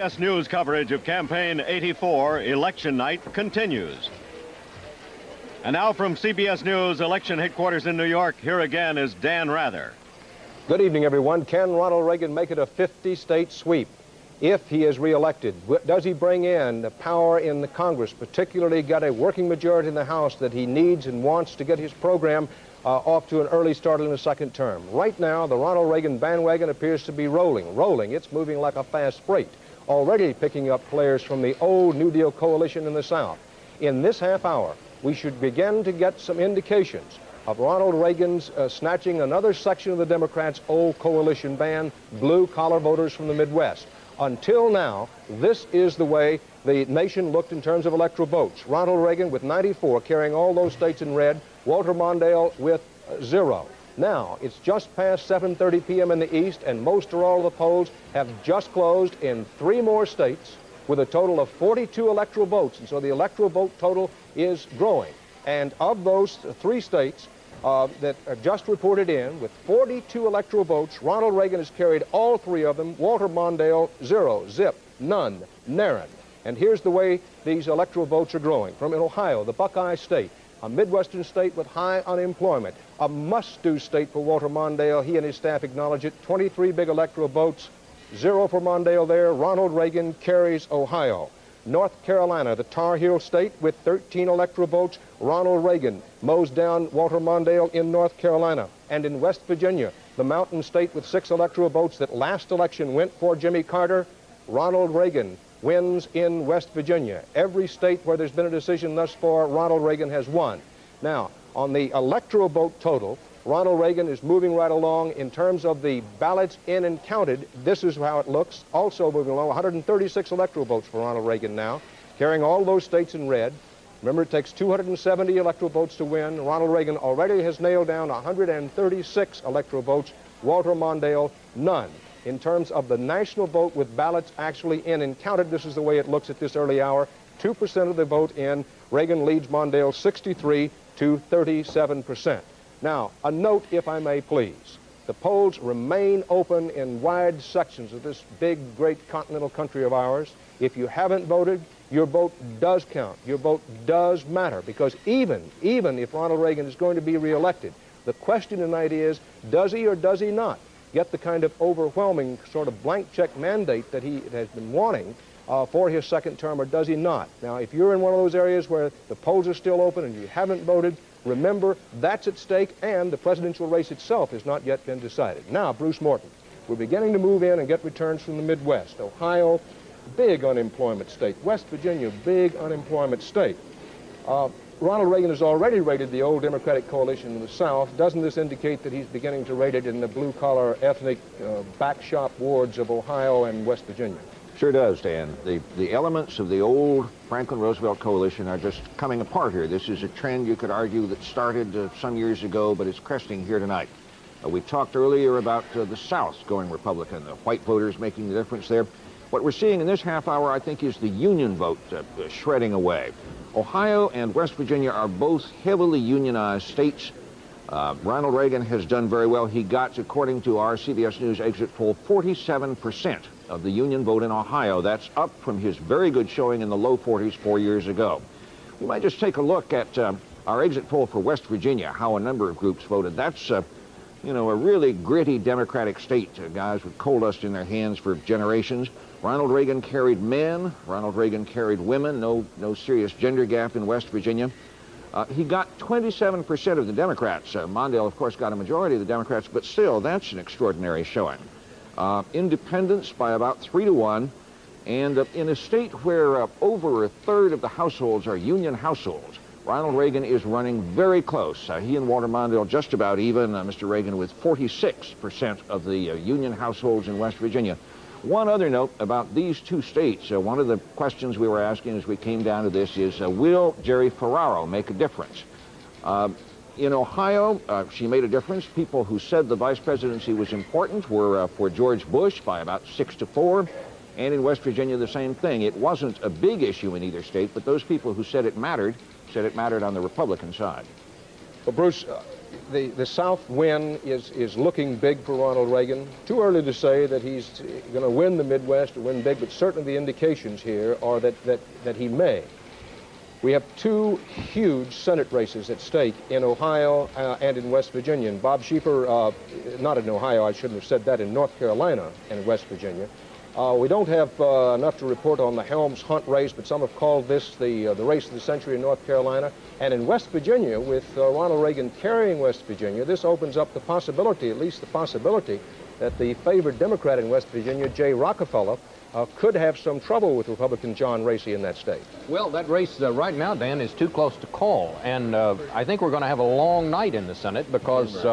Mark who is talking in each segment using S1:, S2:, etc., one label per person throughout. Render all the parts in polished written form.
S1: CBS News coverage of Campaign 84, Election Night, continues. And now from CBS News Election Headquarters in New York, here again is Dan Rather.
S2: Good evening, everyone. Can Ronald Reagan make it a 50-state sweep if he is reelected? Does he bring in the power in the Congress, particularly got a working majority in the House that he needs and wants to get his program off to an early start in the second term? Right now, the Ronald Reagan bandwagon appears to be rolling. It's moving like a fast freight, already picking up players from the old New Deal coalition in the South. In this half hour, we should begin to get some indications of Ronald Reagan's snatching another section of the Democrats' old coalition band, blue-collar voters from the Midwest. Until now, this is the way the nation looked in terms of electoral votes. Ronald Reagan with 94, carrying all those states in red. Walter Mondale with 0. Now, it's just past 7:30 p.m. in the East, and most or all of the polls have just closed in 3 more states with a total of 42 electoral votes. And so the electoral vote total is growing. And of those 3 states that are just reported in, with 42 electoral votes, Ronald Reagan has carried all 3 of them. Walter Mondale, 0, zip, none, naren. And here's the way these electoral votes are growing. From Ohio, the Buckeye State, a Midwestern state with high unemployment, a must-do state for Walter Mondale. He and his staff acknowledge it. 23 big electoral votes, 0 for Mondale there. Ronald Reagan carries Ohio. North Carolina, the Tar Heel state, with 13 electoral votes. Ronald Reagan mows down Walter Mondale in North Carolina. And in West Virginia, the mountain state with 6 electoral votes that last election went for Jimmy Carter, Ronald Reagan wins in West Virginia. Every state where there's been a decision thus far, Ronald Reagan has won. Now, on the electoral vote total, Ronald Reagan is moving right along. In terms of the ballots in and counted, this is how it looks. Also moving along, 136 electoral votes for Ronald Reagan now, carrying all those states in red. Remember, it takes 270 electoral votes to win. Ronald Reagan already has nailed down 136 electoral votes. Walter Mondale, none. In terms of the national vote with ballots actually in and counted, this is the way it looks at this early hour. 2% of the vote in. Reagan leads Mondale 63 to 37%. Now, a note, if I may please. The polls remain open in wide sections of this big, great continental country of ours. If you haven't voted, your vote does count. Your vote does matter, because even if Ronald Reagan is going to be reelected, the question tonight is, does he or does he not get the kind of overwhelming sort of blank check mandate that he has been wanting for his second term, or does he not? Now, if you're in one of those areas where the polls are still open and you haven't voted, remember, that's at stake, and the presidential race itself has not yet been decided. Now, Bruce Morton, we're beginning to move in and get returns from the Midwest. Ohio, big unemployment state. West Virginia, big unemployment state. Ronald Reagan has already rated the old Democratic coalition in the South. Doesn't this indicate that he's beginning to rate it in the blue-collar, ethnic, backshop wards of Ohio and West Virginia?
S3: Sure does, Dan. The elements of the old Franklin Roosevelt coalition are just coming apart here. This is a trend, you could argue, that started some years ago, but it's cresting here tonight. We talked earlier about the South going Republican, the white voters making the difference there. What we're seeing in this half hour, I think, is the union vote shredding away. Ohio and West Virginia are both heavily unionized states. Ronald Reagan has done very well. He got, according to our CBS News exit poll, 47% of the union vote in Ohio. That's up from his very good showing in the low 40s 4 years ago. We might just take a look at our exit poll for West Virginia, how a number of groups voted. That's, you know, a really gritty Democratic state, guys with coal dust in their hands for generations. Ronald Reagan carried men. Ronald Reagan carried women. No serious gender gap in West Virginia. He got 27% of the Democrats. Mondale, of course, got a majority of the Democrats, but still, that's an extraordinary showing. Independents by about 3 to 1, and in a state where over a third of the households are union households, Ronald Reagan is running very close. He and Walter Mondale just about even. Mr. Reagan with 46% of the union households in West Virginia. One other note about these 2 states. One of the questions we were asking as we came down to this is, will Jerry Ferraro make a difference? In Ohio, she made a difference. People who said the vice presidency was important were for George Bush by about 6 to 4. And in West Virginia, the same thing. It wasn't a big issue in either state, but those people who said it mattered on the Republican side.
S2: Well, Bruce, the South win is looking big for Ronald Reagan. Too early to say that he's going to win the Midwest or win big, but certainly the indications here are that he may. We have two huge Senate races at stake in Ohio and in West Virginia. And Bob Schieffer, not in Ohio, I shouldn't have said that, in North Carolina and West Virginia. We don't have enough to report on the Helms-Hunt race, but some have called this the race of the century in North Carolina. And in West Virginia, with Ronald Reagan carrying West Virginia, this opens up the possibility, at least the possibility, that the favored Democrat in West Virginia, Jay Rockefeller, could have some trouble with Republican John Racy in that state.
S4: Well, that race right now, Dan, is too close to call. And I think we're going to have a long night in the Senate because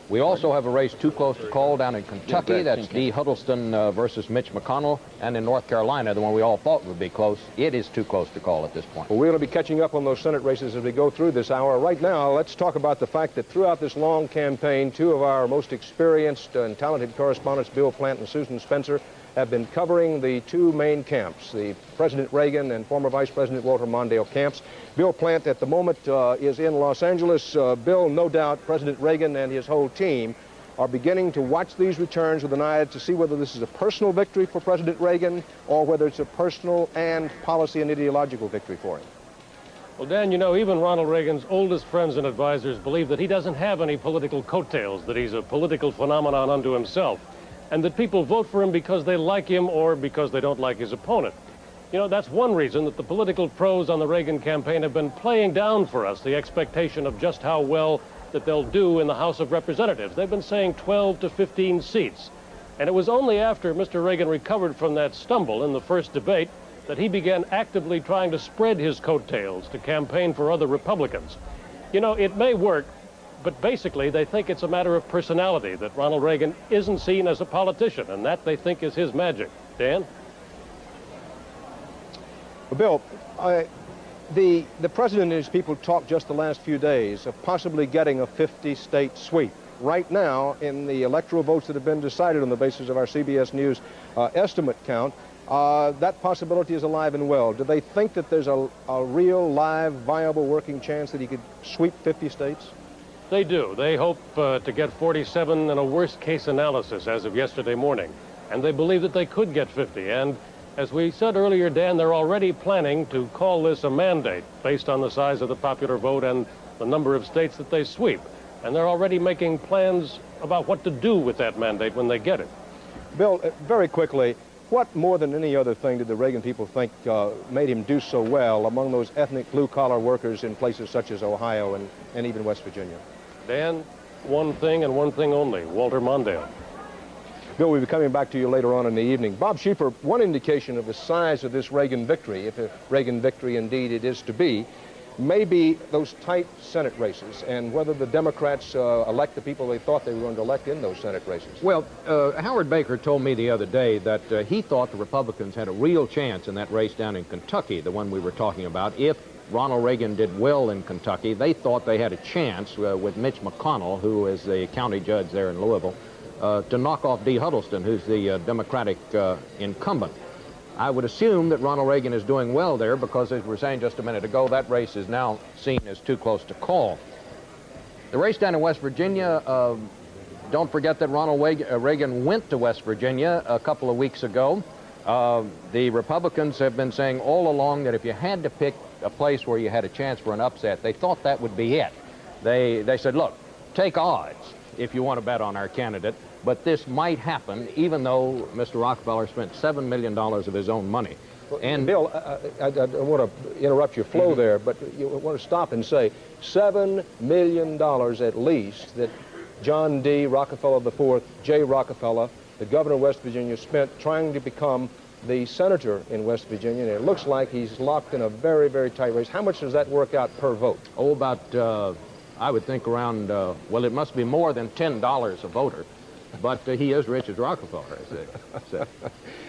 S4: we also have a race too close to call down in Kentucky. That's Dee Huddleston versus Mitch McConnell. And in North Carolina, the one we all thought would be close, it is too close to call at this point.
S2: Well, we're going to be catching up on those Senate races as we go through this hour. Right now, let's talk about the fact that throughout this long campaign, two of our most experienced and talented correspondents, Bill Plant and Susan Spencer, have been covering the two main camps, the President Reagan and former Vice President Walter Mondale camps. Bill Plant at the moment is in Los Angeles. Bill, no doubt President Reagan and his whole team are beginning to watch these returns with an eye to see whether this is a personal victory for President Reagan or whether it's a personal and policy and ideological victory for him.
S5: Well, Dan, you know, even Ronald Reagan's oldest friends and advisors believe that he doesn't have any political coattails, that he's a political phenomenon unto himself, and that people vote for him because they like him or because they don't like his opponent. You know, that's one reason that the political pros on the Reagan campaign have been playing down for us the expectation of just how well that they'll do in the House of Representatives. They've been saying 12 to 15 seats. And it was only after Mr. Reagan recovered from that stumble in the first debate that he began actively trying to spread his coattails to campaign for other Republicans. You know, it may work, but basically, they think it's a matter of personality, that Ronald Reagan isn't seen as a politician, and that they think is his magic. Dan?
S2: Well, Bill, the president and his people talked just the last few days of possibly getting a 50-state sweep. Right now, in the electoral votes that have been decided on the basis of our CBS News estimate count, that possibility is alive and well. Do they think that there's a real, live, viable working chance that he could sweep 50 states?
S5: They do. They hope to get 47 in a worst-case analysis as of yesterday morning. And they believe that they could get 50. And as we said earlier, Dan, they're already planning to call this a mandate based on the size of the popular vote and the number of states that they sweep. And they're already making plans about what to do with that mandate when they get it.
S2: Bill, very quickly, what more than any other thing did the Reagan people think made him do so well among those ethnic blue-collar workers in places such as Ohio and even West Virginia?
S5: Dan, one thing and one thing only, Walter Mondale.
S2: Bill, we'll be coming back to you later on in the evening. Bob Schieffer, one indication of the size of this Reagan victory, if a Reagan victory indeed it is to be, may be those tight Senate races and whether the Democrats elect the people they thought they were going to elect in those Senate races.
S4: Well, Howard Baker told me the other day that he thought the Republicans had a real chance in that race down in Kentucky, the one we were talking about. If Ronald Reagan did well in Kentucky, they thought they had a chance with Mitch McConnell, who is the county judge there in Louisville, to knock off Dee Huddleston, who's the Democratic incumbent. I would assume that Ronald Reagan is doing well there because, as we were saying just a minute ago, that race is now seen as too close to call. The race down in West Virginia, don't forget that Ronald Reagan went to West Virginia a couple of weeks ago. The Republicans have been saying all along that if you had to pick a place where you had a chance for an upset, they thought that would be it. They said, look, take odds if you want to bet on our candidate, but this might happen even though Mr. Rockefeller spent $7 million of his own money.
S2: And Bill, I want to interrupt your flow there, but you want to stop and say $7 million at least that John D. Rockefeller IV, J. Rockefeller, the governor of West Virginia, spent trying to become the senator in West Virginia, and it looks like he's locked in a very, very tight race. How much does that work out per vote?
S4: Oh, about, I would think around, well, it must be more than $10 a voter. But he is rich as Rockefeller, as they say.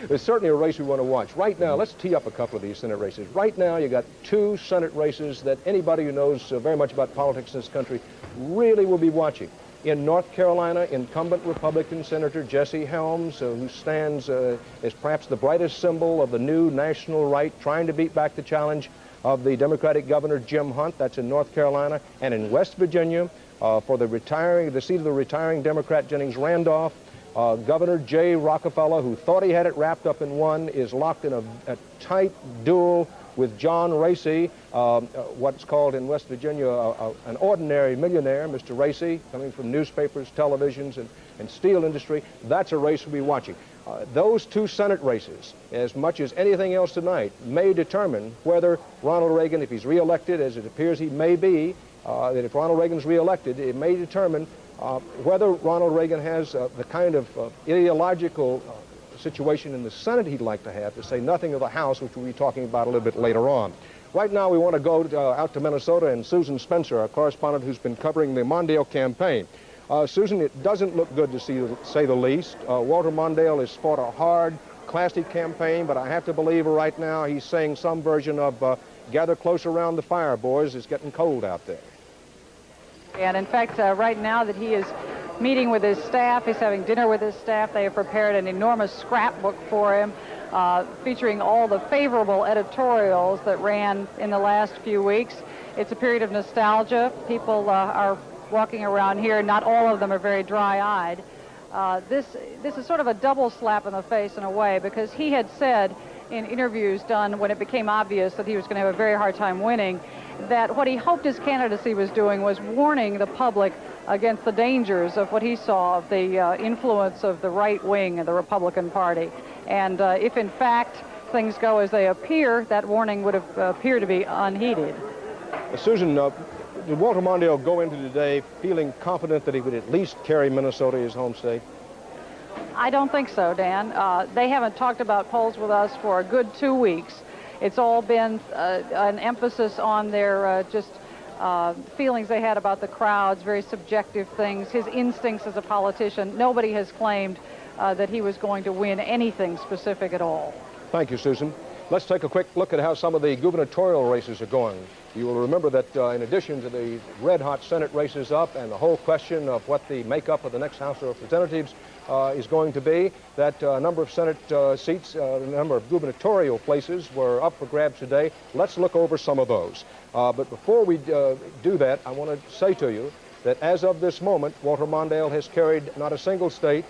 S2: There's certainly a race we want to watch. Right now, let's tee up a couple of these Senate races. Right now, you got two Senate races that anybody who knows very much about politics in this country really will be watching. In North Carolina, incumbent Republican Senator Jesse Helms, who stands as perhaps the brightest symbol of the new national right, trying to beat back the challenge of the Democratic Governor Jim Hunt, that's in North Carolina, and in West Virginia, for the seat of the retiring Democrat Jennings Randolph, Governor Jay Rockefeller, who thought he had it wrapped up in one, is locked in a tight duel with John Racy, what's called in West Virginia an ordinary millionaire, Mr. Racy, coming from newspapers, televisions, and steel industry. That's a race we'll be watching. Those two Senate races, as much as anything else tonight, may determine whether Ronald Reagan, if he's reelected, as it appears he may be, that if Ronald Reagan's reelected, it may determine whether Ronald Reagan has the kind of ideological situation in the Senate he'd like to say nothing of the House, which we'll be talking about a little bit later on. Right now, we want to go out to Minnesota and Susan Spencer, our correspondent who's been covering the Mondale campaign. Susan, it doesn't look good to say the least. Walter Mondale has fought a hard, classy campaign, but I have to believe right now he's saying some version of gather close around the fire, boys. It's getting cold out there.
S6: And in fact, right now that he is meeting with his staff, he's having dinner with his staff. They have prepared an enormous scrapbook for him, featuring all the favorable editorials that ran in the last few weeks. It's a period of nostalgia. People are walking around here. Not all of them are very dry-eyed. This is sort of a double slap in the face in a way, because he had said in interviews done when it became obvious that he was going to have a very hard time winning, that what he hoped his candidacy was doing was warning the public against the dangers of what he saw of the influence of the right wing of the Republican Party. And if in fact things go as they appear, that warning would have appeared to be unheeded.
S2: Susan, did Walter Mondale go into today feeling confident that he would at least carry Minnesota, his home state?
S6: I don't think so, Dan. They haven't talked about polls with us for a good 2 weeks. It's all been an emphasis on their feelings they had about the crowds, very subjective things, his instincts as a politician. Nobody has claimed that he was going to win anything specific at all.
S2: Thank you, Susan. Let's take a quick look at how some of the gubernatorial races are going. You will remember that in addition to the red-hot Senate races up and the whole question of what the makeup of the next House of Representatives is going to be, that a number of Senate seats, a number of gubernatorial places were up for grabs today. Let's look over some of those. But before we do that, I want to say to you that as of this moment, Walter Mondale has carried not a single state.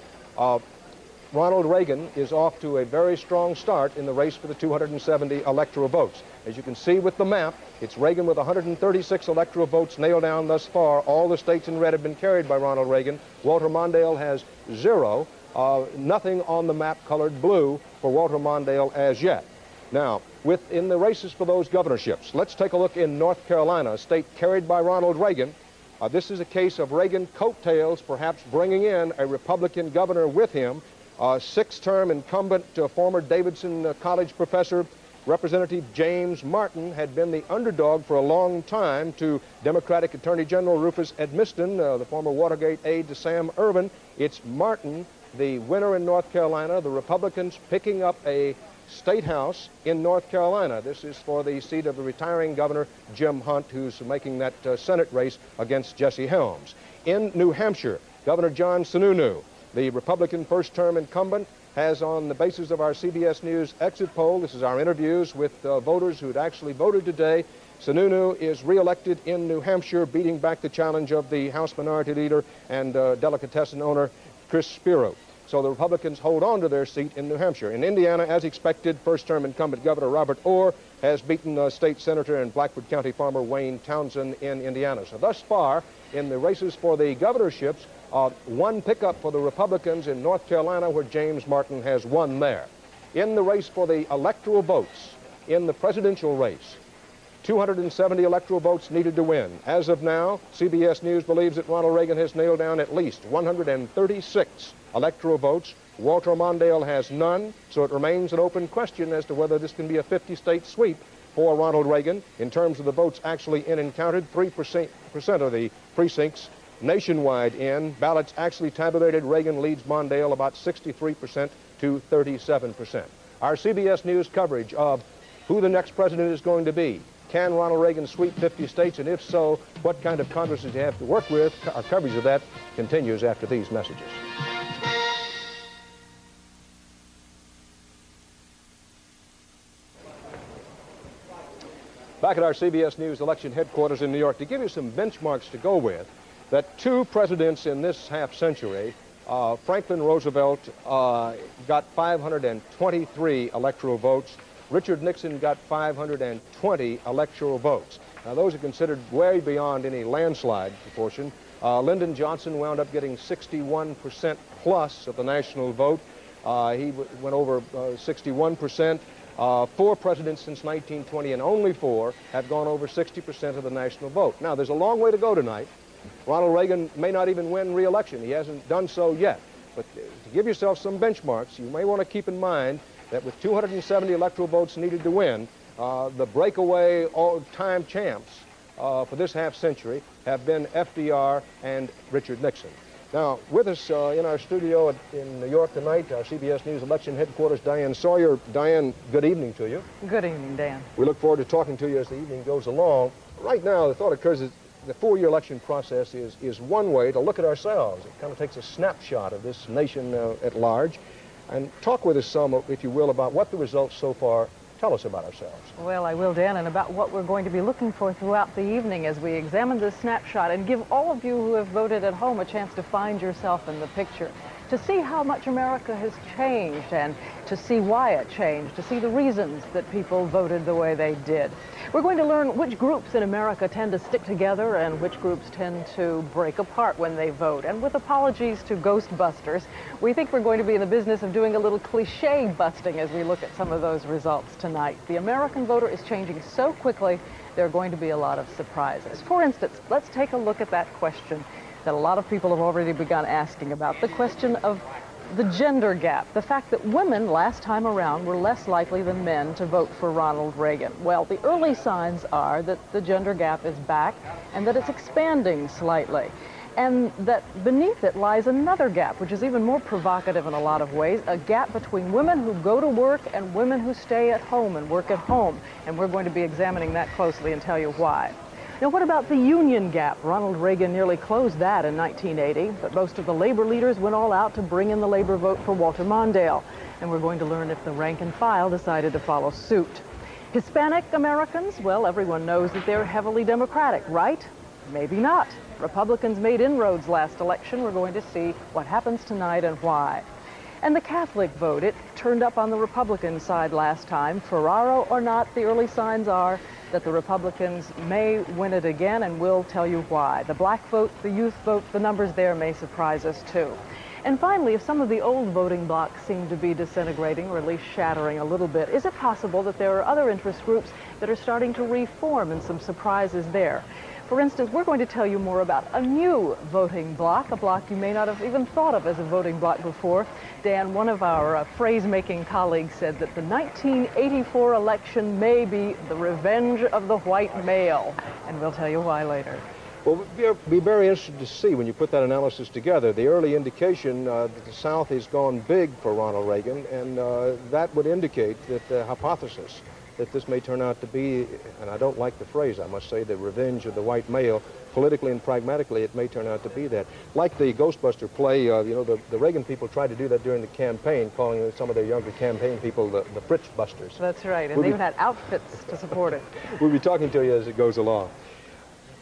S2: Ronald Reagan is off to a very strong start in the race for the 270 electoral votes. As you can see with the map, it's Reagan with 136 electoral votes nailed down thus far. All the states in red have been carried by Ronald Reagan. Walter Mondale has 0, nothing on the map colored blue for Walter Mondale as yet. Now, within the races for those governorships, let's take a look in North Carolina, a state carried by Ronald Reagan. This is a case of Reagan coattails, perhaps bringing in a Republican governor with him. Six-term incumbent former Davidson College professor Representative James Martin had been the underdog for a long time to Democratic Attorney General Rufus Edmiston, the former Watergate aide to Sam Ervin. It's Martin, the winner in North Carolina, the Republicans picking up a state house in North Carolina. This is for the seat of the retiring Governor Jim Hunt, who's making that Senate race against Jesse Helms. In New Hampshire, Governor John Sununu, the Republican first-term incumbent, has, on the basis of our CBS News exit poll, this is our interviews with voters who had actually voted today, Sununu is reelected in New Hampshire, beating back the challenge of the House Minority Leader and delicatessen owner Chris Spiro. So the Republicans hold on to their seat in New Hampshire. In Indiana, as expected, first-term incumbent Governor Robert Orr has beaten State Senator and Blackford County farmer Wayne Townsend in Indiana. So thus far, in the races for the governorships, one pickup for the Republicans in North Carolina, where James Martin has won there. In the race for the electoral votes, in the presidential race, 270 electoral votes needed to win. As of now, CBS News believes that Ronald Reagan has nailed down at least 136 electoral votes. Walter Mondale has none, so it remains an open question as to whether this can be a 50-state sweep for Ronald Reagan. In terms of the votes actually in and counted, 3% of the precincts nationwide in. Ballots actually tabulated. Reagan leads Mondale about 63% to 37%. Our CBS News coverage of who the next president is going to be. Can Ronald Reagan sweep 50 states? And if so, what kind of Congress does he have to work with? Our coverage of that continues after these messages. Back at our CBS News election headquarters in New York, to give you some benchmarks to go with, that two presidents in this half century, Franklin Roosevelt got 523 electoral votes. Richard Nixon got 520 electoral votes. Now, those are considered way beyond any landslide proportion. Lyndon Johnson wound up getting 61% plus of the national vote. He went over 61%. Four presidents since 1920, and only four, have gone over 60% of the national vote. Now, there's a long way to go tonight. Ronald Reagan may not even win re-election. He hasn't done so yet. But to give yourself some benchmarks, you may want to keep in mind that with 270 electoral votes needed to win, the breakaway all-time champs for this half century have been FDR and Richard Nixon. Now, with us in our studio in New York tonight, our CBS News election headquarters, Diane Sawyer. Diane, good evening to you.
S6: Good evening, Dan.
S2: We look forward to talking to you as the evening goes along. Right now, the thought occurs that the four-year election process is one way to look at ourselves. It kind of takes a snapshot of this nation at large. And talk with us some, if you will, about what the results so far tell us about ourselves.
S6: Well, I will, Dan, and about what we're going to be looking for throughout the evening as we examine this snapshot and give all of you who have voted at home a chance to find yourself in the picture, to see how much America has changed and to see why it changed, to see the reasons that people voted the way they did. We're going to learn which groups in America tend to stick together and which groups tend to break apart when they vote. And with apologies to Ghostbusters, we think we're going to be in the business of doing a little cliche busting as we look at some of those results tonight. The American voter is changing so quickly, there are going to be a lot of surprises. For instance, let's take a look at that question that a lot of people have already begun asking about, the question of the gender gap, the fact that women last time around were less likely than men to vote for Ronald Reagan. Well, the early signs are that the gender gap is back and that it's expanding slightly, and that beneath it lies another gap, which is even more provocative in a lot of ways, a gap between women who go to work and women who stay at home and work at home. And we're going to be examining that closely and tell you why. Now, what about the union gap? Ronald Reagan nearly closed that in 1980, but most of the labor leaders went all out to bring in the labor vote for Walter Mondale. And we're going to learn if the rank and file decided to follow suit. Hispanic Americans, well, everyone knows that they're heavily Democratic, right? Maybe not. Republicans made inroads last election. We're going to see what happens tonight and why. And the Catholic vote, it turned up on the Republican side last time. Ferraro or not, the early signs are that the Republicans may win it again, and we'll tell you why. The black vote, the youth vote, the numbers there may surprise us too. And finally, if some of the old voting blocs seem to be disintegrating or at least shattering a little bit, is it possible that there are other interest groups that are starting to reform and some surprises there? For instance, we're going to tell you more about a new voting bloc, a bloc you may not have even thought of as a voting bloc before. Dan, one of our phrase-making colleagues said that the 1984 election may be the revenge of the white male, and we'll tell you why later.
S2: Well, we'll be very interested to see when you put that analysis together. The early indication that the South has gone big for Ronald Reagan, and that would indicate that the hypothesis that this may turn out to be, and I don't like the phrase, I must say, the revenge of the white male, politically and pragmatically, it may turn out to be that. Like the Ghostbuster play, you know, the Reagan people tried to do that during the campaign, calling some of their younger campaign people the Fritz Busters.
S6: That's right, and they even had outfits to support it.
S2: We'll be talking to you as it goes along.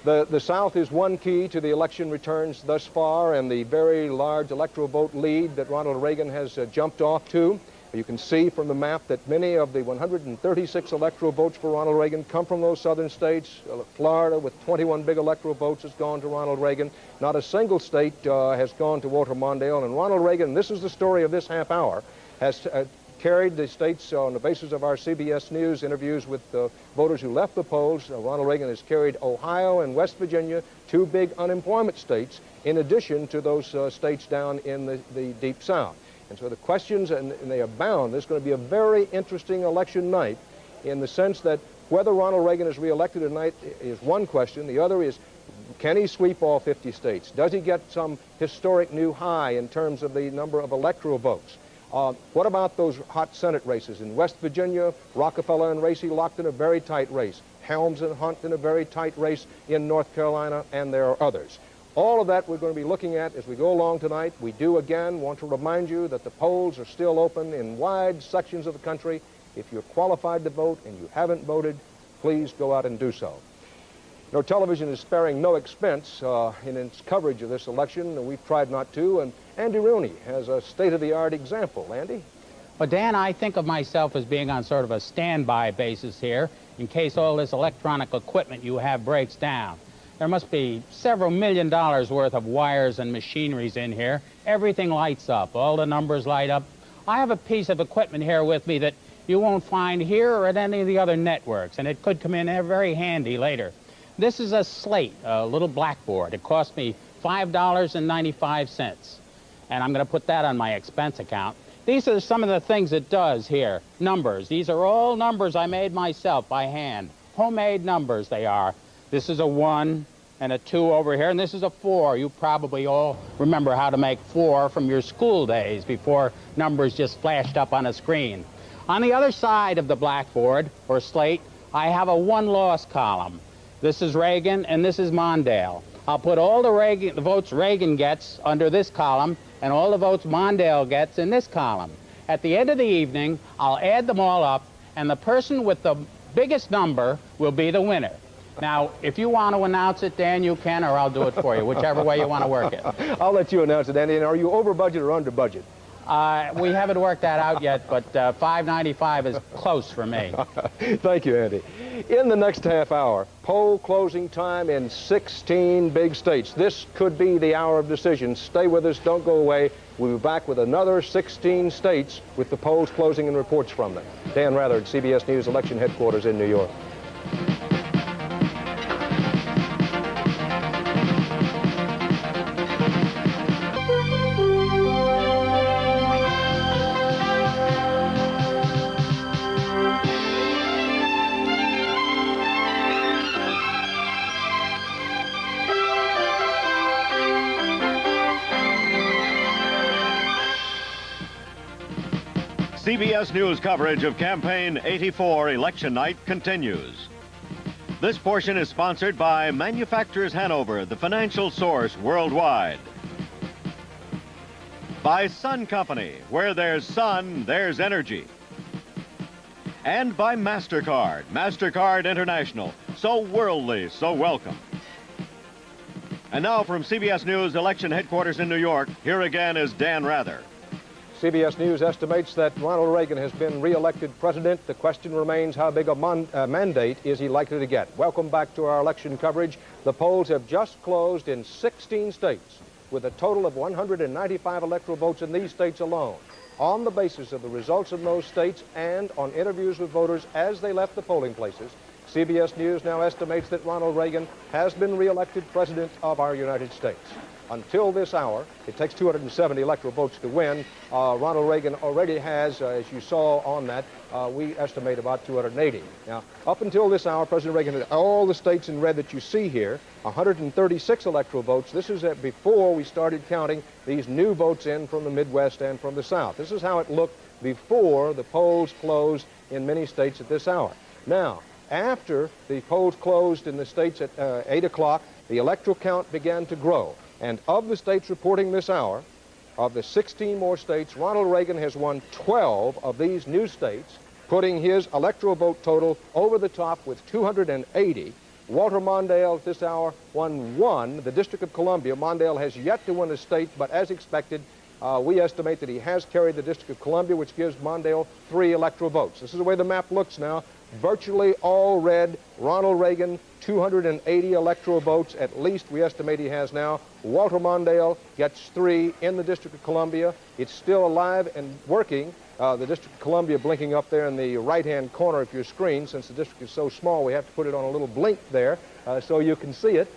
S2: The South is one key to the election returns thus far, and the very large electoral vote lead that Ronald Reagan has jumped off to. You can see from the map that many of the 136 electoral votes for Ronald Reagan come from those southern states. Florida, with 21 big electoral votes, has gone to Ronald Reagan. Not a single state has gone to Walter Mondale. And Ronald Reagan, this is the story of this half hour, has carried the states on the basis of our CBS News interviews with voters who left the polls. Ronald Reagan has carried Ohio and West Virginia, two big unemployment states, in addition to those states down in the Deep South. And so the questions, and they abound. This is going to be a very interesting election night in the sense that whether Ronald Reagan is reelected tonight is one question. The other is, can he sweep all 50 states? Does he get some historic new high in terms of the number of electoral votes? What about those hot Senate races? In West Virginia, Rockefeller and Racy locked in a very tight race. Helms and Hunt in a very tight race in North Carolina, and there are others. All of that we're going to be looking at as we go along tonight. We do, again, want to remind you that the polls are still open in wide sections of the country. If you're qualified to vote and you haven't voted, please go out and do so. You know, television is sparing no expense in its coverage of this election, and we've tried not to, and Andy Rooney has a state-of-the-art example. Andy?
S7: Well, Dan, I think of myself as being on sort of a standby basis here in case all this electronic equipment you have breaks down. There must be several $1 million worth of wires and machineries in here. Everything lights up. All the numbers light up. I have a piece of equipment here with me that you won't find here or at any of the other networks, and it could come in very handy later. This is a slate, a little blackboard. It cost me $5.95, and I'm going to put that on my expense account. These are some of the things it does here. Numbers. These are all numbers I made myself by hand. Homemade numbers they are. This is a 1 and a 2 over here, and this is a 4. You probably all remember how to make 4 from your school days before numbers just flashed up on a screen. On the other side of the blackboard, or slate, I have a one-loss column. This is Reagan, and this is Mondale. I'll put all the votes Reagan gets under this column, and all the votes Mondale gets in this column. At the end of the evening, I'll add them all up, and the person with the biggest number will be the winner. Now, if you want to announce it, Dan, you can, or I'll do it for you, whichever way you want to work it.
S2: I'll let you announce it, Andy. And are you over budget or under budget?
S7: We haven't worked that out yet, but $5.95 is close for me.
S2: Thank you, Andy. In the next half hour, poll closing time in 16 big states. This could be the hour of decision. Stay with us. Don't go away. We'll be back with another 16 states with the polls closing and reports from them. Dan Rather at CBS News Election Headquarters in New York.
S1: CBS News coverage of Campaign 84 election night continues. This portion is sponsored by Manufacturers Hanover, the financial source worldwide. By Sun Company, where there's sun, there's energy. And by MasterCard, MasterCard International, so worldly, so welcome. And now from CBS News election headquarters in New York, here again is Dan Rather.
S2: CBS News estimates that Ronald Reagan has been re-elected president. The question remains, how big a mandate is he likely to get? Welcome back to our election coverage. The polls have just closed in 16 states with a total of 195 electoral votes in these states alone. On the basis of the results in those states and on interviews with voters as they left the polling places, CBS News now estimates that Ronald Reagan has been re-elected president of our United States. Until this hour, it takes 270 electoral votes to win. Ronald Reagan already has, as you saw on that, we estimate about 280. Now, up until this hour, President Reagan had all the states in red that you see here, 136 electoral votes. This is before we started counting these new votes in from the Midwest and from the South. This is how it looked before the polls closed in many states at this hour. Now, after the polls closed in the states at 8 o'clock, the electoral count began to grow. And of the states reporting this hour, of the 16 more states, Ronald Reagan has won 12 of these new states, putting his electoral vote total over the top with 280. Walter Mondale at this hour won 1, the District of Columbia. Mondale has yet to win a state, but as expected, we estimate that he has carried the District of Columbia, which gives Mondale 3 electoral votes. This is the way the map looks now. Virtually all red. Ronald Reagan, 280 electoral votes, at least we estimate he has now. Walter Mondale gets 3 in the District of Columbia. It's still alive and working. The District of Columbia blinking up there in the right-hand corner of your screen. Since the district is so small, we have to put it on a little blink there so you can see it.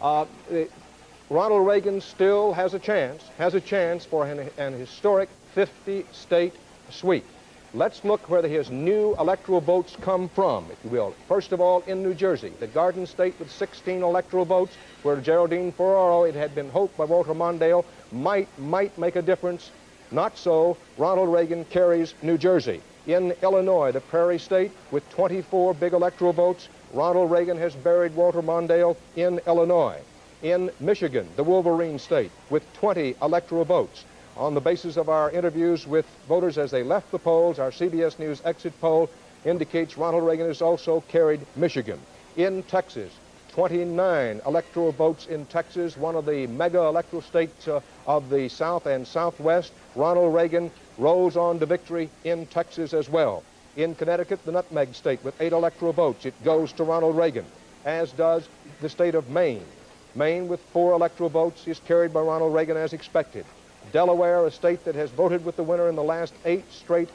S2: Ronald Reagan still has a chance for an historic 50-state sweep. Let's look where his new electoral votes come from, if you will. First of all, in New Jersey, the Garden State with 16 electoral votes, where Geraldine Ferraro, it had been hoped by Walter Mondale, might make a difference. Not so. Ronald Reagan carries New Jersey. In Illinois, the Prairie State, with 24 big electoral votes, Ronald Reagan has buried Walter Mondale in Illinois. In Michigan, the Wolverine State, with 20 electoral votes. On the basis of our interviews with voters as they left the polls, our CBS News exit poll indicates Ronald Reagan has also carried Michigan. In Texas, 29 electoral votes in Texas, one of the mega electoral states of the South and Southwest. Ronald Reagan rolls on to victory in Texas as well. In Connecticut, the nutmeg state, with 8 electoral votes, it goes to Ronald Reagan, as does the state of Maine. Maine, with 4 electoral votes, is carried by Ronald Reagan as expected. Delaware, a state that has voted with the winner in the last 8 straight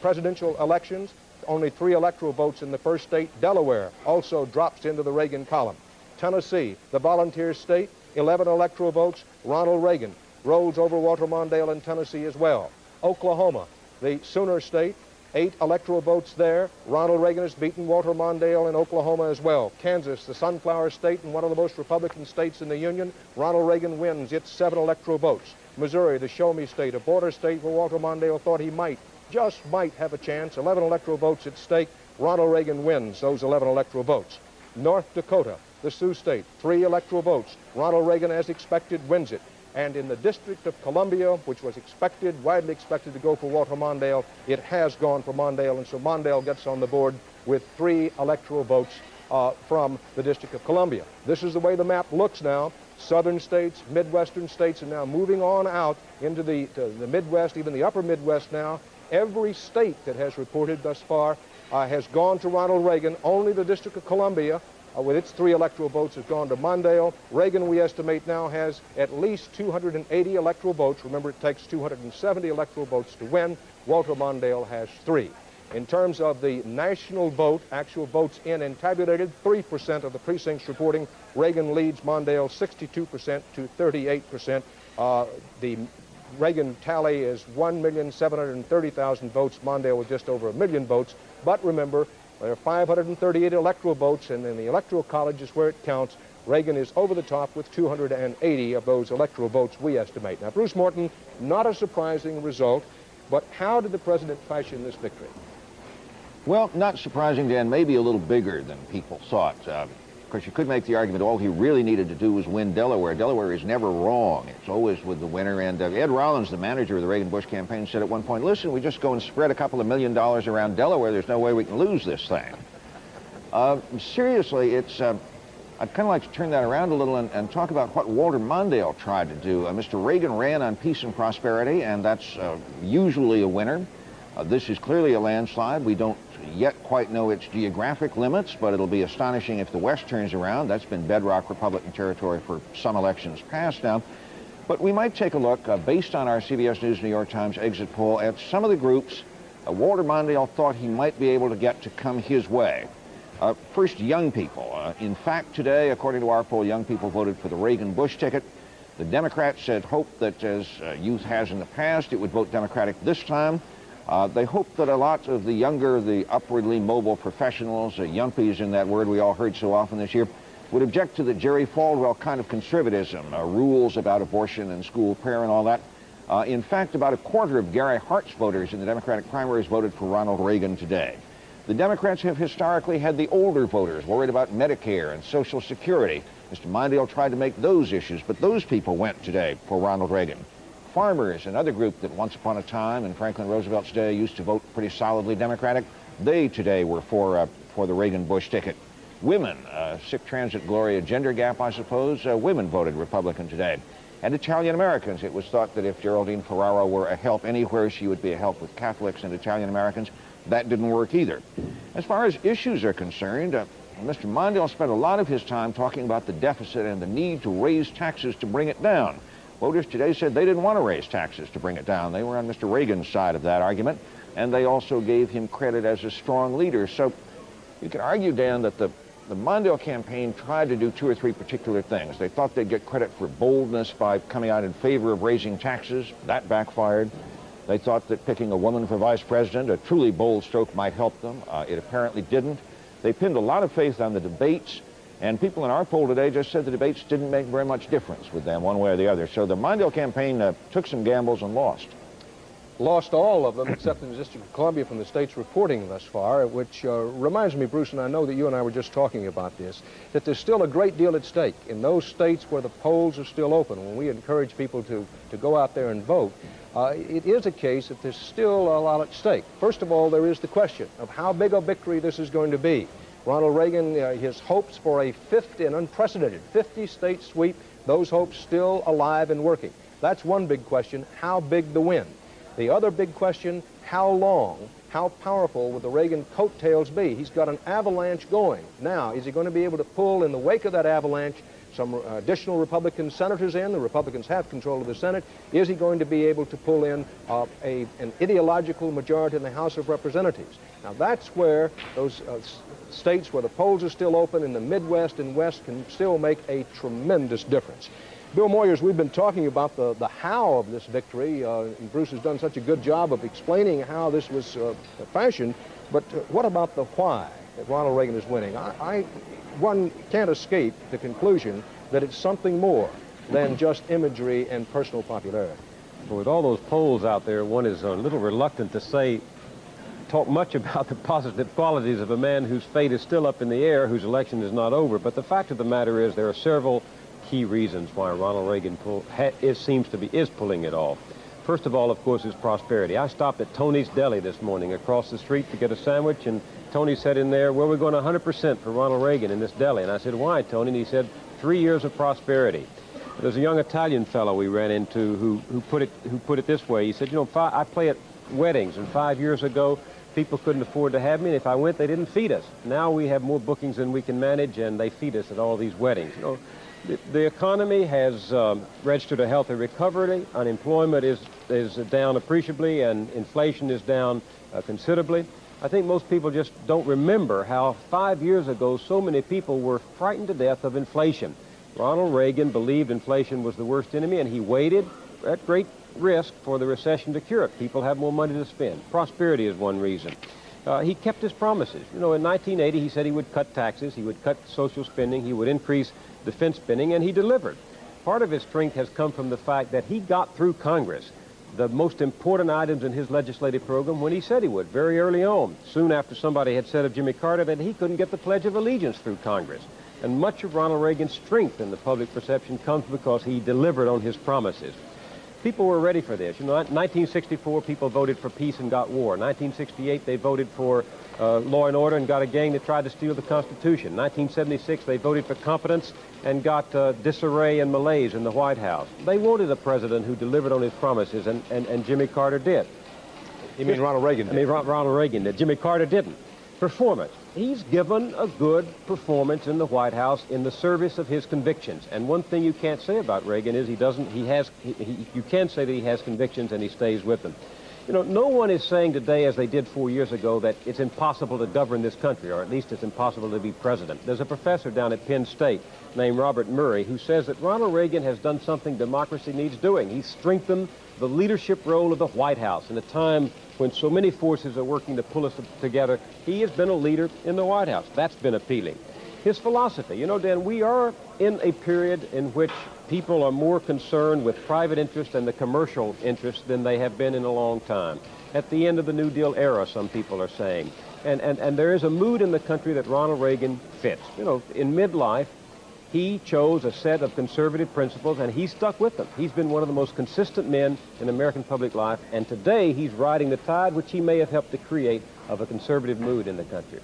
S2: presidential elections, only 3 electoral votes in the first state. Delaware also drops into the Reagan column. Tennessee, the volunteer state, 11 electoral votes. Ronald Reagan rolls over Walter Mondale in Tennessee as well. Oklahoma, the Sooner state, 8 electoral votes there. Ronald Reagan has beaten Walter Mondale in Oklahoma as well. Kansas, the Sunflower State and one of the most Republican states in the Union, Ronald Reagan wins its 7 electoral votes. Missouri, the Show Me State, a border state where Walter Mondale thought he just might have a chance. 11 electoral votes at stake. Ronald Reagan wins those 11 electoral votes. North Dakota, the Sioux State, 3 electoral votes. Ronald Reagan, as expected, wins it. And in the District of Columbia, which was widely expected to go for Walter Mondale, it has gone for Mondale, and so Mondale gets on the board with 3 electoral votes from the District of Columbia. This is the way the map looks now. Southern states, Midwestern states are now moving on out into the Midwest, even the upper Midwest now. Every state that has reported thus far has gone to Ronald Reagan. Only the District of Columbia, with its 3 electoral votes, has gone to Mondale. Reagan, we estimate now, has at least 280 electoral votes. Remember, it takes 270 electoral votes to win. Walter Mondale has 3. In terms of the national vote, actual votes in and tabulated, 3% of the precincts reporting Reagan leads Mondale 62% to 38%. The Reagan tally is 1,730,000 votes. Mondale with just over 1 million votes. But remember, there are 538 electoral votes, and in the Electoral College is where it counts. Reagan is over the top with 280 of those electoral votes, we estimate. Now, Bruce Morton, not a surprising result, but how did the president fashion this victory?
S3: Well, not surprising, Dan, maybe a little bigger than people thought. Of course, you could make the argument all he really needed to do was win Delaware. Delaware is never wrong. It's always with the winner. And Ed Rollins, the manager of the Reagan-Bush campaign, said at one point, listen, we just go and spread a couple of $1 million around Delaware. There's no way we can lose this thing. Seriously, I'd kind of like to turn that around a little and talk about what Walter Mondale tried to do. Mr. Reagan ran on peace and prosperity, and that's usually a winner. This is clearly a landslide. We don't yet quite know its geographic limits, but it'll be astonishing if the West turns around. That's been bedrock Republican territory for some elections past now. But we might take a look, based on our CBS News New York Times exit poll, at some of the groups Walter Mondale thought he might be able to get to come his way. First, young people. In fact, today, according to our poll, young people voted for the Reagan-Bush ticket. The Democrats had hoped that, as youth has in the past, it would vote Democratic this time. They hope that a lot of the younger, the upwardly mobile professionals, yumpies in that word we all heard so often this year, would object to the Jerry Falwell kind of conservatism, rules about abortion and school prayer and all that. In fact, about a quarter of Gary Hart's voters in the Democratic primaries voted for Ronald Reagan today. The Democrats have historically had the older voters worried about Medicare and Social Security. Mr. Mondale tried to make those issues, but those people went today for Ronald Reagan. Farmers, another group that once upon a time in Franklin Roosevelt's day used to vote pretty solidly Democratic, they today were for the Reagan-Bush ticket. Women, sick transit Gloria gender gap, I suppose, women voted Republican today. And Italian Americans, it was thought that if Geraldine Ferraro were a help anywhere, she would be a help with Catholics and Italian Americans. That didn't work either. As far as issues are concerned, Mr. Mondale spent a lot of his time talking about the deficit and the need to raise taxes to bring it down. Voters today said they didn't want to raise taxes to bring it down. They were on Mr. Reagan's side of that argument, and they also gave him credit as a strong leader. So you can argue, Dan, that the Mondale campaign tried to do 2 or 3 particular things. They thought they'd get credit for boldness by coming out in favor of raising taxes. That backfired. They thought that picking a woman for vice president, a truly bold stroke, might help them. It apparently didn't. They pinned a lot of faith on the debates. And people in our poll today just said the debates didn't make very much difference with them one way or the other. So the Mondale campaign took some gambles and lost.
S2: Lost all of them except in the District of Columbia from the states reporting thus far, which reminds me, Bruce, and I know that you and I were just talking about this, that there's still a great deal at stake in those states where the polls are still open. When we encourage people to go out there and vote, it is a case that there's still a lot at stake. First of all, there is the question of how big a victory this is going to be. Ronald Reagan, his hopes for an unprecedented 50-state sweep, those hopes still alive and working. That's one big question, how big the win? The other big question, how long, how powerful will the Reagan coattails be? He's got an avalanche going. Now, is he going to be able to pull in the wake of that avalanche some additional Republican senators in? The Republicans have control of the Senate. Is he going to be able to pull in an ideological majority in the House of Representatives? Now, that's where those states where the polls are still open in the Midwest and West can still make a tremendous difference. Bill Moyers, we've been talking about the how of this victory, and Bruce has done such a good job of explaining how this was fashioned, but what about the why that Ronald Reagan is winning? One can't escape the conclusion that it's something more than just imagery and personal popularity.
S8: Well, with all those polls out there, one is a little reluctant to talk much about the positive qualities of a man whose fate is still up in the air, whose election is not over. But the fact of the matter is there are several key reasons why Ronald Reagan is pulling it off. First of all, of course, is prosperity. I stopped at Tony's Deli this morning across the street to get a sandwich, and Tony said in there, well, we're going 100% for Ronald Reagan in this deli. And I said, why, Tony? And he said, 3 years of prosperity. There's a young Italian fellow we ran into who put it this way. He said, you know, I play at weddings, and 5 years ago, people couldn't afford to have me, and if I went, they didn't feed us. Now we have more bookings than we can manage, and they feed us at all these weddings. You know, the economy has registered a healthy recovery. Unemployment is down appreciably, and inflation is down considerably. I think most people just don't remember how 5 years ago so many people were frightened to death of inflation. Ronald Reagan believed inflation was the worst enemy, and he waited at great risk for the recession to cure it. People have more money to spend. Prosperity is one reason. He kept his promises. You know, in 1980, he said he would cut taxes, he would cut social spending, he would increase defense spending, and he delivered. Part of his strength has come from the fact that he got through Congress the most important items in his legislative program when he said he would, very early on, soon after somebody had said of Jimmy Carter that he couldn't get the Pledge of Allegiance through Congress. And much of Ronald Reagan's strength in the public perception comes because he delivered on his promises. People were ready for this. You know, 1964, people voted for peace and got war. 1968, they voted for law and order and got a gang that tried to steal the Constitution. 1976, they voted for competence and got disarray and malaise in the White House. They wanted a president who delivered on his promises, and Jimmy Carter did.
S2: You mean Ronald Reagan did?
S8: I mean, Ronald Reagan did. Jimmy Carter didn't. Performance. He's given a good performance in the White House in the service of his convictions. And one thing you can't say about Reagan is you can say that he has convictions and he stays with them. You know, no one is saying today, as they did 4 years ago, that it's impossible to govern this country, or at least it's impossible to be president. There's a professor down at Penn State named Robert Murray who says that Ronald Reagan has done something democracy needs doing. He's strengthened the leadership role of the White House in a time when so many forces are working to pull us together. He has been a leader in the White House. That's been appealing. His philosophy. You know, Dan, we are in a period in which people are more concerned with private interest and the commercial interest than they have been in a long time. At the end of the New Deal era, some people are saying. And there is a mood in the country that Ronald Reagan fits. You know, in midlife, he chose a set of conservative principles, and he stuck with them. He's been one of the most consistent men in American public life, and today he's riding the tide, which he may have helped to create, of a conservative mood in the country.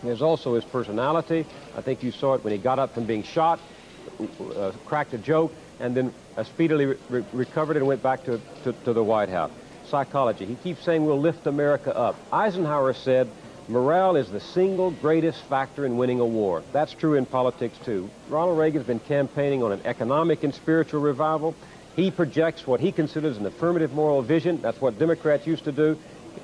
S8: There's also his personality. I think you saw it when he got up from being shot, cracked a joke, and then speedily recovered and went back to the White House. Psychology. He keeps saying we'll lift America up. Eisenhower said morale is the single greatest factor in winning a war. That's true in politics, too. Ronald Reagan's been campaigning on an economic and spiritual revival. He projects what he considers an affirmative moral vision. That's what Democrats used to do.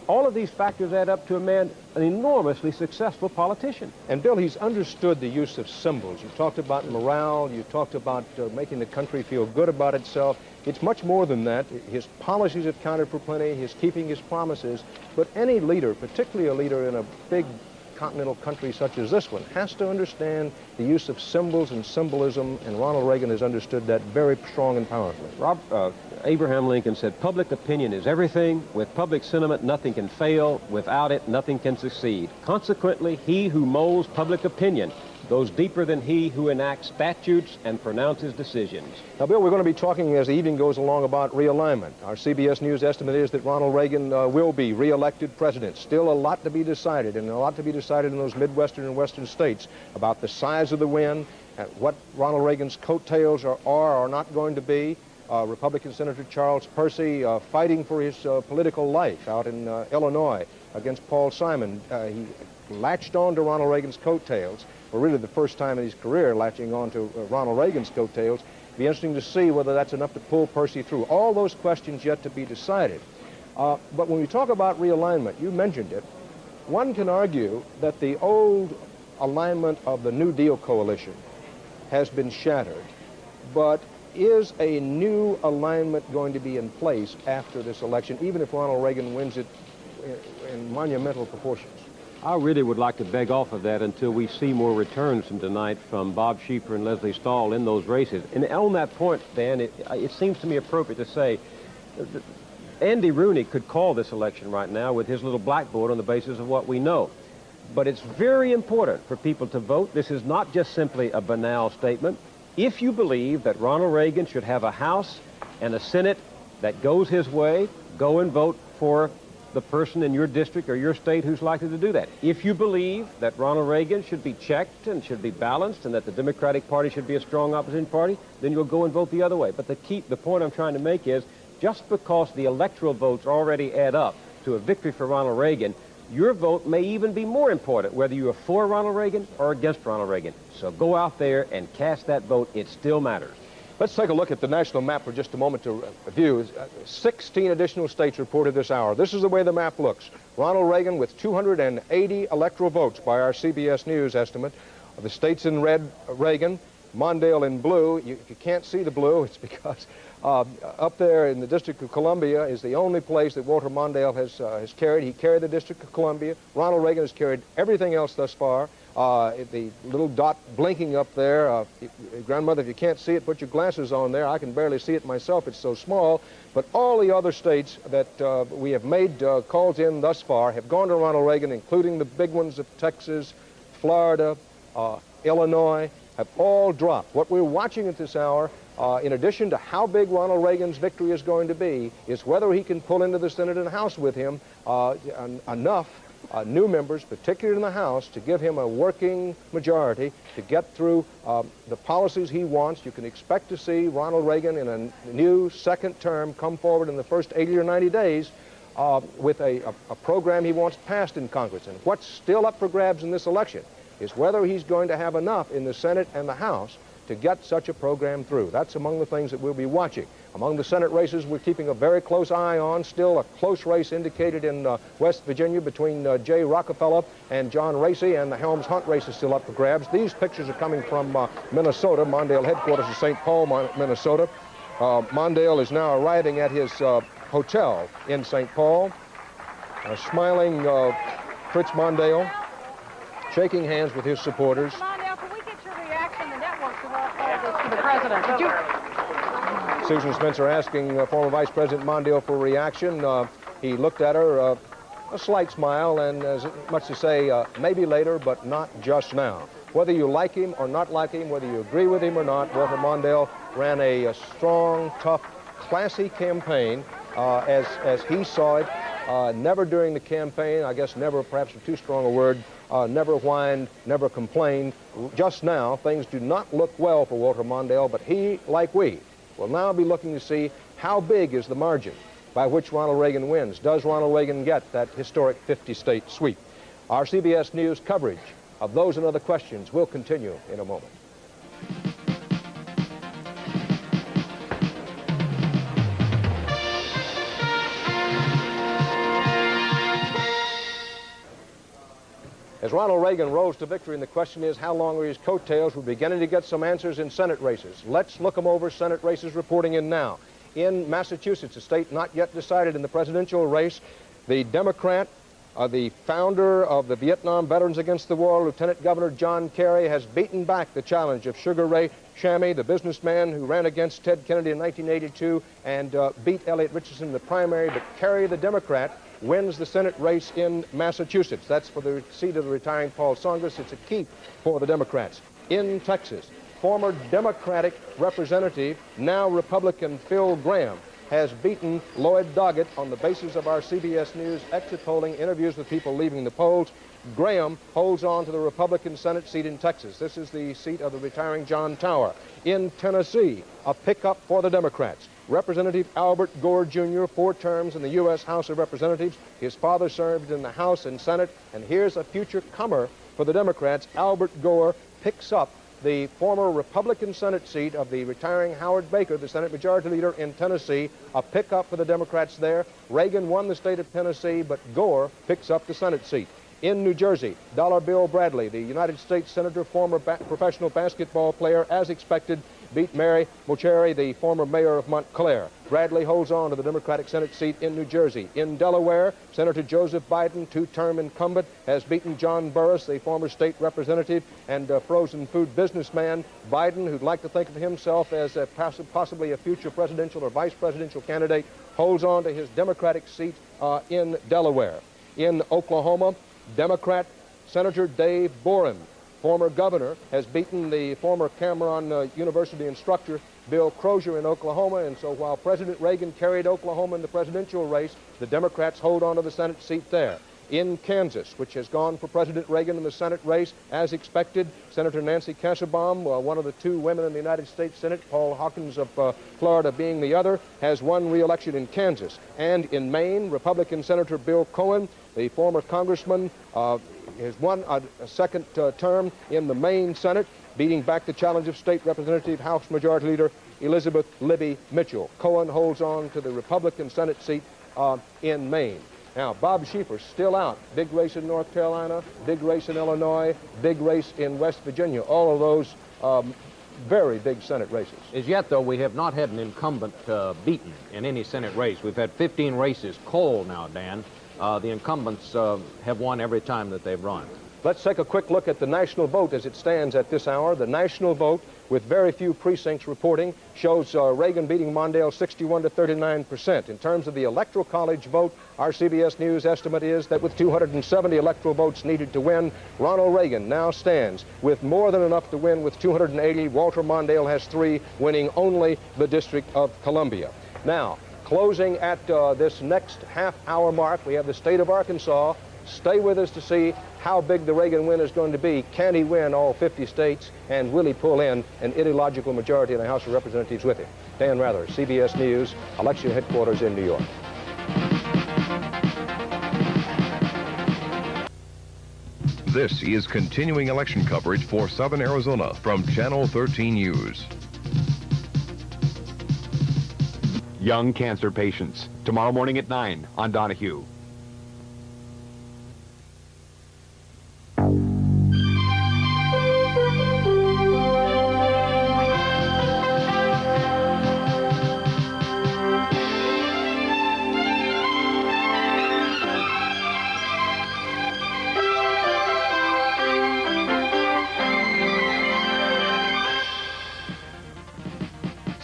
S8: All of these factors add up to a man, an enormously successful politician.
S2: And, Bill, he's understood the use of symbols. You talked about morale. You talked about making the country feel good about itself. It's much more than that. His policies have counted for plenty. He's keeping his promises. But any leader, particularly a leader in a big continental country such as this one, has to understand the use of symbols and symbolism, and Ronald Reagan has understood that very strong and powerfully.
S8: Abraham Lincoln said, public opinion is everything. With public sentiment, nothing can fail. Without it, nothing can succeed. Consequently, he who molds public opinion goes deeper than he who enacts statutes and pronounces decisions.
S2: Now, Bill, we're going to be talking as the evening goes along about realignment. Our CBS News estimate is that Ronald Reagan will be re-elected president. Still a lot to be decided, and a lot to be decided in those Midwestern and Western states about the size of the win, and what Ronald Reagan's coattails are or not going to be. Republican Senator Charles Percy fighting for his political life out in Illinois against Paul Simon. He latched on to Ronald Reagan's coattails, for really the first time in his career latching on to Ronald Reagan's coattails. It'll be interesting to see whether that's enough to pull Percy through. All those questions yet to be decided. But when we talk about realignment, you mentioned it, one can argue that the old alignment of the New Deal coalition has been shattered, but is a new alignment going to be in place after this election, even if Ronald Reagan wins it in monumental proportions?
S8: I really would like to beg off of that until we see more returns from tonight from Bob Schieffer and Leslie Stahl in those races. And on that point, Dan, it seems to me appropriate to say that Andy Rooney could call this election right now with his little blackboard on the basis of what we know. But it's very important for people to vote. This is not just simply a banal statement. If you believe that Ronald Reagan should have a House and a Senate that goes his way, go and vote for the person in your district or your state who's likely to do that. If you believe that Ronald Reagan should be checked and should be balanced and that the Democratic Party should be a strong opposition party, then you'll go and vote the other way. But the point I'm trying to make is, just because the electoral votes already add up to a victory for Ronald Reagan, your vote may even be more important, whether you are for Ronald Reagan or against Ronald Reagan. So go out there and cast that vote. It still matters.
S2: Let's take a look at the national map for just a moment to review. 16 additional states reported this hour. This is the way the map looks. Ronald Reagan with 280 electoral votes by our CBS News estimate. The states in red, Reagan. Mondale in blue. If you can't see the blue, it's because up there in the District of Columbia is the only place that Walter Mondale has carried. He carried the District of Columbia. Ronald Reagan has carried everything else thus far. The little dot blinking up there, grandmother, if you can't see it, put your glasses on there. I can barely see it myself. It's so small. But all the other states that we have made calls in thus far have gone to Ronald Reagan, including the big ones of Texas, Florida, Illinois, have all dropped. What we're watching at this hour, in addition to how big Ronald Reagan's victory is going to be, is whether he can pull into the Senate and House with him enough new members, particularly in the House, to give him a working majority to get through the policies he wants. You can expect to see Ronald Reagan in a new second term come forward in the first 80 or 90 days with a program he wants passed in Congress. And what's still up for grabs in this election is whether he's going to have enough in the Senate and the House to get such a program through. That's among the things that we'll be watching. Among the Senate races we're keeping a very close eye on, still a close race indicated in West Virginia between Jay Rockefeller and John Racy, and the Helms-Hunt race is still up for grabs. These pictures are coming from Minnesota. Mondale headquarters is St. Paul, Minnesota. Mondale is now arriving at his hotel in St. Paul. Smiling Fritz Mondale, shaking hands with his supporters.
S6: Mondale, can we get your reaction? The networks have all called this to the president. Did you?
S2: Susan Spencer asking former Vice President Mondale for reaction. He looked at her, a slight smile, and as much to say, maybe later, but not just now. Whether you like him or not like him, whether you agree with him or not, Walter Mondale ran a strong, tough, classy campaign as he saw it. Never during the campaign, I guess never, perhaps too strong a word, never whined, never complained. Just now, things do not look well for Walter Mondale, but he, like we, will now be looking to see how big is the margin by which Ronald Reagan wins. Does Ronald Reagan get that historic 50-state sweep? Our CBS News coverage of those and other questions will continue in a moment. As Ronald Reagan rose to victory, and the question is, how long are his coattails? We're beginning to get some answers in Senate races. Let's look them over. Senate races reporting in now. In Massachusetts, a state not yet decided in the presidential race, the Democrat, the founder of the Vietnam Veterans Against the War, Lieutenant Governor John Kerry, has beaten back the challenge of Sugar Ray Shammy, the businessman who ran against Ted Kennedy in 1982 and beat Elliot Richardson in the primary. But Kerry, the Democrat, wins the Senate race in Massachusetts. That's for the seat of the retiring Paul Tsongas. It's a keep for the Democrats. In Texas, former Democratic representative, now Republican Phil Gramm, has beaten Lloyd Doggett on the basis of our CBS News exit polling interviews with people leaving the polls. Graham holds on to the Republican Senate seat in Texas. This is the seat of the retiring John Tower. In Tennessee, a pickup for the Democrats. Representative Albert Gore Jr., 4 terms in the U.S. House of Representatives. His father served in the House and Senate. And here's a future comer for the Democrats. Albert Gore picks up the former Republican Senate seat of the retiring Howard Baker, the Senate Majority Leader in Tennessee. A pickup for the Democrats there. Reagan won the state of Tennessee, but Gore picks up the Senate seat. In New Jersey, Dollar Bill Bradley, the United States Senator, former professional basketball player, as expected, beat Mary Mocheri, the former mayor of Montclair. Bradley holds on to the Democratic Senate seat in New Jersey. In Delaware, Senator Joseph Biden, 2-term incumbent, has beaten John Burris, the former state representative and frozen food businessman. Biden, who'd like to think of himself as possibly a future presidential or vice presidential candidate, holds on to his Democratic seat in Delaware. In Oklahoma, Democrat Senator Dave Boren, former governor, has beaten the former Cameron University instructor Bill Crozier in Oklahoma. And so while President Reagan carried Oklahoma in the presidential race, the Democrats hold on to the Senate seat there. In Kansas, which has gone for President Reagan in the Senate race, as expected, Senator Nancy Kassebaum, one of the 2 women in the United States Senate, Paul Hawkins of Florida being the other, has won re-election in Kansas. And in Maine, Republican Senator Bill Cohen, the former congressman, has won a second term in the Maine Senate, beating back the challenge of State Representative House Majority Leader Elizabeth Libby Mitchell. Cohen holds on to the Republican Senate seat in Maine. Now, Bob Schieffer's still out. Big race in North Carolina, big race in Illinois, big race in West Virginia. All of those very big Senate races.
S4: As yet, though, we have not had an incumbent beaten in any Senate race. We've had 15 races. Coal now, Dan. The incumbents have won every time that they've run.
S2: Let's take a quick look at the national vote as it stands at this hour. The national vote, with very few precincts reporting, shows Reagan beating Mondale 61 to 39%. In terms of the Electoral College vote, our CBS News estimate is that with 270 electoral votes needed to win, Ronald Reagan now stands with more than enough to win with 280. Walter Mondale has 3, winning only the District of Columbia. Now, closing at this next half-hour mark, we have the state of Arkansas. Stay with us to see how big the Reagan win is going to be. Can he win all 50 states, and will he pull in an ideological majority in the House of Representatives with him? Dan Rather, CBS News, election headquarters in New York.
S9: This is continuing election coverage for Southern Arizona from Channel 13 News.
S10: Young cancer patients, tomorrow morning at 9 on Donahue.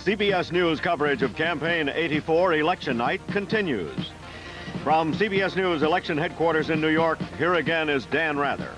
S1: CBS News coverage of Campaign 84 election night continues. From CBS News election headquarters in New York, here again is Dan Rather.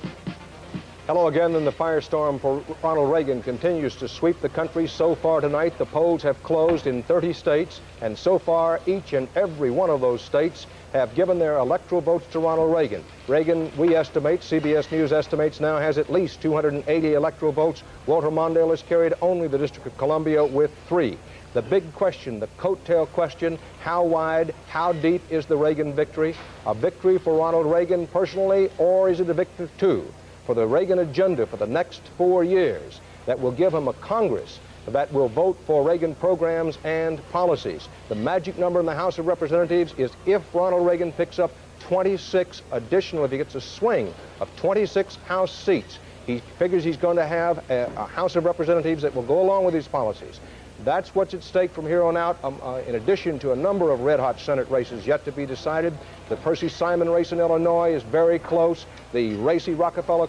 S2: Hello again, and the firestorm for Ronald Reagan continues to sweep the country. So far tonight, the polls have closed in 30 states, and so far, each and every one of those states have given their electoral votes to Ronald Reagan. Reagan, we estimate, CBS News estimates, now has at least 280 electoral votes. Walter Mondale has carried only the District of Columbia with 3. The big question, the coattail question, how wide, how deep is the Reagan victory? A victory for Ronald Reagan personally, or is it a victory, too, for the Reagan agenda for the next 4 years that will give him a Congress that will vote for Reagan programs and policies? The magic number in the House of Representatives is if Ronald Reagan picks up 26 additional, if he gets a swing of 26 House seats, he figures he's going to have a House of Representatives that will go along with these policies. That's what's at stake from here on out, in addition to a number of red-hot Senate races yet to be decided. The Percy Simon race in Illinois is very close. The Racy Rockefeller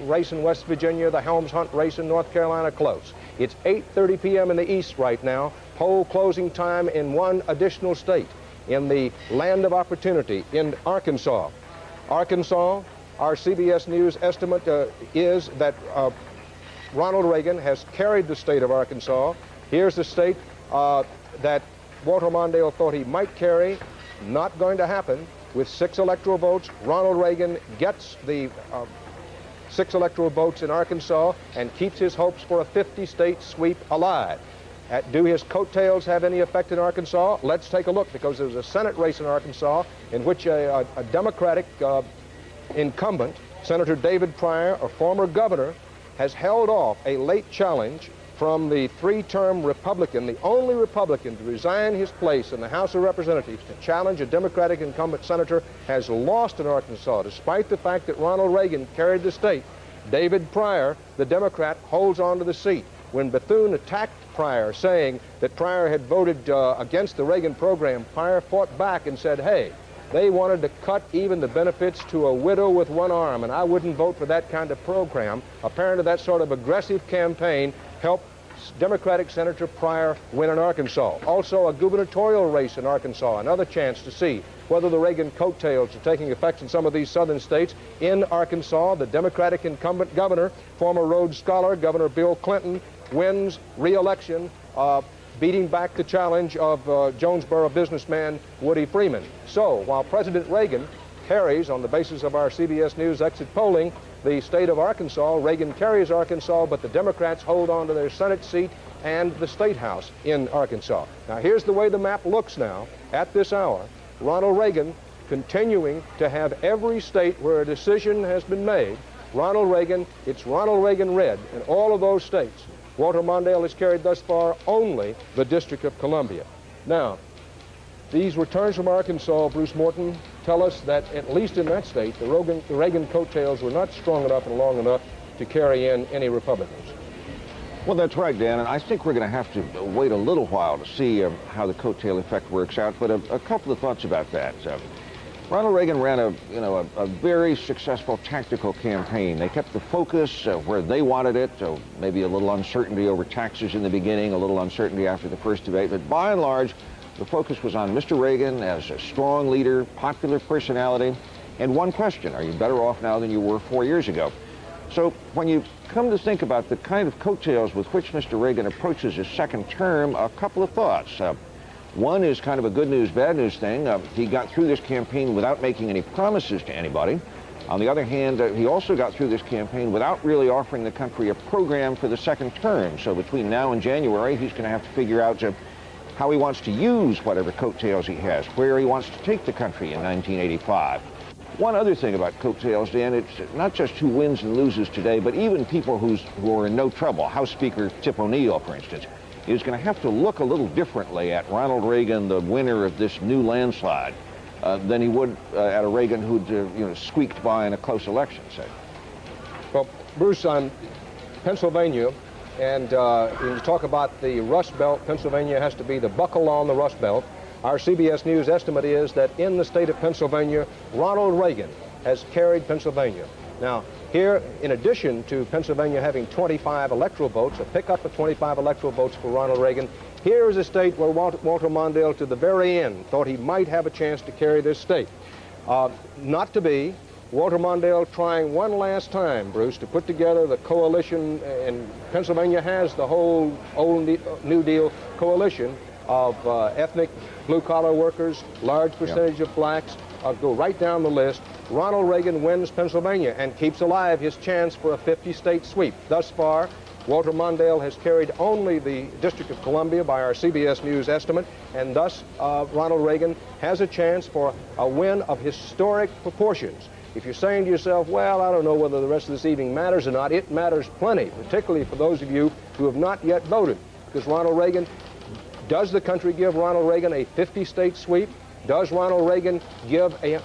S2: race in West Virginia, the Helms Hunt race in North Carolina, close. It's 8:30 p.m. in the East right now. Poll closing time in one additional state. in the land of opportunity in Arkansas. Arkansas, our CBS News estimate is that Ronald Reagan has carried the state of Arkansas. Here's the state that Walter Mondale thought he might carry. Not going to happen. With 6 electoral votes, Ronald Reagan gets the 6 electoral votes in Arkansas and keeps his hopes for a 50-state sweep alive. Do his coattails have any effect in Arkansas? Let's take a look, because there's a Senate race in Arkansas in which a Democratic incumbent, Senator David Pryor, a former governor, has held off a late challenge from the 3-term Republican, the only Republican to resign his place in the House of Representatives to challenge a Democratic incumbent senator, has lost in Arkansas, despite the fact that Ronald Reagan carried the state. David Pryor, the Democrat, holds on to the seat. When Bethune attacked Pryor, saying that Pryor had voted against the Reagan program, Pryor fought back and said, hey, they wanted to cut even the benefits to a widow with one arm, and I wouldn't vote for that kind of program. Apparently that sort of aggressive campaign helped Democratic Senator Pryor win in Arkansas. Also a gubernatorial race in Arkansas, another chance to see whether the Reagan coattails are taking effect in some of these southern states. In Arkansas, the Democratic incumbent governor, former Rhodes Scholar, Governor Bill Clinton, wins re-election, beating back the challenge of Jonesboro businessman Woody Freeman. So while President Reagan carries, on the basis of our CBS News exit polling, the state of Arkansas, Reagan carries Arkansas, but the Democrats hold on to their Senate seat and the State House in Arkansas. Now here's the way the map looks now at this hour. Ronald Reagan continuing to have every state where a decision has been made. Ronald Reagan, it's Ronald Reagan red in all of those states. Walter Mondale has carried thus far only the District of Columbia. Now, these returns from Arkansas, Bruce Morton, tell us that at least in that state, the Reagan coattails were not strong enough and long enough to carry in any Republicans.
S3: Well, that's right, Dan, and I think we're going to have to wait a little while to see how the coattail effect works out, but a couple of thoughts about that. Ronald Reagan ran a very successful tactical campaign. They kept the focus where they wanted it, so maybe a little uncertainty over taxes in the beginning, a little uncertainty after the first debate, but by and large, the focus was on Mr. Reagan as a strong leader, popular personality, and one question: are you better off now than you were 4 years ago? So when you come to think about the kind of coattails with which Mr. Reagan approaches his second term, a couple of thoughts. One is kind of a good news, bad news thing. He got through this campaign without making any promises to anybody. On the other hand, he also got through this campaign without really offering the country a program for the second term. So between now and January, he's going to have to figure out how he wants to use whatever coattails he has, where he wants to take the country in 1985. One other thing about coattails, Dan, it's not just who wins and loses today, but even people who are in no trouble. House Speaker Tip O'Neill, for instance, is going to have to look a little differently at Ronald Reagan, the winner of this new landslide, than he would at a Reagan who'd squeaked by in a close election, say.
S2: Well, Bruce, on Pennsylvania, and when you talk about the Rust Belt, Pennsylvania has to be the buckle on the Rust Belt. Our CBS News estimate is that in the state of Pennsylvania, Ronald Reagan has carried Pennsylvania. Now, here, in addition to Pennsylvania having 25 electoral votes, a pickup of 25 electoral votes for Ronald Reagan, here is a state where Walter Mondale, to the very end, thought he might have a chance to carry this state. Not to be. Walter Mondale trying one last time, Bruce, to put together the coalition, and Pennsylvania has the whole old New Deal coalition of ethnic blue-collar workers, large percentage of blacks, go right down the list. Ronald Reagan wins Pennsylvania and keeps alive his chance for a 50-state sweep. Thus far, Walter Mondale has carried only the District of Columbia by our CBS News estimate, and thus Ronald Reagan has a chance for a win of historic proportions. If you're saying to yourself, well, I don't know whether the rest of this evening matters or not, it matters plenty, particularly for those of you who have not yet voted, because Ronald Reagan, does the country give Ronald Reagan a 50-state sweep? Does Ronald Reagan give a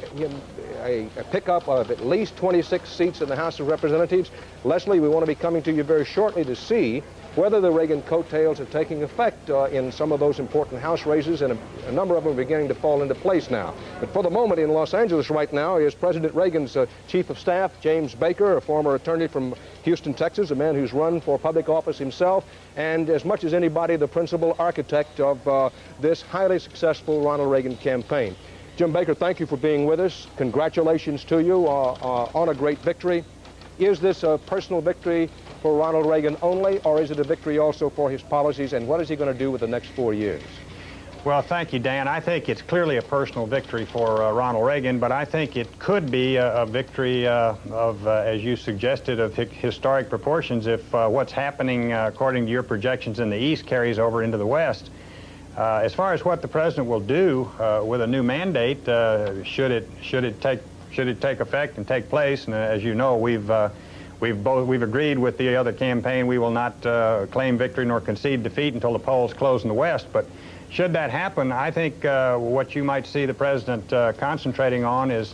S2: pickup of at least 26 seats in the House of Representatives? Leslie, we want to be coming to you very shortly to see whether the Reagan coattails are taking effect in some of those important House races, and a number of them are beginning to fall into place now. But for the moment in Los Angeles right now is President Reagan's Chief of Staff, James Baker, a former attorney from Houston, Texas, a man who's run for public office himself, and as much as anybody, the principal architect of this highly successful Ronald Reagan campaign. Jim Baker, thank you for being with us. Congratulations to you on a great victory. Is this a personal victory for Ronald Reagan only, or is it a victory also for his policies, and what is he going to do with the next 4 years?
S11: Well, thank you, Dan. I think it's clearly a personal victory for Ronald Reagan, but I think it could be a victory of, as you suggested, of historic proportions if what's happening, according to your projections in the East, carries over into the West. As far as what the president will do with a new mandate, should it take effect and take place, and as you know, we've agreed with the other campaign we will not claim victory nor concede defeat until the polls close in the West. But should that happen, I think what you might see the president concentrating on is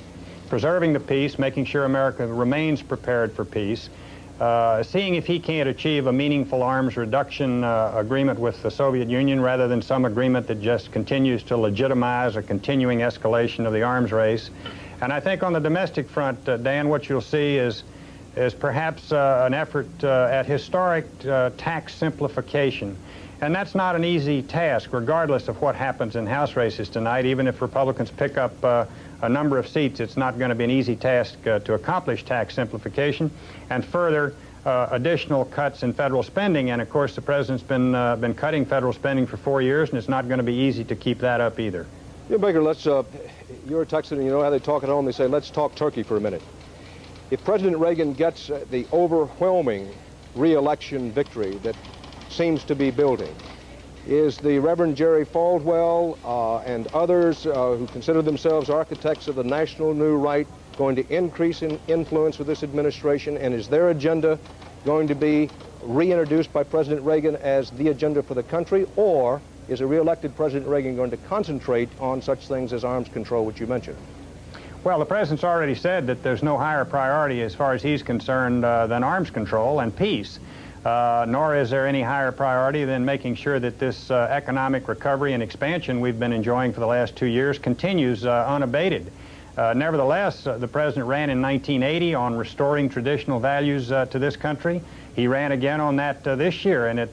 S11: preserving the peace, making sure America remains prepared for peace, seeing if he can't achieve a meaningful arms reduction agreement with the Soviet Union rather than some agreement that just continues to legitimize a continuing escalation of the arms race. And I think on the domestic front, Dan, what you'll see is perhaps an effort at historic tax simplification. And that's not an easy task, regardless of what happens in House races tonight. Even if Republicans pick up a number of seats, it's not going to be an easy task to accomplish tax simplification. And further, additional cuts in federal spending. And of course, the president's been cutting federal spending for 4 years, and it's not going to be easy to keep that up either.
S2: Jim Baker, you're a Texan, and you know how they talk at home. They say, let's talk turkey for a minute. If President Reagan gets the overwhelming re-election victory that seems to be building, is the Reverend Jerry Falwell and others who consider themselves architects of the national new right going to increase in influence with this administration, and is their agenda going to be reintroduced by President Reagan as the agenda for the country, or is a re-elected President Reagan going to concentrate on such things as arms control, which you mentioned?
S11: Well, the president's already said that there's no higher priority as far as he's concerned than arms control and peace. Nor is there any higher priority than making sure that this economic recovery and expansion we've been enjoying for the last 2 years continues unabated. Nevertheless, the president ran in 1980 on restoring traditional values to this country. He ran again on that this year, and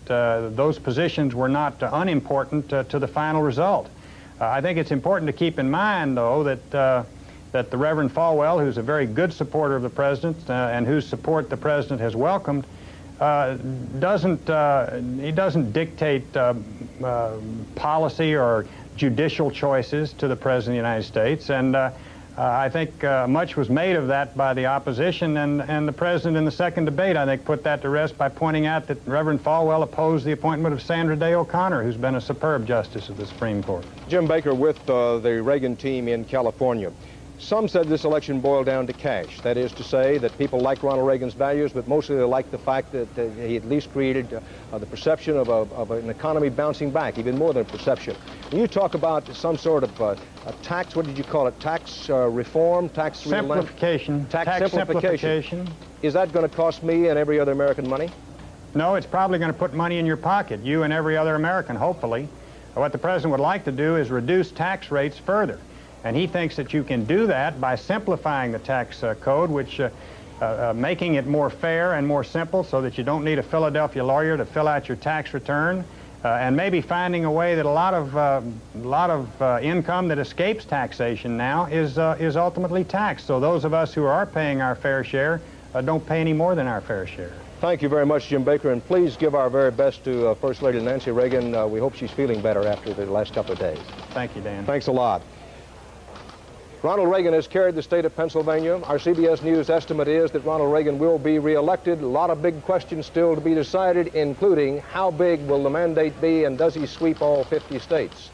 S11: those positions were not unimportant to the final result. I think it's important to keep in mind, though, that the Reverend Falwell, who's a very good supporter of the president and whose support the president has welcomed, doesn't dictate policy or judicial choices to the President of the United States. And I think much was made of that by the opposition, and the President in the second debate, I think, put that to rest by pointing out that Reverend Falwell opposed the appointment of Sandra Day O'Connor, who's been a superb justice of the Supreme Court.
S2: Jim Baker with the Reagan team in California. Some said this election boiled down to cash. That is to say that people like Ronald Reagan's values, but mostly they like the fact that he at least created the perception of an economy bouncing back, even more than perception. When you talk about some sort of a tax, what did you call it, tax reform, tax
S11: simplification.
S2: Tax simplification. Is that going to cost me and every other American money?
S11: No, it's probably going to put money in your pocket, you and every other American, hopefully. What the president would like to do is reduce tax rates further. And he thinks that you can do that by simplifying the tax code, which making it more fair and more simple so that you don't need a Philadelphia lawyer to fill out your tax return, and maybe finding a way that a lot of income that escapes taxation now is ultimately taxed. So those of us who are paying our fair share don't pay any more than our fair share.
S2: Thank you very much, Jim Baker, and please give our very best to First Lady Nancy Reagan. We hope she's feeling better after the last couple of days.
S11: Thank you, Dan.
S2: Thanks a lot. Ronald Reagan has carried the state of Pennsylvania. Our CBS News estimate is that Ronald Reagan will be reelected. A lot of big questions still to be decided, including how big will the mandate be and does he sweep all 50 states?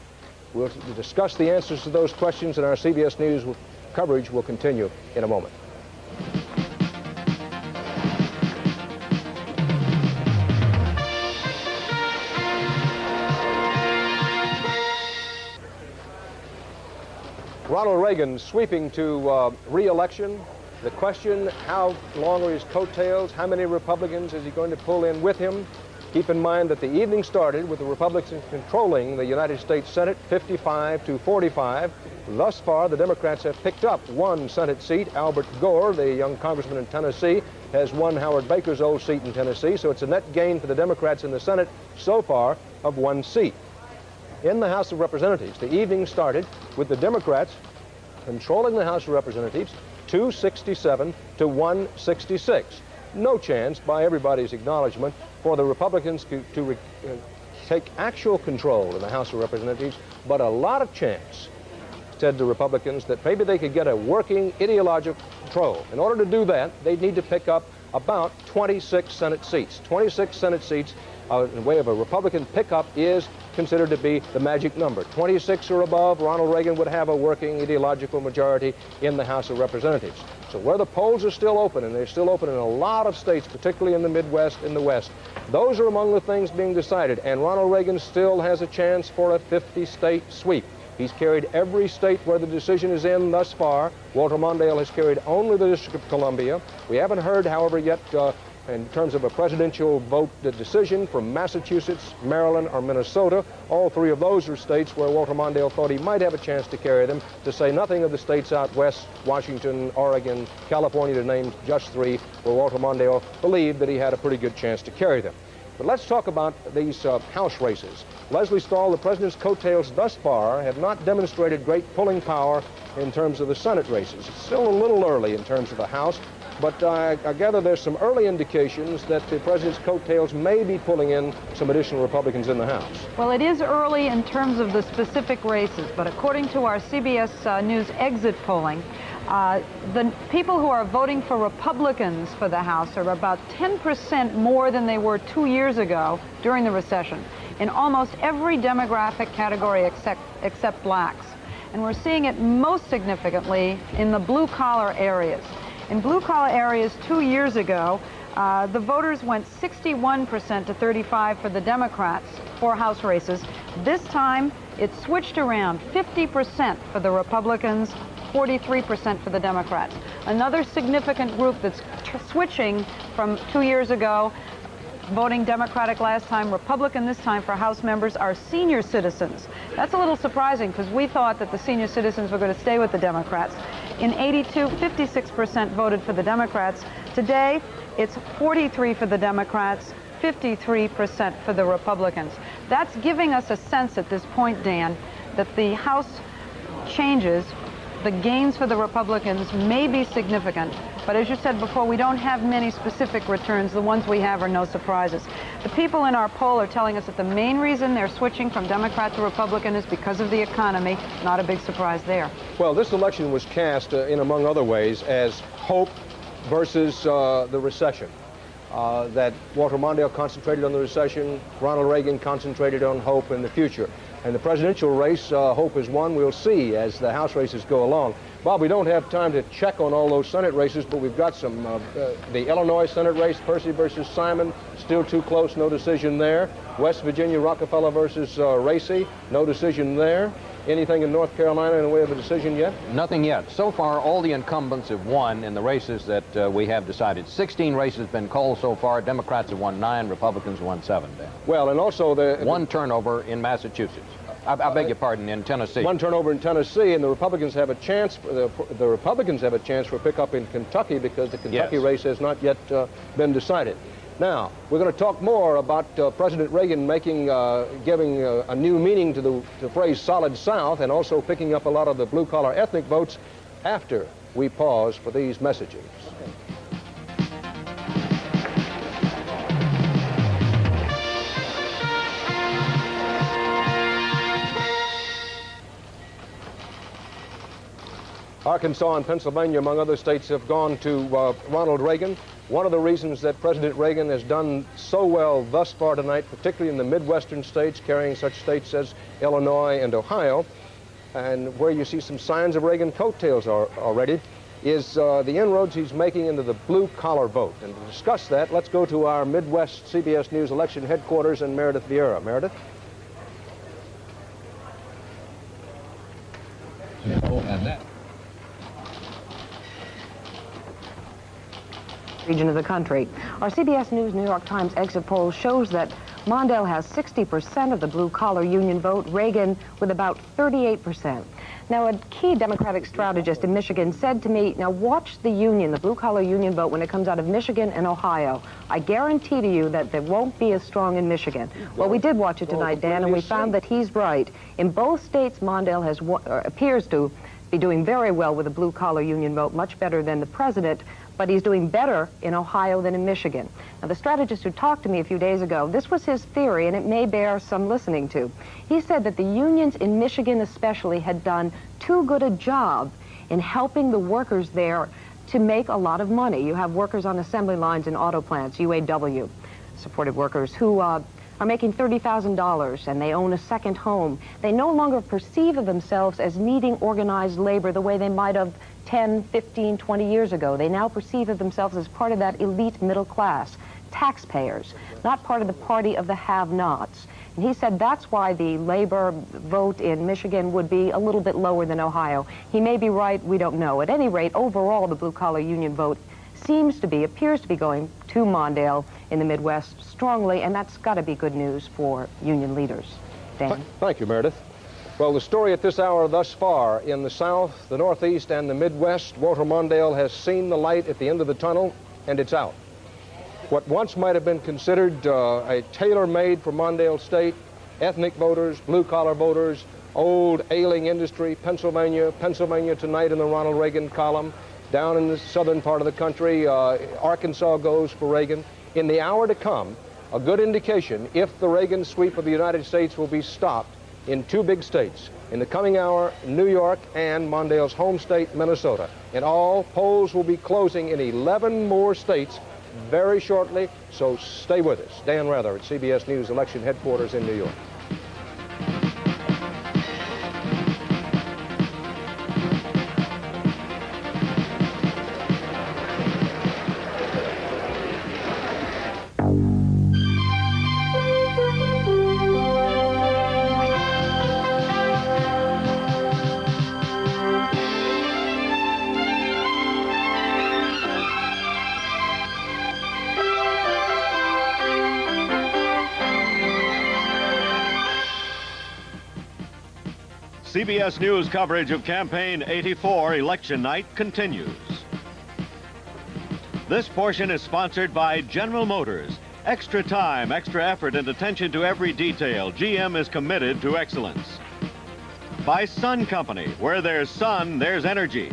S2: We'll discuss the answers to those questions, and our CBS News coverage will continue in a moment. Ronald Reagan sweeping to re-election. The question, how long are his coattails? How many Republicans is he going to pull in with him? Keep in mind that the evening started with the Republicans controlling the United States Senate 55 to 45. Thus far, the Democrats have picked up one Senate seat. Albert Gore, the young congressman in Tennessee, has won Howard Baker's old seat in Tennessee, so it's a net gain for the Democrats in the Senate so far of one seat. In the House of Representatives, the evening started with the Democrats controlling the House of Representatives 267 to 166. No chance, by everybody's acknowledgement, for the Republicans to take actual control in the House of Representatives, but a lot of chance, said the Republicans, that maybe they could get a working ideological control. In order to do that, they'd need to pick up about 26 Senate seats. 26 Senate seats in way of a Republican pickup is considered to be the magic number. 26 or above, Ronald Reagan would have a working ideological majority in the House of Representatives. So where the polls are still open, and they're still open in a lot of states, particularly in the Midwest and the West, those are among the things being decided, and Ronald Reagan still has a chance for a 50-state sweep. He's carried every state where the decision is in thus far. Walter Mondale has carried only the District of Columbia. We haven't heard, however, yet in terms of a presidential vote decision from Massachusetts, Maryland, or Minnesota. All three of those are states where Walter Mondale thought he might have a chance to carry them, to say nothing of the states out west, Washington, Oregon, California, to name just three, where Walter Mondale believed that he had a pretty good chance to carry them. But let's talk about these House races. Leslie Stahl, the president's coattails thus far have not demonstrated great pulling power in terms of the Senate races. It's still a little early in terms of the House, but I gather there's some early indications that the president's coattails may be pulling in some additional Republicans in the House.
S6: Well, it is early in terms of the specific races, but according to our CBS News exit polling, the people who are voting for Republicans for the House are about 10% more than they were 2 years ago during the recession in almost every demographic category except blacks. And we're seeing it most significantly in the blue-collar areas. In blue-collar areas 2 years ago, the voters went 61% to 35% for the Democrats for House races. This time, it switched around, 50% for the Republicans, 43% for the Democrats. Another significant group that's switching from 2 years ago, voting Democratic last time, Republican this time for House members, are senior citizens. That's a little surprising because we thought that the senior citizens were going to stay with the Democrats. In '82, 56% voted for the Democrats. Today, it's 43% for the Democrats, 53% for the Republicans. That's giving us a sense at this point, Dan, that the House changes, the gains for the Republicans may be significant, but as you said before, we don't have many specific returns. The ones we have are no surprises. The people in our poll are telling us that the main reason they're switching from Democrat to Republican is because of the economy. Not a big surprise there.
S2: Well, this election was cast in, among other ways, as hope versus the recession. That Walter Mondale concentrated on the recession, Ronald Reagan concentrated on hope in the future. And the presidential race, hope is won. We'll see as the House races go along. Bob, we don't have time to check on all those Senate races, but we've got some. The Illinois Senate race, Percy versus Simon, still too close, no decision there. West Virginia, Rockefeller versus Racy, no decision there. Anything in North Carolina in the way of a decision yet?
S4: Nothing yet. So far, all the incumbents have won in the races that we have decided. 16 races have been called so far. Democrats have won 9, Republicans won 7. Dan.
S2: Well, and also
S4: one turnover in Massachusetts. I beg your pardon, in Tennessee.
S2: One turnover in Tennessee, and the Republicans have a chance. The Republicans have a chance for a pickup in Kentucky because the Kentucky race has not yet been decided. Now, we're going to talk more about President Reagan giving a new meaning to the phrase Solid South, and also picking up a lot of the blue-collar ethnic votes after we pause for these messages. Arkansas and Pennsylvania, among other states, have gone to Ronald Reagan. One of the reasons that President Reagan has done so well thus far tonight, particularly in the Midwestern states, carrying such states as Illinois and Ohio, and where you see some signs of Reagan coattails already, is the inroads he's making into the blue-collar vote. And to discuss that, let's go to our Midwest CBS News election headquarters in Meredith, Vieira. Meredith?
S12: region of the country. Our CBS News New York Times exit poll shows that Mondale has 60% of the blue-collar union vote, Reagan with about 38%. Now, a key Democratic strategist in Michigan said to me, now watch the union, the blue-collar union vote when it comes out of Michigan and Ohio. I guarantee to you that they won't be as strong in Michigan. Well, we did watch it tonight, Dan, and we found that he's right. In both states, Mondale appears to be doing very well with the blue-collar union vote, much better than the president, but he's doing better in Ohio than in Michigan. Now, the strategist who talked to me a few days ago, this was his theory, and it may bear some listening to. He said that the unions in Michigan especially had done too good a job in helping the workers there to make a lot of money. You have workers on assembly lines in auto plants, UAW, supported workers, who are making $30,000 and they own a second home. They no longer perceive of themselves as needing organized labor the way they might have 10, 15, 20 years ago. They now perceive of themselves as part of that elite middle class, taxpayers, not part of the party of the have-nots. And he said that's why the labor vote in Michigan would be a little bit lower than Ohio. He may be right, we don't know. At any rate, overall, the blue-collar union vote appears to be going to Mondale in the Midwest strongly, and that's got to be good news for union leaders. Dan?
S2: Thank you, Meredith. Well, the story at this hour thus far in the South, the Northeast, and the Midwest, Walter Mondale has seen the light at the end of the tunnel, and it's out. What once might have been considered a tailor-made for Mondale State, ethnic voters, blue-collar voters, old ailing industry, Pennsylvania tonight in the Ronald Reagan column, down in the southern part of the country, Arkansas goes for Reagan. In the hour to come, a good indication if the Reagan sweep of the United States will be stopped in two big states. In the coming hour, New York and Mondale's home state, Minnesota. In all, polls will be closing in 11 more states very shortly, so stay with us. Dan Rather at CBS News Election Headquarters in New York.
S1: CBS News coverage of Campaign 84 election night continues. This portion is sponsored by General Motors. Extra time, extra effort, and attention to every detail. GM is committed to excellence. By Sun Company, where there's sun, there's energy.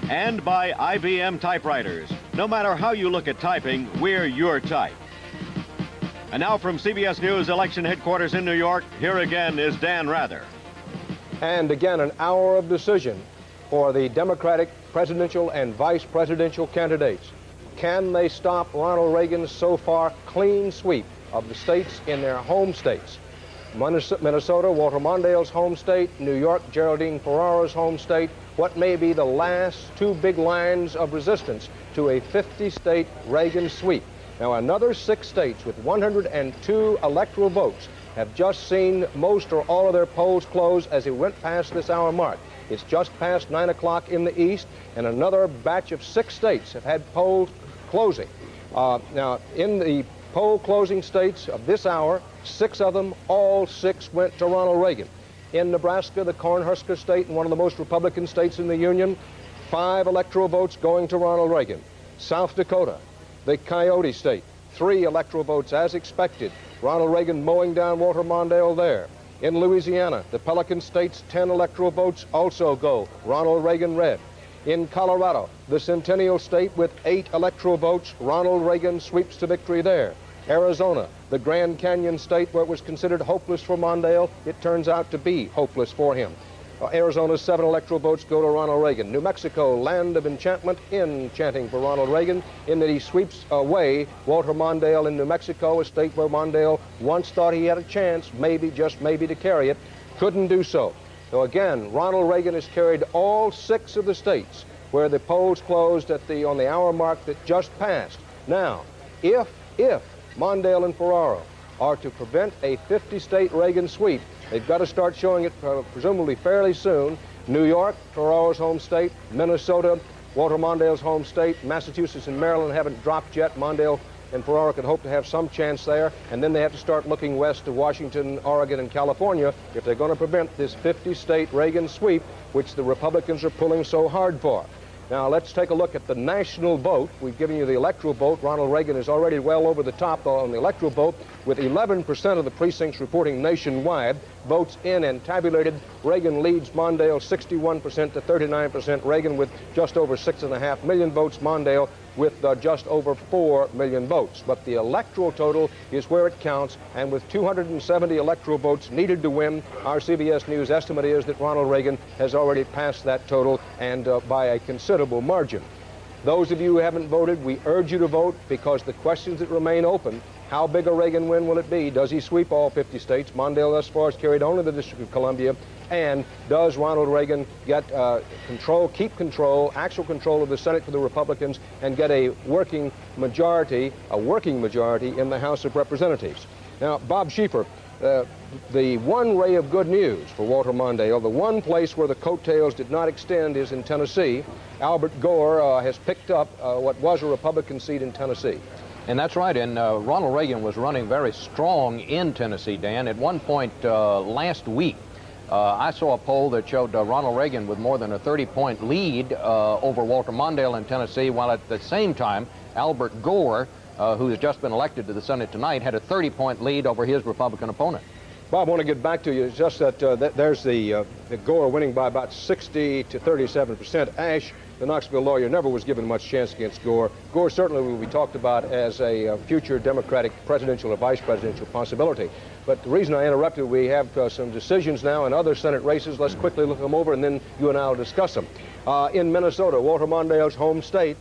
S1: And by IBM typewriters. No matter how you look at typing, we're your type. And now from CBS News election headquarters in New York, here again is Dan Rather.
S2: And again, an hour of decision for the Democratic presidential and vice presidential candidates. Can they stop Ronald Reagan's so far clean sweep of the states in their home states? Minnesota, Walter Mondale's home state, New York, Geraldine Ferraro's home state, what may be the last two big lines of resistance to a 50-state Reagan sweep. Now, another 6 states with 102 electoral votes have just seen most or all of their polls close as it went past this hour mark. It's just past 9 o'clock in the East, and another batch of 6 states have had polls closing. Now, in the poll closing states of this hour, 6 of them, all 6 went to Ronald Reagan. In Nebraska, the Cornhusker state and one of the most Republican states in the Union, 5 electoral votes going to Ronald Reagan. South Dakota, the Coyote state, 3 electoral votes as expected. Ronald Reagan mowing down Walter Mondale there. In Louisiana, the Pelican State's 10 electoral votes also go Ronald Reagan red. In Colorado, the Centennial State with 8 electoral votes, Ronald Reagan sweeps to victory there. Arizona, the Grand Canyon state where it was considered hopeless for Mondale, it turns out to be hopeless for him. Arizona's 7 electoral votes go to Ronald Reagan. New Mexico, land of enchantment, enchanting for Ronald Reagan in that he sweeps away Walter Mondale in New Mexico, a state where Mondale once thought he had a chance, maybe, just maybe, to carry it. Couldn't do so. So again, Ronald Reagan has carried all 6 of the states where the polls closed on the hour mark that just passed. Now, if Mondale and Ferraro are to prevent a 50-state Reagan sweep, they've got to start showing it presumably fairly soon. New York, Ferraro's home state, Minnesota, Walter Mondale's home state. Massachusetts and Maryland haven't dropped yet. Mondale and Ferraro could hope to have some chance there, and then they have to start looking west to Washington, Oregon, and California if they're going to prevent this 50-state Reagan sweep, which the Republicans are pulling so hard for. Now, let's take a look at the national vote. We've given you the electoral vote. Ronald Reagan is already well over the top on the electoral vote, with 11% of the precincts reporting nationwide. Votes in and tabulated, Reagan leads Mondale 61% to 39%. Reagan with just over 6.5 million votes. Mondale with just over 4 million votes. But the electoral total is where it counts, and with 270 electoral votes needed to win, our CBS News estimate is that Ronald Reagan has already passed that total, and by a considerable margin. Those of you who haven't voted, we urge you to vote, because the questions that remain open: how big a Reagan win will it be? Does he sweep all 50 states? Mondale thus far has carried only the District of Columbia. And does Ronald Reagan get keep control, actual control of the Senate for the Republicans, and get a working majority in the House of Representatives? Now, Bob Schieffer, the one ray of good news for Walter Mondale, the one place where the coattails did not extend, is in Tennessee. Albert Gore has picked up what was a Republican seat in Tennessee.
S4: And that's right, and Ronald Reagan was running very strong in Tennessee, Dan. At one point last week, I saw a poll that showed Ronald Reagan with more than a 30-point lead over Walter Mondale in Tennessee, while at the same time, Albert Gore, who has just been elected to the Senate tonight, had a 30-point lead over his Republican opponent.
S2: Bob, I want to get back to you. It's just that there's the Gore winning by about 60 to 37%. Ash, the Knoxville lawyer, never was given much chance against Gore. Gore certainly will be talked about as a future Democratic presidential or vice presidential possibility. But the reason I interrupted, we have some decisions now in other Senate races. Let's quickly look them over, and then you and I will discuss them. In Minnesota, Walter Mondale's home state,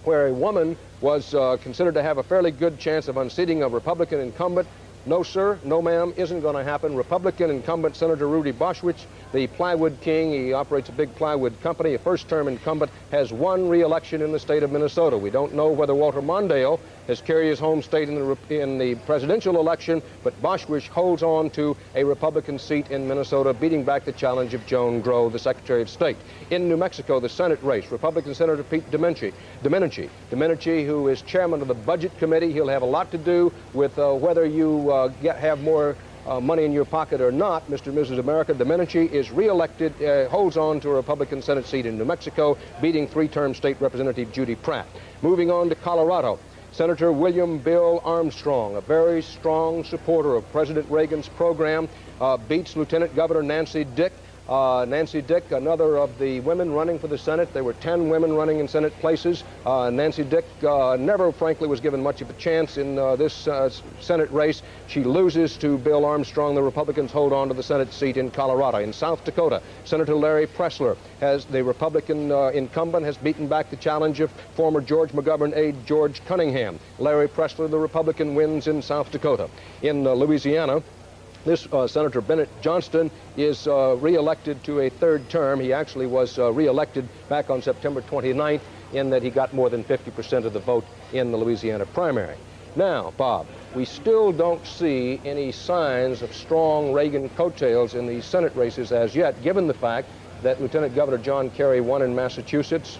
S2: where a woman was considered to have a fairly good chance of unseating a Republican incumbent. No, sir, no, ma'am, isn't going to happen. Republican incumbent Senator Rudy Boschwitz, the plywood king, he operates a big plywood company, a first-term incumbent, has won re-election in the state of Minnesota. We don't know whether Walter Mondale has carried his home state in the presidential election, but Boschwitz holds on to a Republican seat in Minnesota, beating back the challenge of Joan Grove, the Secretary of State. In New Mexico, the Senate race, Republican Senator Pete Domenici, who is chairman of the Budget Committee. He'll have a lot to do with whether you have more money in your pocket or not. Mr. and Mrs. America, Domenici is re-elected, holds on to a Republican Senate seat in New Mexico, beating three-term state representative Judy Pratt. Moving on to Colorado, Senator William Bill Armstrong, a very strong supporter of President Reagan's program, beats Lieutenant Governor Nancy Dick. Nancy Dick, another of the women running for the Senate. There were 10 women running in Senate places. Nancy Dick never, frankly, was given much of a chance in this Senate race. She loses to Bill Armstrong. The Republicans hold on to the Senate seat in Colorado. In South Dakota, Senator Larry Pressler, the Republican incumbent, has beaten back the challenge of former George McGovern aide George Cunningham. Larry Pressler, the Republican, wins in South Dakota. In Louisiana, this Senator Bennett Johnston is re-elected to a third term. He actually was re-elected back on September 29th, in that he got more than 50% of the vote in the Louisiana primary. Now, Bob, we still don't see any signs of strong Reagan coattails in these Senate races as yet, given the fact that Lieutenant Governor John Kerry won in Massachusetts,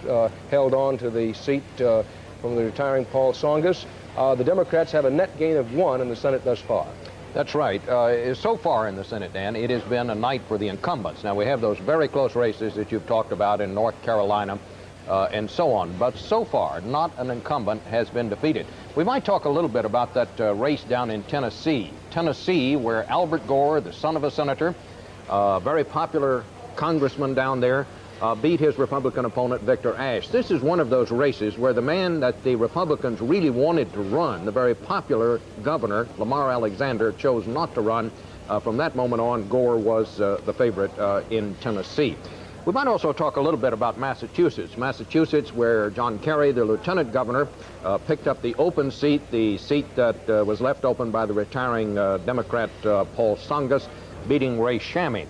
S2: held on to the seat from the retiring Paul Tsongas. The Democrats have a net gain of 1 in the Senate thus far.
S4: That's right. So far in the Senate, Dan, it has been a night for the incumbents. Now, we have those very close races that you've talked about in North Carolina and so on. But so far, not an incumbent has been defeated. We might talk a little bit about that race down in Tennessee. Tennessee, where Albert Gore, the son of a senator, very popular congressman down there, beat his Republican opponent, Victor Ashe. This is one of those races where the man that the Republicans really wanted to run, the very popular governor, Lamar Alexander, chose not to run. From that moment on, Gore was the favorite in Tennessee. We might also talk a little bit about Massachusetts. Massachusetts, where John Kerry, the lieutenant governor, picked up the open seat, the seat that was left open by the retiring Democrat Paul Tsongas, beating Ray Shammy.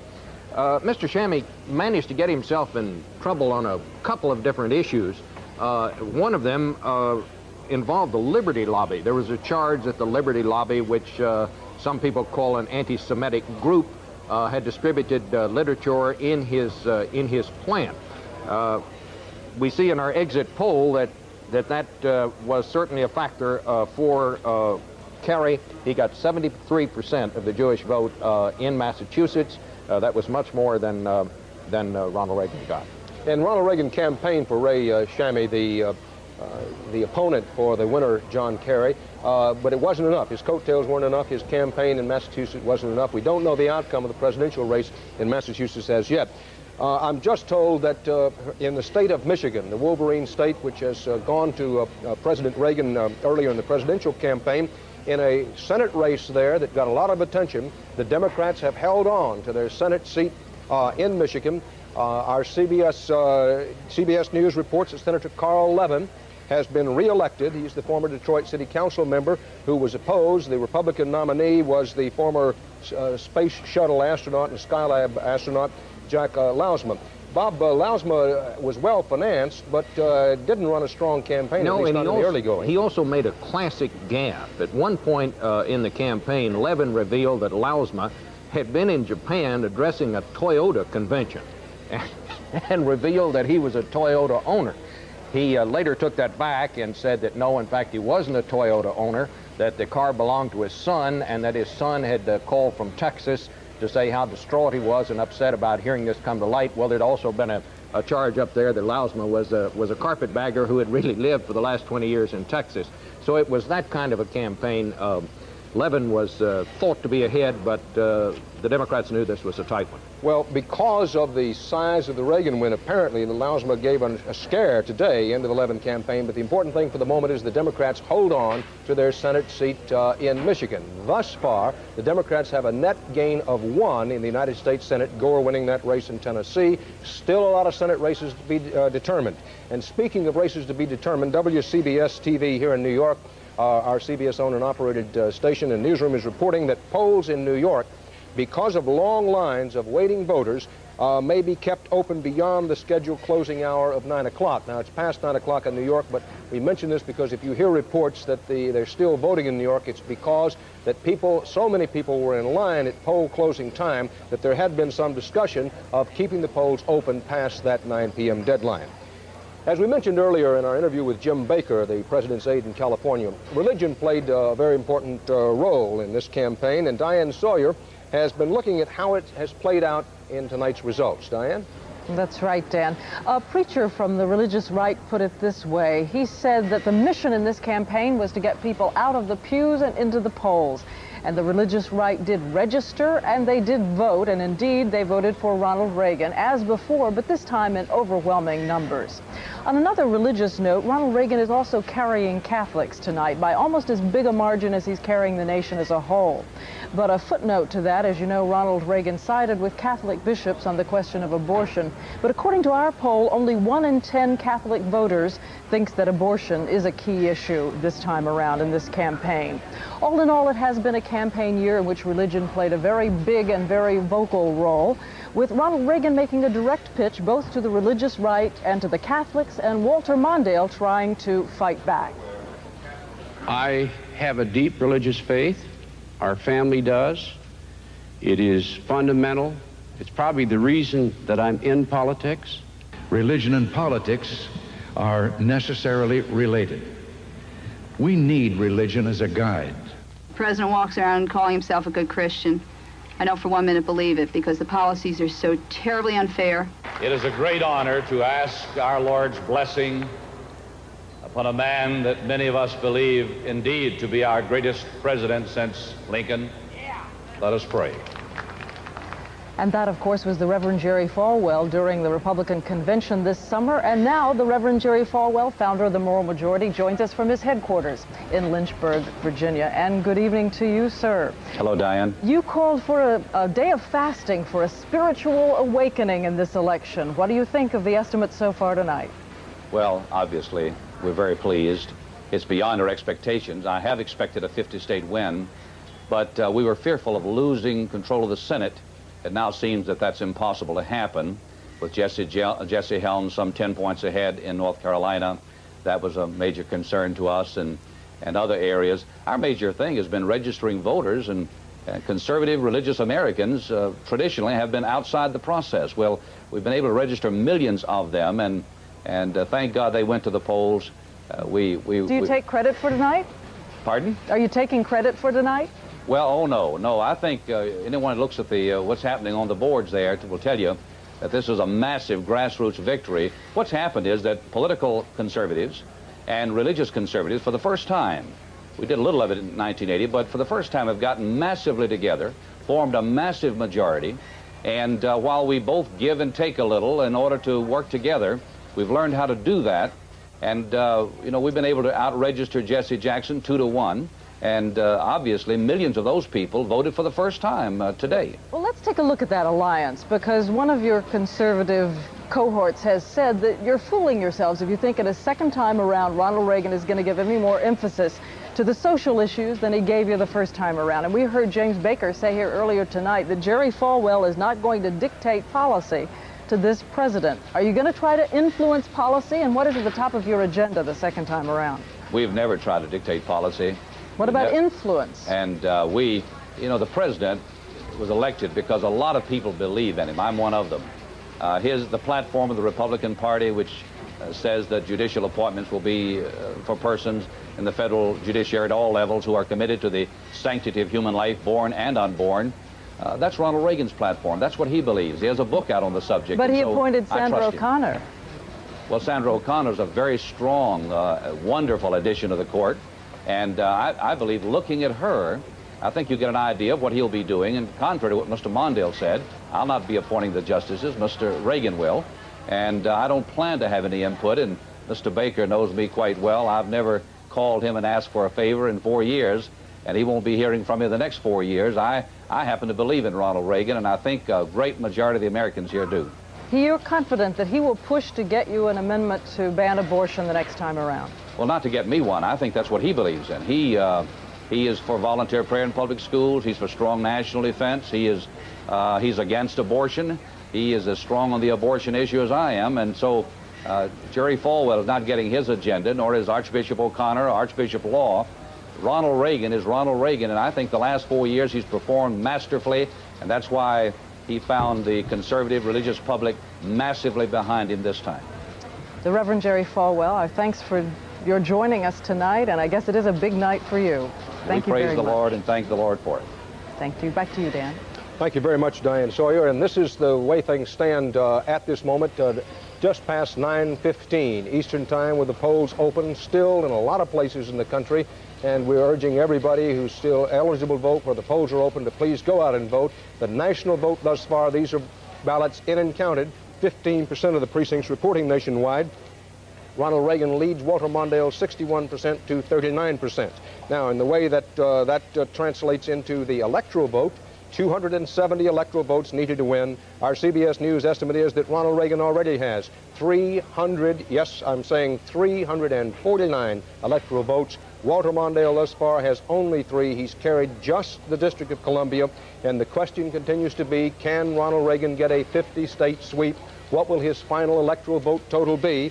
S4: Mr. Shammy managed to get himself in trouble on a couple of different issues. One of them involved the Liberty Lobby. There was a charge that the Liberty Lobby, which some people call an anti-Semitic group, had distributed literature in his plant. we see in our exit poll that was certainly a factor for Kerry. He got 73% of the Jewish vote in Massachusetts. That was much more than Ronald Reagan got.
S2: And Ronald Reagan campaigned for Ray Shammy, the opponent for the winner, John Kerry, but it wasn't enough. His coattails weren't enough. His campaign in Massachusetts wasn't enough. We don't know the outcome of the presidential race in Massachusetts as yet. I'm just told that in the state of Michigan, the Wolverine state, which has gone to President Reagan earlier in the presidential campaign, in a Senate race there that got a lot of attention, the Democrats have held on to their Senate seat in Michigan. Our CBS News reports that Senator Carl Levin has been reelected. He's the former Detroit City Council member who was opposed. The Republican nominee was the former Space Shuttle astronaut and Skylab astronaut, Jack Lousma. Bob Lousma was well financed, but didn't run a strong campaign, at least not in the early going.
S4: He also made a classic gaffe. At one point in the campaign, Levin revealed that Lousma had been in Japan addressing a Toyota convention and revealed that he was a Toyota owner. He later took that back and said that no, in fact, he wasn't a Toyota owner, that the car belonged to his son, and that his son had called from Texas to say how distraught he was and upset about hearing this come to light. Well, there'd also been a charge up there that Lousma was a carpetbagger who had really lived for the last 20 years in Texas. So it was that kind of a campaign. Levin was thought to be ahead, but the Democrats knew this was a tight one.
S2: Well, because of the size of the Reagan win, apparently the Lousma gave a scare today into the Levin campaign, but the important thing for the moment is the Democrats hold on to their Senate seat in Michigan. Thus far, the Democrats have a net gain of 1 in the United States Senate, Gore winning that race in Tennessee. Still a lot of Senate races to be determined. And speaking of races to be determined, WCBS TV here in New York, our CBS owned and operated station and newsroom, is reporting that polls in New York, because of long lines of waiting voters, may be kept open beyond the scheduled closing hour of 9 o'clock. Now, it's past 9 o'clock in New York, but we mention this because if you hear reports that they're still voting in New York, it's because that so many people were in line at poll closing time that there had been some discussion of keeping the polls open past that 9 p.m. deadline. As we mentioned earlier in our interview with Jim Baker, the president's aide in California, religion played a very important role in this campaign, and Diane Sawyer has been looking at how it has played out in tonight's results. Diane?
S6: That's right, Dan. A preacher from the religious right put it this way. He said that the mission in this campaign was to get people out of the pews and into the polls. And the religious right did register, and they did vote, and indeed they voted for Ronald Reagan, as before, but this time in overwhelming numbers. On another religious note, Ronald Reagan is also carrying Catholics tonight by almost as big a margin as he's carrying the nation as a whole. But a footnote to that, as you know, Ronald Reagan sided with Catholic bishops on the question of abortion. But according to our poll, only 1 in 10 Catholic voters thinks that abortion is a key issue this time around in this campaign. All in all, it has been a campaign year in which religion played a very big and very vocal role, with Ronald Reagan making a direct pitch both to the religious right and to the Catholics, and Walter Mondale trying to fight back.
S13: I have a deep religious faith. Our family does. It is fundamental. It's probably the reason that I'm in politics.
S14: Religion and politics are necessarily related. We need religion as a guide.
S15: The president walks around calling himself a good Christian. I don't for 1 minute believe it, because the policies are so terribly unfair.
S16: It is a great honor to ask our Lord's blessing upon a man that many of us believe indeed to be our greatest president since Lincoln. Let us pray.
S6: And that, of course, was the Reverend Jerry Falwell during the Republican convention this summer. And now the Reverend Jerry Falwell, founder of the Moral Majority, joins us from his headquarters in Lynchburg, Virginia. And good evening to you, sir.
S17: Hello, Diane.
S6: You called for a day of fasting for a spiritual awakening in this election. What do you think of the estimates so far tonight?
S17: Well, obviously, we're very pleased. It's beyond our expectations. I have expected a 50-state win, but we were fearful of losing control of the Senate. It now seems that that's impossible to happen. With Jesse Helms some 10 points ahead in North Carolina, that was a major concern to us, and other areas. Our major thing has been registering voters, and conservative religious Americans traditionally have been outside the process. Well, we've been able to register millions of them, and
S16: And thank God they went to the polls.
S6: Do you take credit for tonight?
S16: Pardon?
S6: Are you taking credit for tonight?
S16: Well, oh no. I think anyone who looks at the what's happening on the boards there will tell you that this is a massive grassroots victory. What's happened is that political conservatives and religious conservatives, for the first time, we did a little of it in 1980, but for the first time have gotten massively together, formed a massive majority, and while we both give and take a little in order to work together, we've learned how to do that. And, you know, we've been able to out-register Jesse Jackson 2-1. And obviously, millions of those people voted for the first time today.
S6: Well, let's take a look at that alliance, because one of your conservative cohorts has said that you're fooling yourselves if you think in a second time around Ronald Reagan is going to give any more emphasis to the social issues than he gave you the first time around. And we heard James Baker say here earlier tonight that Jerry Falwell is not going to dictate policy to this president. Are you going to try to influence policy, and what is at the top of your agenda the second time around?
S16: We've never tried to dictate policy.
S6: What about influence?
S16: And you know, the president was elected because a lot of people believe in him. I'm one of them. The platform of the Republican Party, which says that judicial appointments will be for persons in the federal judiciary at all levels who are committed to the sanctity of human life, born and unborn. That's Ronald Reagan's platform. That's what he believes. He has a book out on the subject.
S6: But he appointed Sandra O'Connor.
S16: Well, Sandra O'Connor is a very strong, wonderful addition to the court. And I believe looking at her, I think you get an idea of what he'll be doing. And contrary to what Mr. Mondale said, I'll not be appointing the justices. Mr. Reagan will. And I don't plan to have any input. And Mr. Baker knows me quite well. I've never called him and asked for a favor in 4 years. And he won't be hearing from me the next 4 years. I happen to believe in Ronald Reagan, and I think a great majority of the Americans here do.
S6: You're confident that he will push to get you an amendment to ban abortion the next time around?
S16: Well, not to get me one. I think that's what he believes in. He is for volunteer prayer in public schools. He's for strong national defense. He's against abortion. He is as strong on the abortion issue as I am. And so Jerry Falwell is not getting his agenda, nor is Archbishop O'Connor or Archbishop Law. Ronald Reagan is Ronald Reagan, and I think the last 4 years he's performed masterfully, and that's why he found the conservative religious public massively behind him this time.
S6: The Reverend Jerry Falwell, thanks for your joining us tonight, and I guess it is a big night for you. Thank you very much.
S16: We praise the Lord and thank the Lord for it.
S6: Thank you. Back to you, Dan.
S2: Thank you very much, Diane Sawyer. And this is the way things stand at this moment, just past 9:15 Eastern Time, with the polls open still in a lot of places in the country. And we're urging everybody who's still eligible to vote, where the polls are open, to please go out and vote. The national vote thus far, these are ballots in and counted, 15% of the precincts reporting nationwide. Ronald Reagan leads Walter Mondale 61% to 39%. Now, in the way that translates into the electoral vote, 270 electoral votes needed to win. Our CBS News estimate is that Ronald Reagan already has 349 electoral votes. Walter Mondale thus far has only 3. He's carried just the District of Columbia, and the question continues to be, can Ronald Reagan get a 50-state sweep? What will his final electoral vote total be?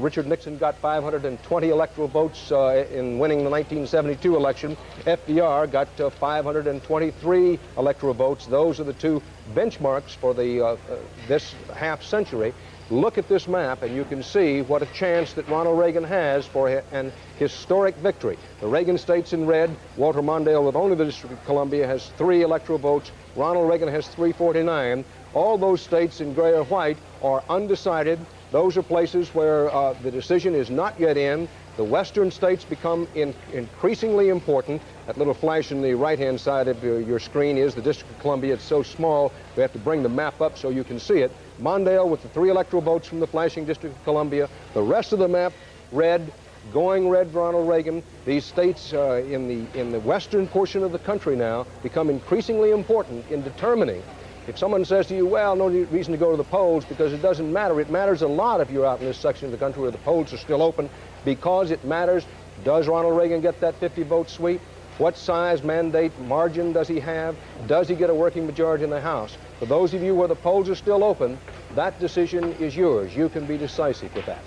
S2: Richard Nixon got 520 electoral votes in winning the 1972 election. FDR got 523 electoral votes. Those are the two benchmarks for this half century. Look at this map, and you can see what a chance that Ronald Reagan has for an historic victory. The Reagan states in red. Walter Mondale, with only the District of Columbia, has 3 electoral votes. Ronald Reagan has 349. All those states in gray or white are undecided. Those are places where the decision is not yet in. The western states become increasingly important. That little flash in the right-hand side of your screen is the District of Columbia. It's so small, we have to bring the map up so you can see it. Mondale with the 3 electoral votes from the flashing District of Columbia. The rest of the map, red, going red for Ronald Reagan. These states in the western portion of the country now become increasingly important in determining. If someone says to you, well, no reason to go to the polls because it doesn't matter, it matters a lot if you're out in this section of the country where the polls are still open, because it matters. Does Ronald Reagan get that 50-vote sweep? What size mandate margin does he have? Does he get a working majority in the House? For those of you where the polls are still open, that decision is yours. You can be decisive with that.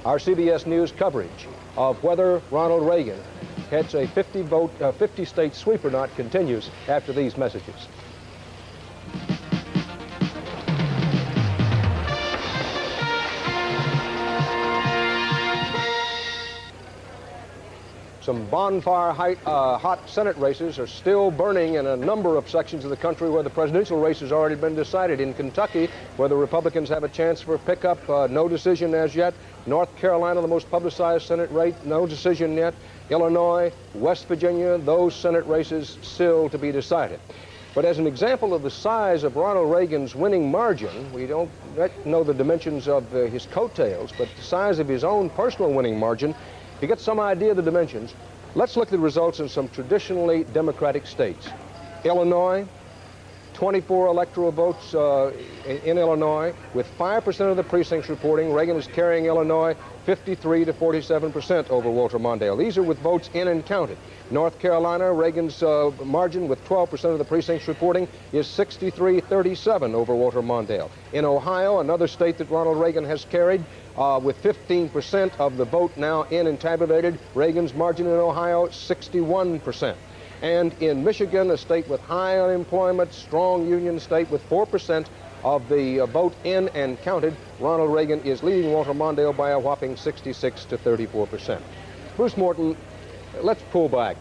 S2: Our CBS News coverage of whether Ronald Reagan gets a 50-state sweep or not continues after these messages. Some bonfire hot Senate races are still burning in a number of sections of the country where the presidential race has already been decided. In Kentucky, where the Republicans have a chance for a pickup, no decision as yet. North Carolina, the most publicized Senate race, no decision yet. Illinois, West Virginia, those Senate races still to be decided. But as an example of the size of Ronald Reagan's winning margin, we don't know the dimensions of his coattails, but the size of his own personal winning margin, to get some idea of the dimensions, let's look at the results in some traditionally Democratic states. Illinois, 24 electoral votes in Illinois, with 5% of the precincts reporting. Reagan is carrying Illinois 53 to 47% over Walter Mondale. These are with votes in and counted. North Carolina, Reagan's margin with 12% of the precincts reporting is 63-37 over Walter Mondale. In Ohio, another state that Ronald Reagan has carried, with 15% of the vote now in and tabulated, Reagan's margin in Ohio, 61%. And in Michigan, a state with high unemployment, strong union state with 4% of the vote in and counted, Ronald Reagan is leading Walter Mondale by a whopping 66 to 34%. Bruce Morton, let's pull back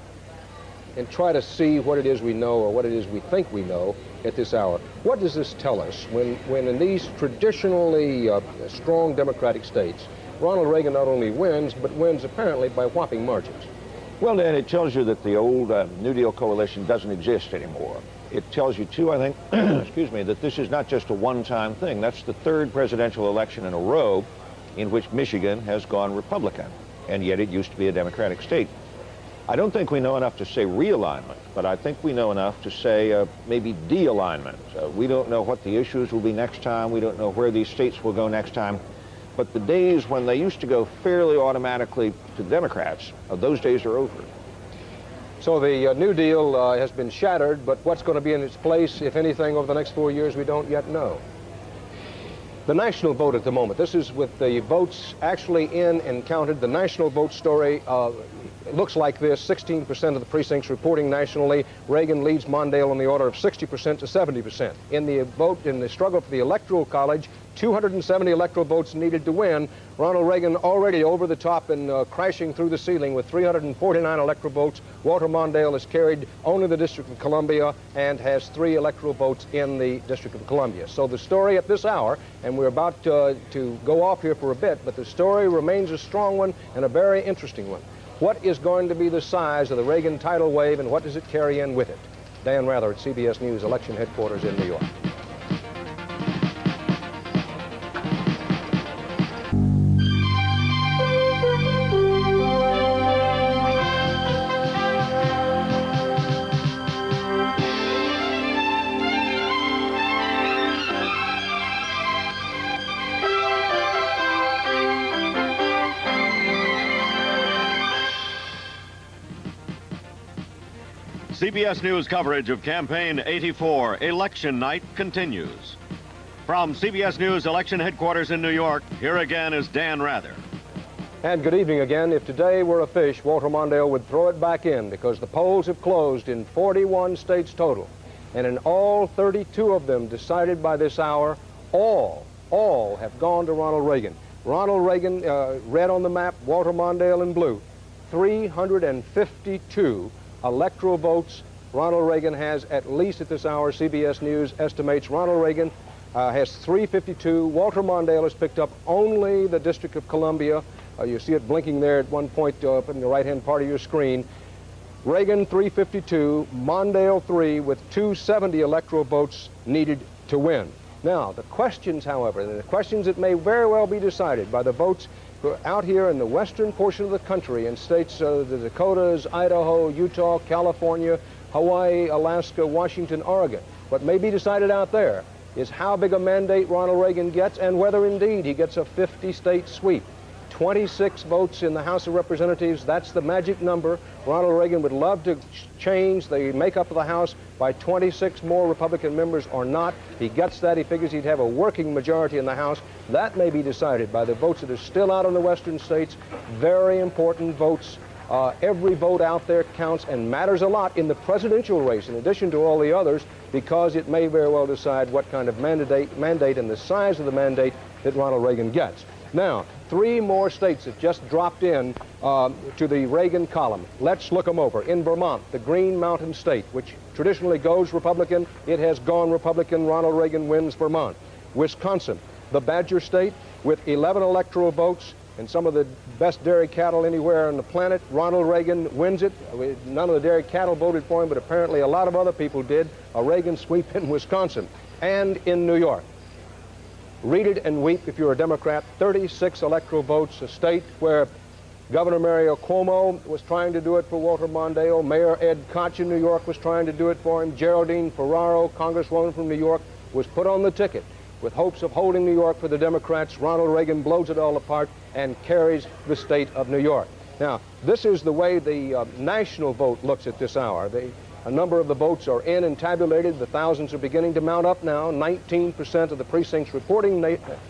S2: and try to see what it is we know or what it is we think we know at this hour. What does this tell us when in these traditionally strong Democratic states, Ronald Reagan not only wins, but wins apparently by whopping margins?
S3: Well, Dan, it tells you that the old New Deal coalition doesn't exist anymore. It tells you, too, I think, excuse me, that this is not just a one-time thing. That's the third presidential election in a row in which Michigan has gone Republican, and yet it used to be a Democratic state. I don't think we know enough to say realignment, but I think we know enough to say maybe de-alignment. We don't know what the issues will be next time. We don't know where these states will go next time. But the days when they used to go fairly automatically to the Democrats, those days are over.
S2: So the New Deal has been shattered, but what's going to be in its place, if anything, over the next 4 years, we don't yet know. The national vote at the moment, this is with the votes actually in and counted. The national vote story looks like this: 16% of the precincts reporting nationally. Reagan leads Mondale on the order of 60% to 70%. In the vote, in the struggle for the Electoral College, 270 electoral votes needed to win. Ronald Reagan already over the top and crashing through the ceiling with 349 electoral votes. Walter Mondale has carried only the District of Columbia and has 3 electoral votes in the District of Columbia. So the story at this hour, and we're about to go off here for a bit, but the story remains a strong one and a very interesting one. What is going to be the size of the Reagan tidal wave, and what does it carry in with it? Dan Rather at CBS News Election Headquarters in New York.
S1: CBS News coverage of Campaign 84 Election Night continues. From CBS News Election Headquarters in New York, here again is Dan Rather.
S2: And good evening again. If today were a fish, Walter Mondale would throw it back in, because the polls have closed in 41 states total. And in all 32 of them decided by this hour, all have gone to Ronald Reagan. Ronald Reagan, red on the map, Walter Mondale in blue. 352 electoral votes Ronald Reagan has, at least at this hour. CBS News estimates Ronald Reagan has 352. Walter Mondale has picked up only the District of Columbia. You see it blinking there at one point up in the right-hand part of your screen. Reagan 352, Mondale 3, with 270 electoral votes needed to win. Now, the questions, however, the questions that may very well be decided by the votes out here in the western portion of the country, in states, the Dakotas, Idaho, Utah, California, Hawaii, Alaska, Washington, Oregon. What may be decided out there is how big a mandate Ronald Reagan gets, and whether indeed he gets a 50-state sweep. 26 votes in the House of Representatives, that's the magic number. Ronald Reagan would love to change the makeup of the House by 26 more Republican members or not. If he gets that, he figures he'd have a working majority in the House. That may be decided by the votes that are still out in the western states. Very important votes. Every vote out there counts and matters a lot in the presidential race, in addition to all the others, because it may very well decide what kind of mandate and the size of the mandate that Ronald Reagan gets. Now, 3 more states have just dropped in to the Reagan column. Let's look them over. In Vermont, the Green Mountain State, which traditionally goes Republican, it has gone Republican. Ronald Reagan wins Vermont. Wisconsin, the Badger State, with 11 electoral votes and some of the best dairy cattle anywhere on the planet. Ronald Reagan wins it. None of the dairy cattle voted for him, but apparently a lot of other people did. A Reagan sweep in Wisconsin. And in New York, read it and weep if you're a Democrat, 36 electoral votes, a state where Governor Mario Cuomo was trying to do it for Walter Mondale. Mayor Ed Koch in New York was trying to do it for him. Geraldine Ferraro, Congresswoman from New York, was put on the ticket with hopes of holding New York for the Democrats. Ronald Reagan blows it all apart and carries the state of New York. Now, this is the way the national vote looks at this hour. A number of the votes are in and tabulated. The thousands are beginning to mount up now. 19% of the precincts reporting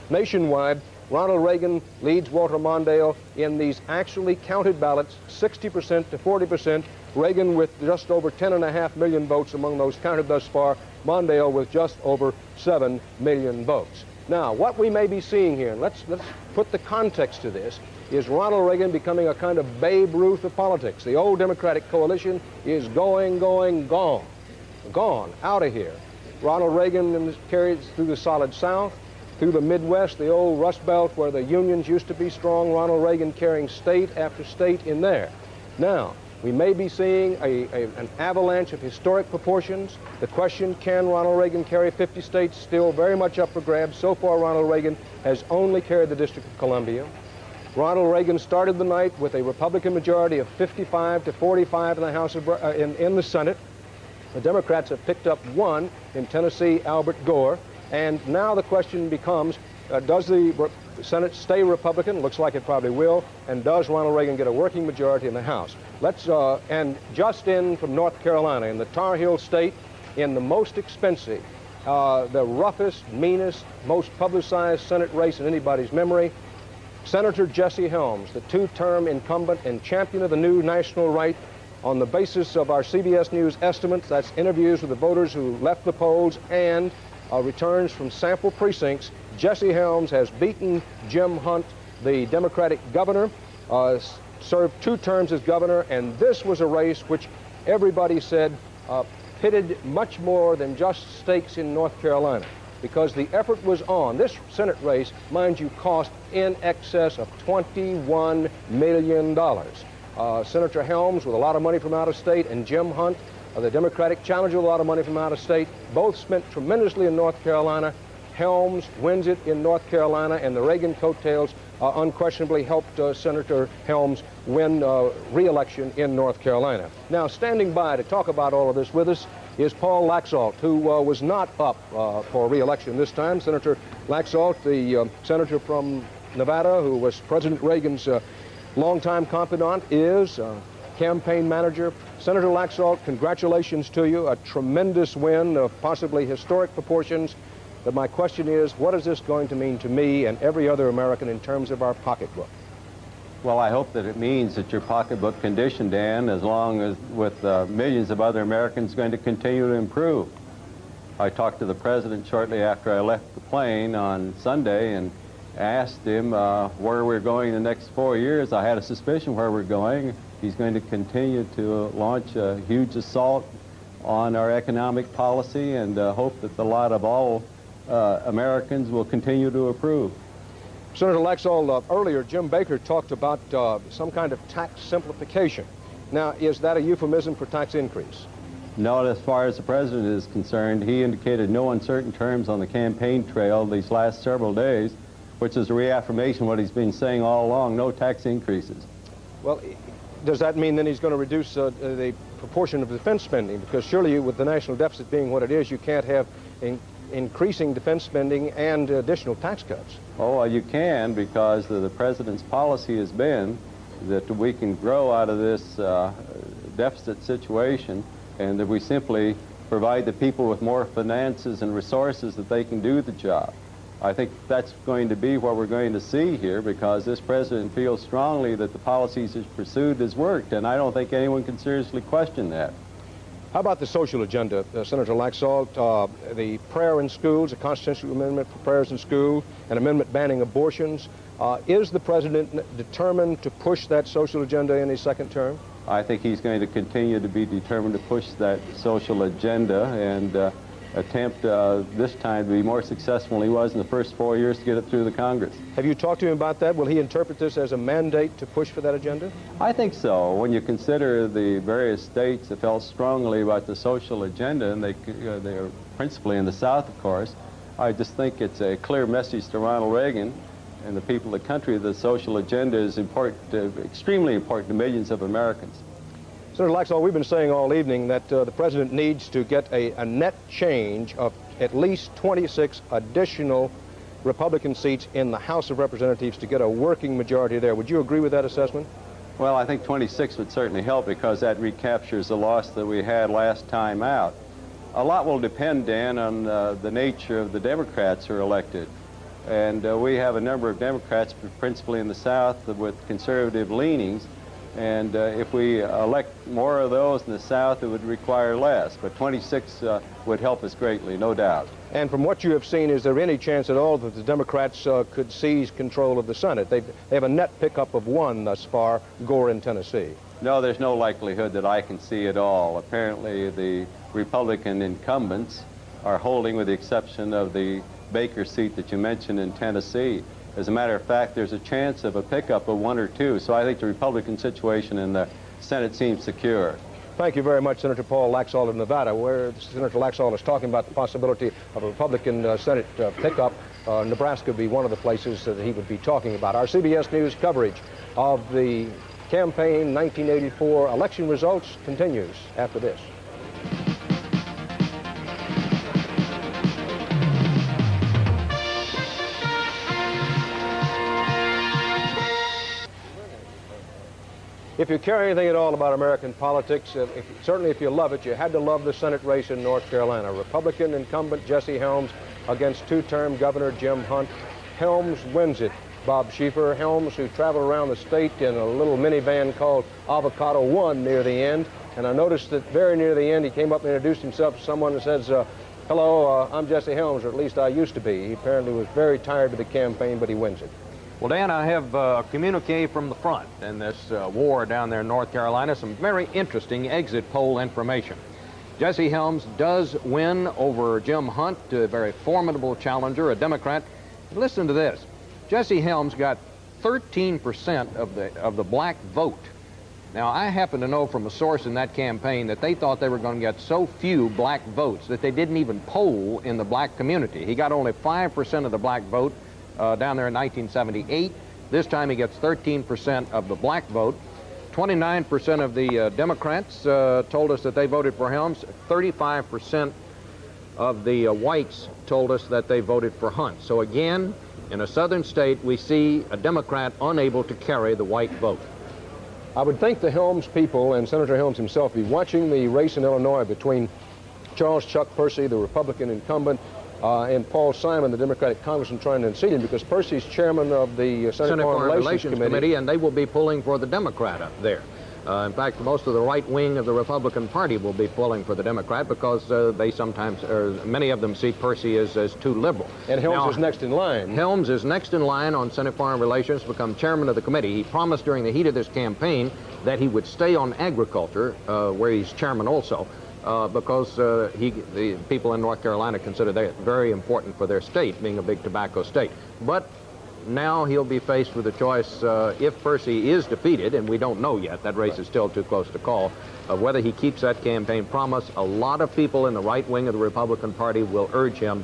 S2: nationwide. Ronald Reagan leads Walter Mondale in these actually counted ballots, 60% to 40%. Reagan with just over 10.5 million votes among those counted thus far. Mondale with just over 7 million votes. Now, what we may be seeing here, and let's put the context to this, is Ronald Reagan becoming a kind of Babe Ruth of politics. The old Democratic coalition is gone, out of here. Ronald Reagan carries through the Solid South, through the Midwest, the old Rust Belt where the unions used to be strong. Ronald Reagan carrying state after state in there. Now, we may be seeing an avalanche of historic proportions. The question, can Ronald Reagan carry 50 states, still very much up for grabs. So far, Ronald Reagan has only carried the District of Columbia. Ronald Reagan started the night with a Republican majority of 55 to 45 in the House of, in the Senate. The Democrats have picked up 1 in Tennessee, Albert Gore. And now the question becomes, does the Senate stay Republican? Looks like it probably will. And does Ronald Reagan get a working majority in the House? And just in from North Carolina, in the Tar Heel State, in the most expensive, the roughest, meanest, most publicized Senate race in anybody's memory, Senator Jesse Helms, the 2-term incumbent and champion of the new national right, on the basis of our CBS News estimates, that's interviews with the voters who left the polls and returns from sample precincts, Jesse Helms has beaten Jim Hunt, the Democratic governor, served 2 terms as governor, and this was a race which everybody said pitted much more than just stakes in North Carolina, because the effort was on. This Senate race, mind you, cost in excess of $21 million. Senator Helms, with a lot of money from out of state, and Jim Hunt, the Democratic challenger, with a lot of money from out of state, both spent tremendously in North Carolina. Helms wins it in North Carolina, and the Reagan coattails unquestionably helped Senator Helms win re-election in North Carolina. Now, standing by to talk about all of this with us is Paul Laxalt, who was not up for re-election this time. Senator Laxalt, the senator from Nevada, who was President Reagan's longtime confidant, is campaign manager. Senator Laxalt, congratulations to you. A tremendous win of possibly historic proportions. But my question is, what is this going to mean to me and every other American in terms of our pocketbook?
S18: Well, I hope that it means that your pocketbook condition, Dan, as long as with millions of other Americans, going to continue to improve. I talked to the president shortly after I left the plane on Sunday and asked him where we're going the next 4 years. I had a suspicion where we're going. He's going to continue to launch a huge assault on our economic policy and hope that the lot of all Americans will continue to approve.
S2: Senator Laxalt, earlier Jim Baker talked about some kind of tax simplification. Now, is that a euphemism for tax increase?
S18: No, as far as the president is concerned, he indicated no uncertain terms on the campaign trail these last several days, which is a reaffirmation of what he's been saying all along, no tax increases.
S2: Well, does that mean then he's going to reduce the proportion of defense spending? Because surely with the national deficit being what it is, you can't have increasing defense spending and additional tax cuts.
S18: Oh, well, you can, because the president's policy has been that we can grow out of this deficit situation and that we simply provide the people with more finances and resources that they can do the job. I think that's going to be what we're going to see here, because this president feels strongly that the policies he's pursued has worked, and I don't think anyone can seriously question that.
S2: How about the social agenda, Senator Laxalt? The prayer in schools, a constitutional amendment for prayers in school, an amendment banning abortions. Is the president determined to push that social agenda in his second term?
S18: I think he's going to continue to be determined to push that social agenda and attempt this time to be more successful than he was in the first 4 years to get it through the Congress.
S2: Have you talked to him about that? Will he interpret this as a mandate to push for that agenda?
S18: I think so. When you consider the various states that felt strongly about the social agenda, and they are principally in the South, of course, I just think it's a clear message to Ronald Reagan and the people of the country that the social agenda is important, extremely important to millions of Americans.
S2: Senator Laxalt, we've been saying all evening that the president needs to get a net change of at least 26 additional Republican seats in the House of Representatives to get a working majority there. Would you agree with that assessment?
S18: Well, I think 26 would certainly help because that recaptures the loss that we had last time out. A lot will depend, Dan, on the nature of the Democrats who are elected. And we have a number of Democrats, principally in the South, with conservative leanings. And if we elect more of those in the South, it would require less. But 26 would help us greatly, no doubt.
S2: And from what you have seen, is there any chance at all that the Democrats could seize control of the Senate? They have a net pickup of 1 thus far, Gore in Tennessee.
S18: No, there's no likelihood that I can see at all. Apparently, the Republican incumbents are holding, with the exception of the Baker seat that you mentioned in Tennessee. As a matter of fact, there's a chance of a pickup of 1 or 2, so I think the Republican situation in the Senate seems secure.
S2: Thank you very much, Senator Paul Laxalt of Nevada, where Senator Laxalt is talking about the possibility of a Republican Senate pickup. Nebraska would be one of the places that he would be talking about. Our CBS News coverage of the campaign 1984 election results continues after this. If you care anything at all about American politics, certainly if you love it, you had to love the Senate race in North Carolina. Republican incumbent Jesse Helms against 2-term Governor Jim Hunt. Helms wins it. Bob Schieffer, Helms, who traveled around the state in a little minivan called Avocado One near the end. And I noticed that very near the end, he came up and introduced himself to someone and says, hello, I'm Jesse Helms, or at least I used to be. He apparently was very tired of the campaign, but he wins it.
S4: Well, Dan, I have a communique from the front in this war down there in North Carolina. Some very interesting exit poll information. Jesse Helms does win over Jim Hunt, a very formidable challenger, a Democrat. Listen to this. Jesse Helms got 13% of the black vote. Now, I happen to know from a source in that campaign that they thought they were going to get so few black votes that they didn't even poll in the black community. He got only 5% of the black vote down there in 1978. This time he gets 13% of the black vote. 29% of the Democrats told us that they voted for Helms. 35% of the whites told us that they voted for Hunt. So again, in a southern state, we see a Democrat unable to carry the white vote.
S2: I would think the Helms people and Senator Helms himself be watching the race in Illinois between Charles Chuck Percy, the Republican incumbent, and Paul Simon, the Democratic congressman, trying to unseat him because Percy's chairman of the Senate Foreign Relations Committee,
S4: and they will be pulling for the Democrat up there. In fact, most of the right wing of the Republican Party will be pulling for the Democrat because they sometimes, or many of them, see Percy as too liberal.
S2: And Helms is next in line.
S4: Helms is next in line on Senate Foreign Relations to become chairman of the committee. He promised during the heat of this campaign that he would stay on agriculture, where he's chairman also, because the people in North Carolina consider that very important for their state, being a big tobacco state. But now he'll be faced with a choice, if Percy is defeated, and we don't know yet, that race is still too close to call, of whether he keeps that campaign promise. A lot of people in the right wing of the Republican Party will urge him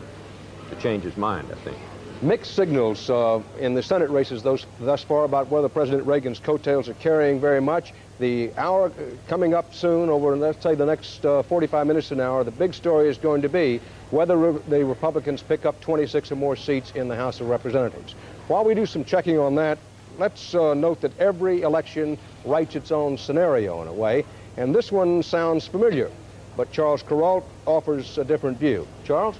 S4: to change his mind, I think.
S2: Mixed signals in the Senate races thus far about whether President Reagan's coattails are carrying very much. The hour coming up soon, over, let's say, the next 45 minutes to an hour, the big story is going to be whether the Republicans pick up 26 or more seats in the House of Representatives. While we do some checking on that, let's note that every election writes its own scenario in a way, and this one sounds familiar, but Charles Kuralt offers a different view. Charles?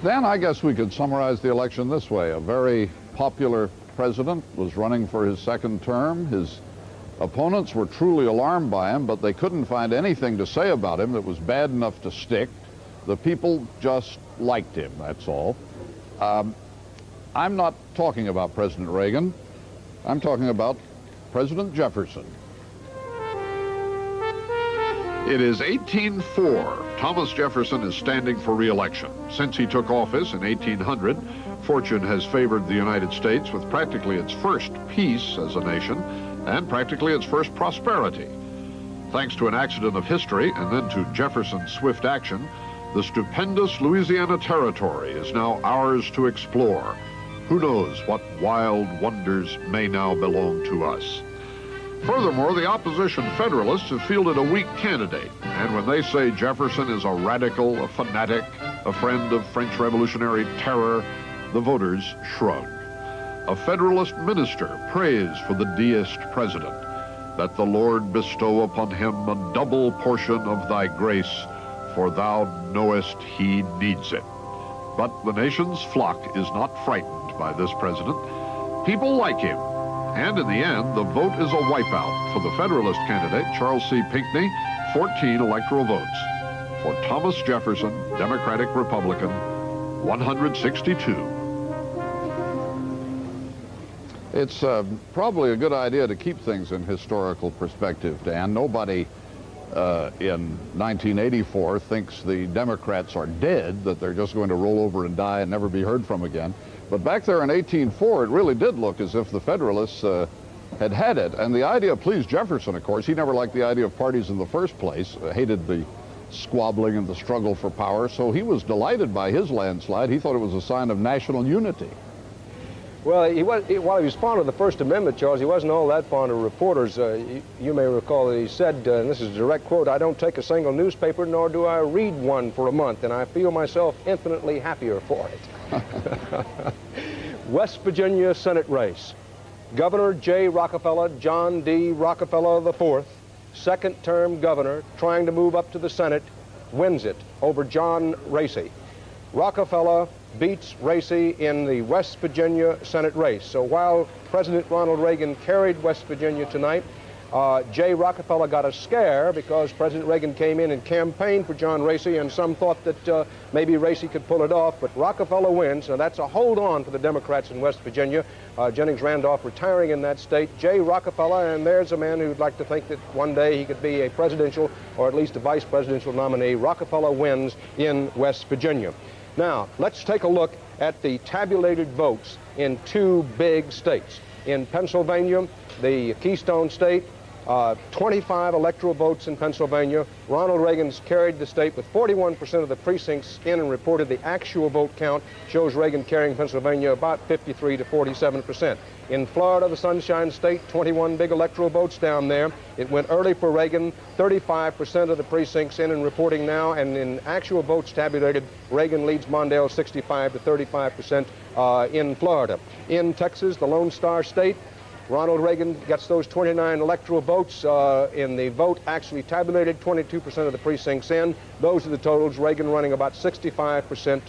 S19: Dan, I guess we could summarize the election this way. A very popular president was running for his second term. His Opponents were truly alarmed by him, but they couldn't find anything to say about him that was bad enough to stick. The people just liked him, that's all. I'm not talking about President Reagan. I'm talking about President Jefferson.
S20: It is 1804. Thomas Jefferson is standing for re-election. Since he took office in 1800, fortune has favored the United States with practically its first peace as a nation and practically its first prosperity. Thanks to an accident of history and then to Jefferson's swift action, the stupendous Louisiana Territory is now ours to explore. Who knows what wild wonders may now belong to us. Furthermore, the opposition Federalists have fielded a weak candidate, and when they say Jefferson is a radical, a fanatic, a friend of French Revolutionary terror, the voters shrug. A Federalist minister prays for the deist president, that the Lord bestow upon him a double portion of thy grace, for thou knowest he needs it. But the nation's flock is not frightened by this president. People like him. And in the end, the vote is a wipeout for the Federalist candidate, Charles C. Pinckney, 14 electoral votes. For Thomas Jefferson, Democratic Republican, 162.
S19: It's probably a good idea to keep things in historical perspective, Dan. Nobody in 1984 thinks the Democrats are dead, that they're just going to roll over and die and never be heard from again. But back there in 1804, it really did look as if the Federalists had it. And the idea pleased Jefferson, of course. He never liked the idea of parties in the first place, hated the squabbling and the struggle for power. So he was delighted by his landslide. He thought it was a sign of national unity.
S2: Well, while he was fond of the First Amendment, Charles, he wasn't all that fond of reporters. You may recall that he said, and this is a direct quote, "I don't take a single newspaper, nor do I read one for a month, and I feel myself infinitely happier for it." West Virginia Senate race. Governor J. Rockefeller, John D. Rockefeller IV, second-term governor, trying to move up to the Senate, wins it over John Racy. Rockefeller beats Racy in the West Virginia Senate race. So while President Ronald Reagan carried West Virginia tonight, J. Rockefeller got a scare because President Reagan came in and campaigned for John Racy, and some thought that maybe Racy could pull it off, but Rockefeller wins. Now that's a hold on for the Democrats in West Virginia. Jennings Randolph retiring in that state. J. Rockefeller, and there's a man who'd like to think that one day he could be a presidential or at least a vice presidential nominee. Rockefeller wins in West Virginia. Now, let's take a look at the tabulated votes in two big states. In Pennsylvania, the Keystone State, 25 electoral votes in Pennsylvania. Ronald Reagan's carried the state with 41% of the precincts in and reported. The actual vote count shows Reagan carrying Pennsylvania about 53 to 47%. In Florida, the Sunshine State, 21 big electoral votes down there. It went early for Reagan, 35% of the precincts in and reporting now, and in actual votes tabulated, Reagan leads Mondale 65 to 35% in Florida. In Texas, the Lone Star State, Ronald Reagan gets those 29 electoral votes. In the vote actually tabulated, 22% of the precincts in. Those are the totals. Reagan running about 65%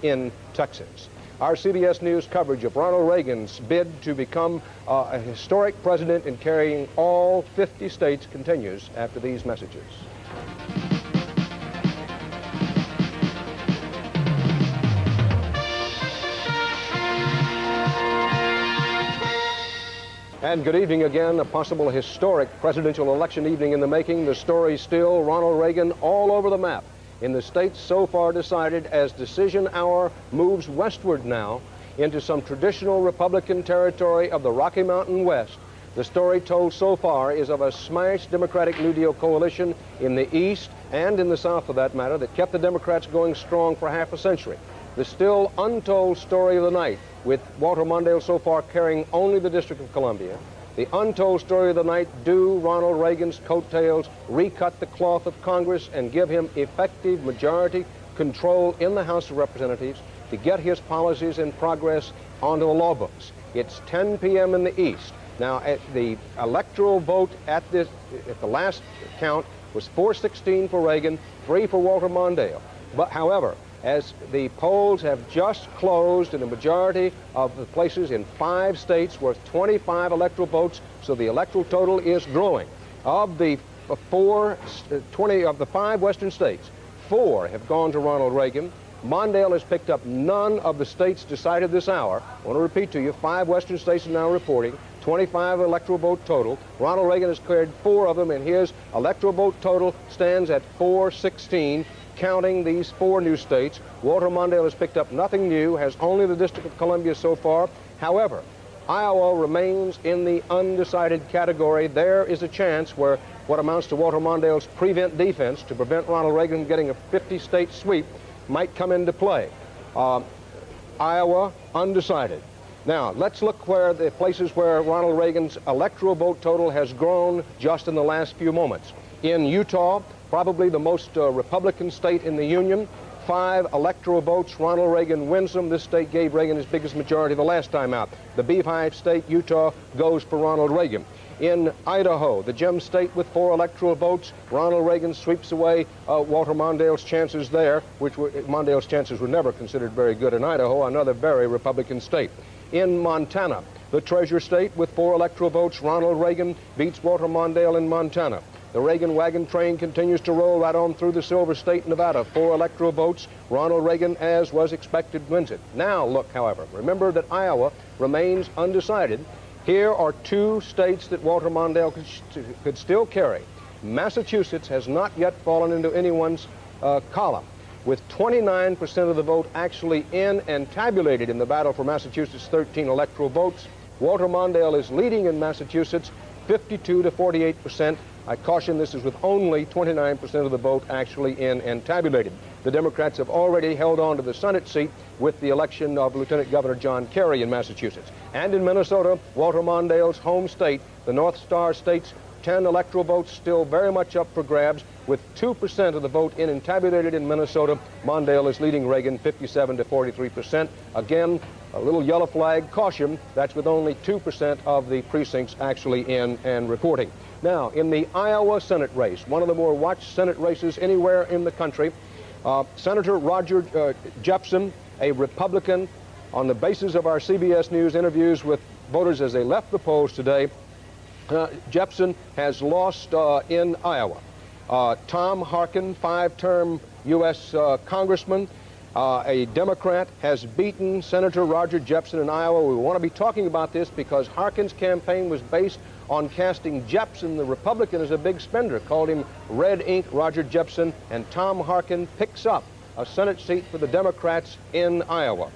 S2: in Texas. Our CBS News coverage of Ronald Reagan's bid to become a historic president and carrying all 50 states continues after these messages. And good evening again. A possible historic presidential election evening in the making. The story still Ronald Reagan all over the map. In the states so far decided, as decision hour moves westward now into some traditional Republican territory of the Rocky Mountain West, the story told so far is of a smashed Democratic New Deal coalition in the East and in the South, for that matter, that kept the Democrats going strong for half a century. The still untold story of the night, with Walter Mondale so far carrying only the District of Columbia. The untold story of the night, do Ronald Reagan's coattails recut the cloth of Congress and give him effective majority control in the House of Representatives to get his policies and progress onto the law books? It's 10 p.m. in the East. Now, at the electoral vote at the last count was 416 for Reagan, 3 for Walter Mondale. But however, as the polls have just closed in a majority of the places in 5 states worth 25 electoral votes, so the electoral total is growing. Of the 5 western states, 4 have gone to Ronald Reagan. Mondale has picked up none of the states decided this hour. I want to repeat to you, 5 western states are now reporting, 25 electoral vote total. Ronald Reagan has cleared 4 of them, and his electoral vote total stands at 416, counting these 4 new states. Walter Mondale has picked up nothing new, has only the District of Columbia so far. However, Iowa remains in the undecided category. There is a chance where what amounts to Walter Mondale's prevent defense to prevent Ronald Reagan getting a 50-state sweep might come into play. Iowa, undecided. Now, let's look where the places where Ronald Reagan's electoral vote total has grown just in the last few moments. In Utah, probably the most Republican state in the Union, 5 electoral votes, Ronald Reagan wins them. This state gave Reagan his biggest majority the last time out. The Beehive state, Utah, goes for Ronald Reagan. In Idaho, the gem state with 4 electoral votes, Ronald Reagan sweeps away Walter Mondale's chances there, Mondale's chances were never considered very good in Idaho, another very Republican state. In Montana, the Treasure State with 4 electoral votes, Ronald Reagan beats Walter Mondale in Montana. The Reagan wagon train continues to roll right on through the Silver State, Nevada. 4 electoral votes. Ronald Reagan, as was expected, wins it. Now, look, however, remember that Iowa remains undecided. Here are 2 states that Walter Mondale could still carry. Massachusetts has not yet fallen into anyone's column. With 29% of the vote actually in and tabulated in the battle for Massachusetts' 13 electoral votes, Walter Mondale is leading in Massachusetts 52 to 48%. I caution this is with only 29% of the vote actually in and tabulated. The Democrats have already held on to the Senate seat with the election of Lieutenant Governor John Kerry in Massachusetts. And in Minnesota, Walter Mondale's home state, the North Star states, 10 electoral votes still very much up for grabs. With 2% of the vote in and tabulated in Minnesota, Mondale is leading Reagan 57 to 43%. Again, a little yellow flag caution. That's with only 2% of the precincts actually in and reporting. Now, in the Iowa Senate race, one of the more watched Senate races anywhere in the country, Senator Roger Jepsen, a Republican, on the basis of our CBS News interviews with voters as they left the polls today, Jepsen has lost in Iowa. Tom Harkin, 5-term U.S. Congressman, a Democrat, has beaten Senator Roger Jepsen in Iowa. We want to be talking about this because Harkin's campaign was based on casting Jepsen, the Republican, as a big spender, called him Red Ink Roger Jepsen, and Tom Harkin picks up a Senate seat for the Democrats in Iowa.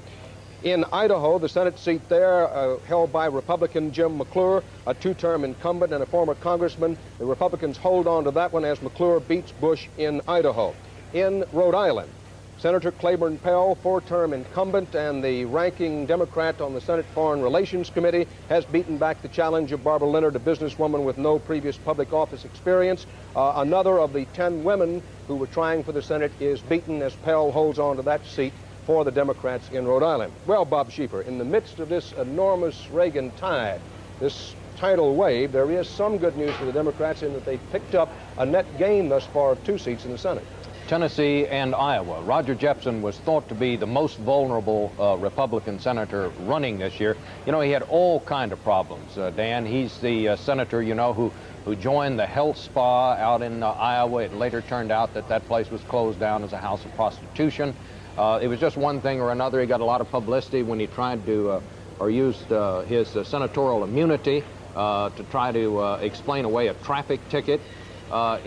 S2: In Idaho, the Senate seat there held by Republican Jim McClure, a 2-term incumbent and a former congressman. The Republicans hold on to that one as McClure beats Bush in Idaho. In Rhode Island, Senator Claiborne Pell, 4-term incumbent and the ranking Democrat on the Senate Foreign Relations Committee, has beaten back the challenge of Barbara Leonard, a businesswoman with no previous public office experience. Another of the 10 women who were trying for the Senate is beaten as Pell holds on to that seat for the Democrats in Rhode Island. Well, Bob Schieffer, in the midst of this enormous Reagan tide, this tidal wave, there is some good news for the Democrats in that they've picked up a net gain thus far of 2 seats in the Senate.
S4: Tennessee and Iowa. Roger Jepsen was thought to be the most vulnerable Republican senator running this year. You know, he had all kind of problems, Dan. He's the senator, you know, who joined the health spa out in Iowa. It later turned out that that place was closed down as a house of prostitution. It was just one thing or another. He got a lot of publicity when he tried to, or used his senatorial immunity to try to explain away a traffic ticket.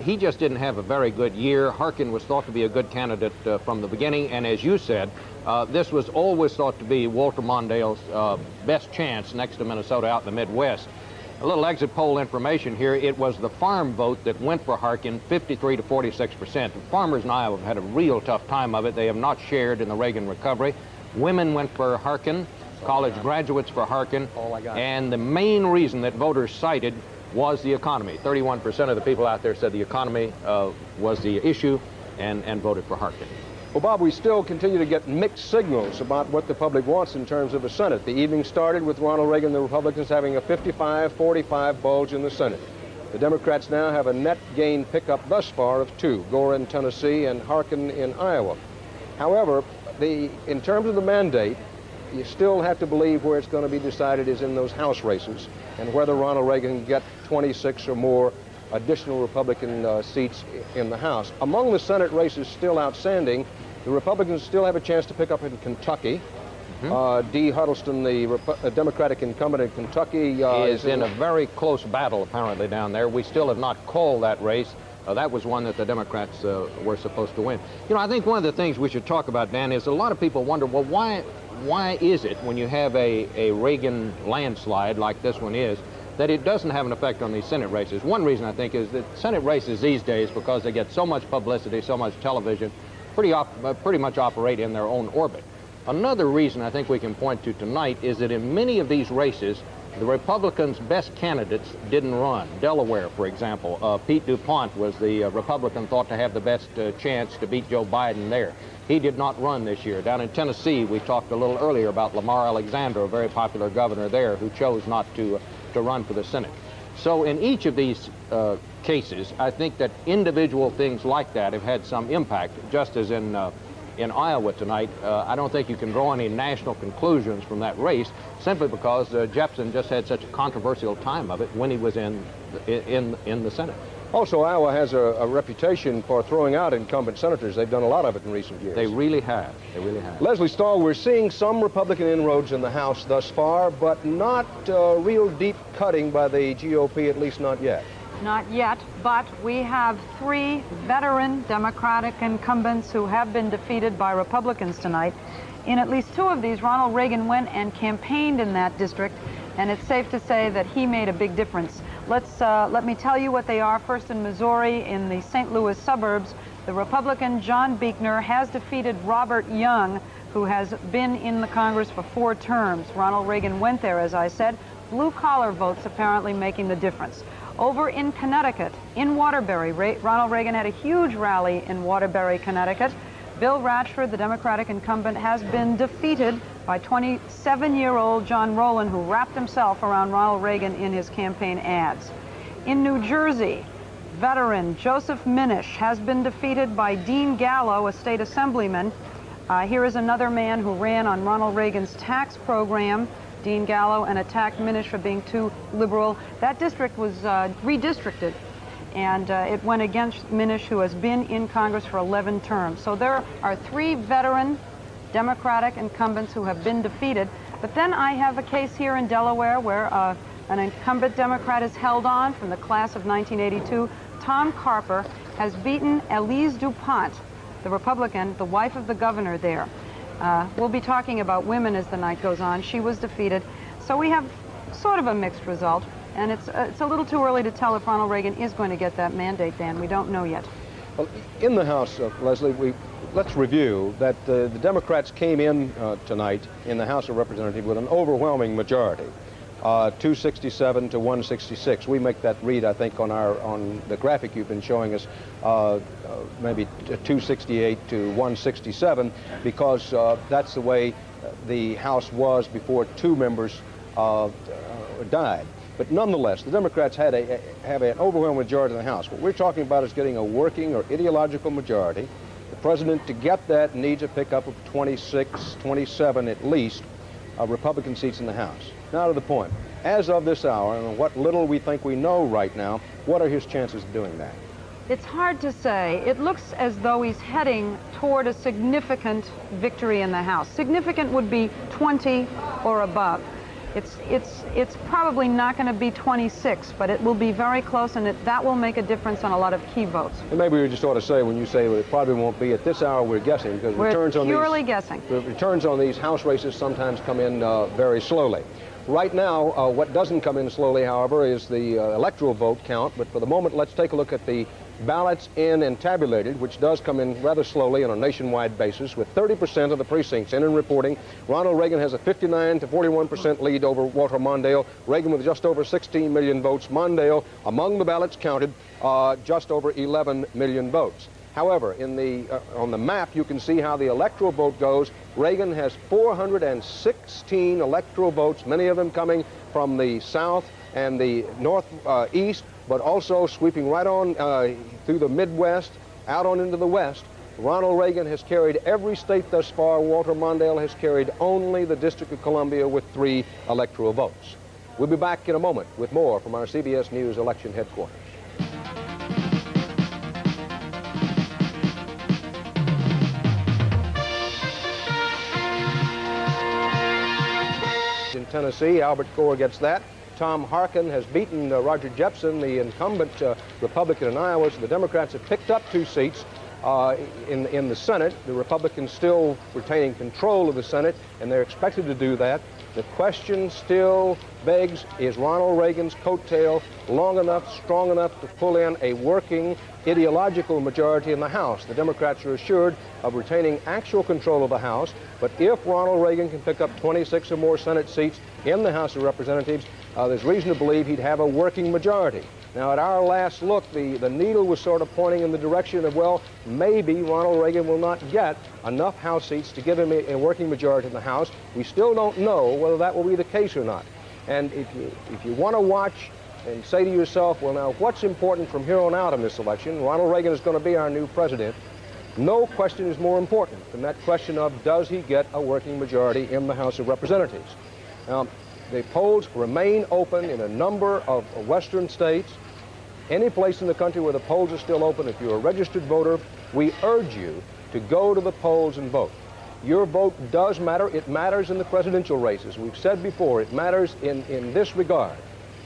S4: He just didn't have a very good year. Harkin was thought to be a good candidate from the beginning, and as you said, this was always thought to be Walter Mondale's best chance next to Minnesota out in the Midwest. A little exit poll information here. It was the farm vote that went for Harkin, 53 to 46%. The farmers in Iowa have had a real tough time of it. They have not shared in the Reagan recovery. Women went for Harkin, college graduates for Harkin, and the main reason that voters cited was the economy. 31% of the people out there said the economy was the issue and voted for Harkin.
S2: Well, Bob, we still continue to get mixed signals about what the public wants in terms of the Senate. The evening started with Ronald Reagan and the Republicans having a 55-45 bulge in the Senate. The Democrats now have a net gain pickup thus far of 2, Gore in Tennessee and Harkin in Iowa. However, in terms of the mandate, you still have to believe where it's going to be decided is in those House races, and whether Ronald Reagan can get 26 or more additional Republican seats in the House. Among the Senate races still outstanding, the Republicans still have a chance to pick up in Kentucky. Dee Huddleston, the Democratic incumbent in Kentucky,
S4: is in a very close battle apparently down there. We still have not called that race. That was one that the Democrats were supposed to win. You know, I think one of the things we should talk about, Dan, is a lot of people wonder, well, why is it when you have a Reagan landslide like this one is, that it doesn't have an effect on these Senate races? One reason, I think, is that Senate races these days, because they get so much publicity, so much television, pretty much operate in their own orbit. Another reason I think we can point to tonight is that in many of these races, the Republicans' best candidates didn't run. Delaware, for example, Pete DuPont was the Republican thought to have the best chance to beat Joe Biden there. He did not run this year. Down in Tennessee, we talked a little earlier about Lamar Alexander, a very popular governor there, who chose not to run for the Senate. So in each of these cases, I think that individual things like that have had some impact, just as in Iowa tonight. I don't think you can draw any national conclusions from that race, simply because Jepsen just had such a controversial time of it when he was in the Senate.
S2: Also, Iowa has a reputation for throwing out incumbent senators. They've done a lot of it in recent years.
S4: They really have. They really have.
S2: Leslie Stahl, we're seeing some Republican inroads in the House thus far, but not real deep cutting by the GOP, at least not yet.
S6: Not yet, but we have 3 veteran Democratic incumbents who have been defeated by Republicans tonight. In at least 2 of these, Ronald Reagan went and campaigned in that district, and it's safe to say that he made a big difference. Let me tell you what they are. First, in Missouri, in the St. Louis suburbs, the Republican John Buechner has defeated Robert Young, who has been in the Congress for 4 terms. Ronald Reagan went there, as I said. Blue-collar votes apparently making the difference. Over in Connecticut, in Waterbury, Ronald Reagan had a huge rally in Waterbury, Connecticut. Bill Ratchford, the Democratic incumbent, has been defeated by 27-year-old John Rowland, who wrapped himself around Ronald Reagan in his campaign ads. In New Jersey, veteran Joseph Minish has been defeated by Dean Gallo, a state assemblyman. Here is another man who ran on Ronald Reagan's tax program, Dean Gallo, and attacked Minish for being too liberal. That district was redistricted, and it went against Minish, who has been in Congress for 11 terms. So there are 3 veteran Democratic incumbents who have been defeated. But then I have a case here in Delaware where an incumbent Democrat is held on from the class of 1982. Tom Carper has beaten Elise DuPont, the Republican, the wife of the governor there. We'll be talking about women as the night goes on. She was defeated. So we have sort of a mixed result. And it's a little too early to tell if Ronald Reagan is going to get that mandate, Dan. We don't know yet.
S2: Well, in the House, Leslie, let's review that the Democrats came in tonight in the House of Representatives with an overwhelming majority, 267 to 166. We make that read, I think, on the graphic you've been showing us, maybe 268 to 167, because that's the way the House was before 2 members died. But nonetheless, the Democrats have an overwhelming majority in the House. What we're talking about is getting a working or ideological majority. The president, to get that, needs a pickup of 26, 27 at least Republican seats in the House. Now to the point. As of this hour, and what little we think we know right now, what are his chances of doing that?
S6: It's hard to say. It looks as though he's heading toward a significant victory in the House. Significant would be 20 or above. It's probably not going to be 26, but it will be very close, and that will make a difference on a lot of key votes.
S2: And maybe we just ought to say, when you say it probably won't be at this hour, we're guessing, because returns on these House races sometimes come in very slowly. Right now, what doesn't come in slowly, however, is the electoral vote count. But for the moment, let's take a look at the ballots in and tabulated, which does come in rather slowly on a nationwide basis, with 30% of the precincts in and reporting. Ronald Reagan has a 59 to 41% lead over Walter Mondale. Reagan with just over 16 million votes. Mondale, among the ballots counted, just over 11 million votes. However, on the map, you can see how the electoral vote goes. Reagan has 416 electoral votes, many of them coming from the South and the Northeast, but also sweeping right on through the Midwest, out on into the West. Ronald Reagan has carried every state thus far. Walter Mondale has carried only the District of Columbia with 3 electoral votes. We'll be back in a moment with more from our CBS News election headquarters. In Tennessee, Albert Gore gets that. Tom Harkin has beaten Roger Jepson, the incumbent Republican in Iowa. So the Democrats have picked up 2 seats in the Senate. The Republicans still retaining control of the Senate, and they're expected to do that. The question still begs, is Ronald Reagan's coattail long enough, strong enough to pull in a working ideological majority in the House? The Democrats are assured of retaining actual control of the House, but if Ronald Reagan can pick up 26 or more Senate seats in the House of Representatives, there's reason to believe he'd have a working majority. Now, at our last look, the needle was sort of pointing in the direction of, well, maybe Ronald Reagan will not get enough House seats to give him a working majority in the House. We still don't know whether that will be the case or not. And if you want to watch and say to yourself, well, now, what's important from here on out in this election? Ronald Reagan is going to be our new president. No question is more important than that question of, does he get a working majority in the House of Representatives? Now, the polls remain open in a number of western states. Any place in the country where the polls are still open, if you're a registered voter, we urge you to go to the polls and vote. Your vote does matter. It matters in the presidential races. We've said before, it matters in this regard.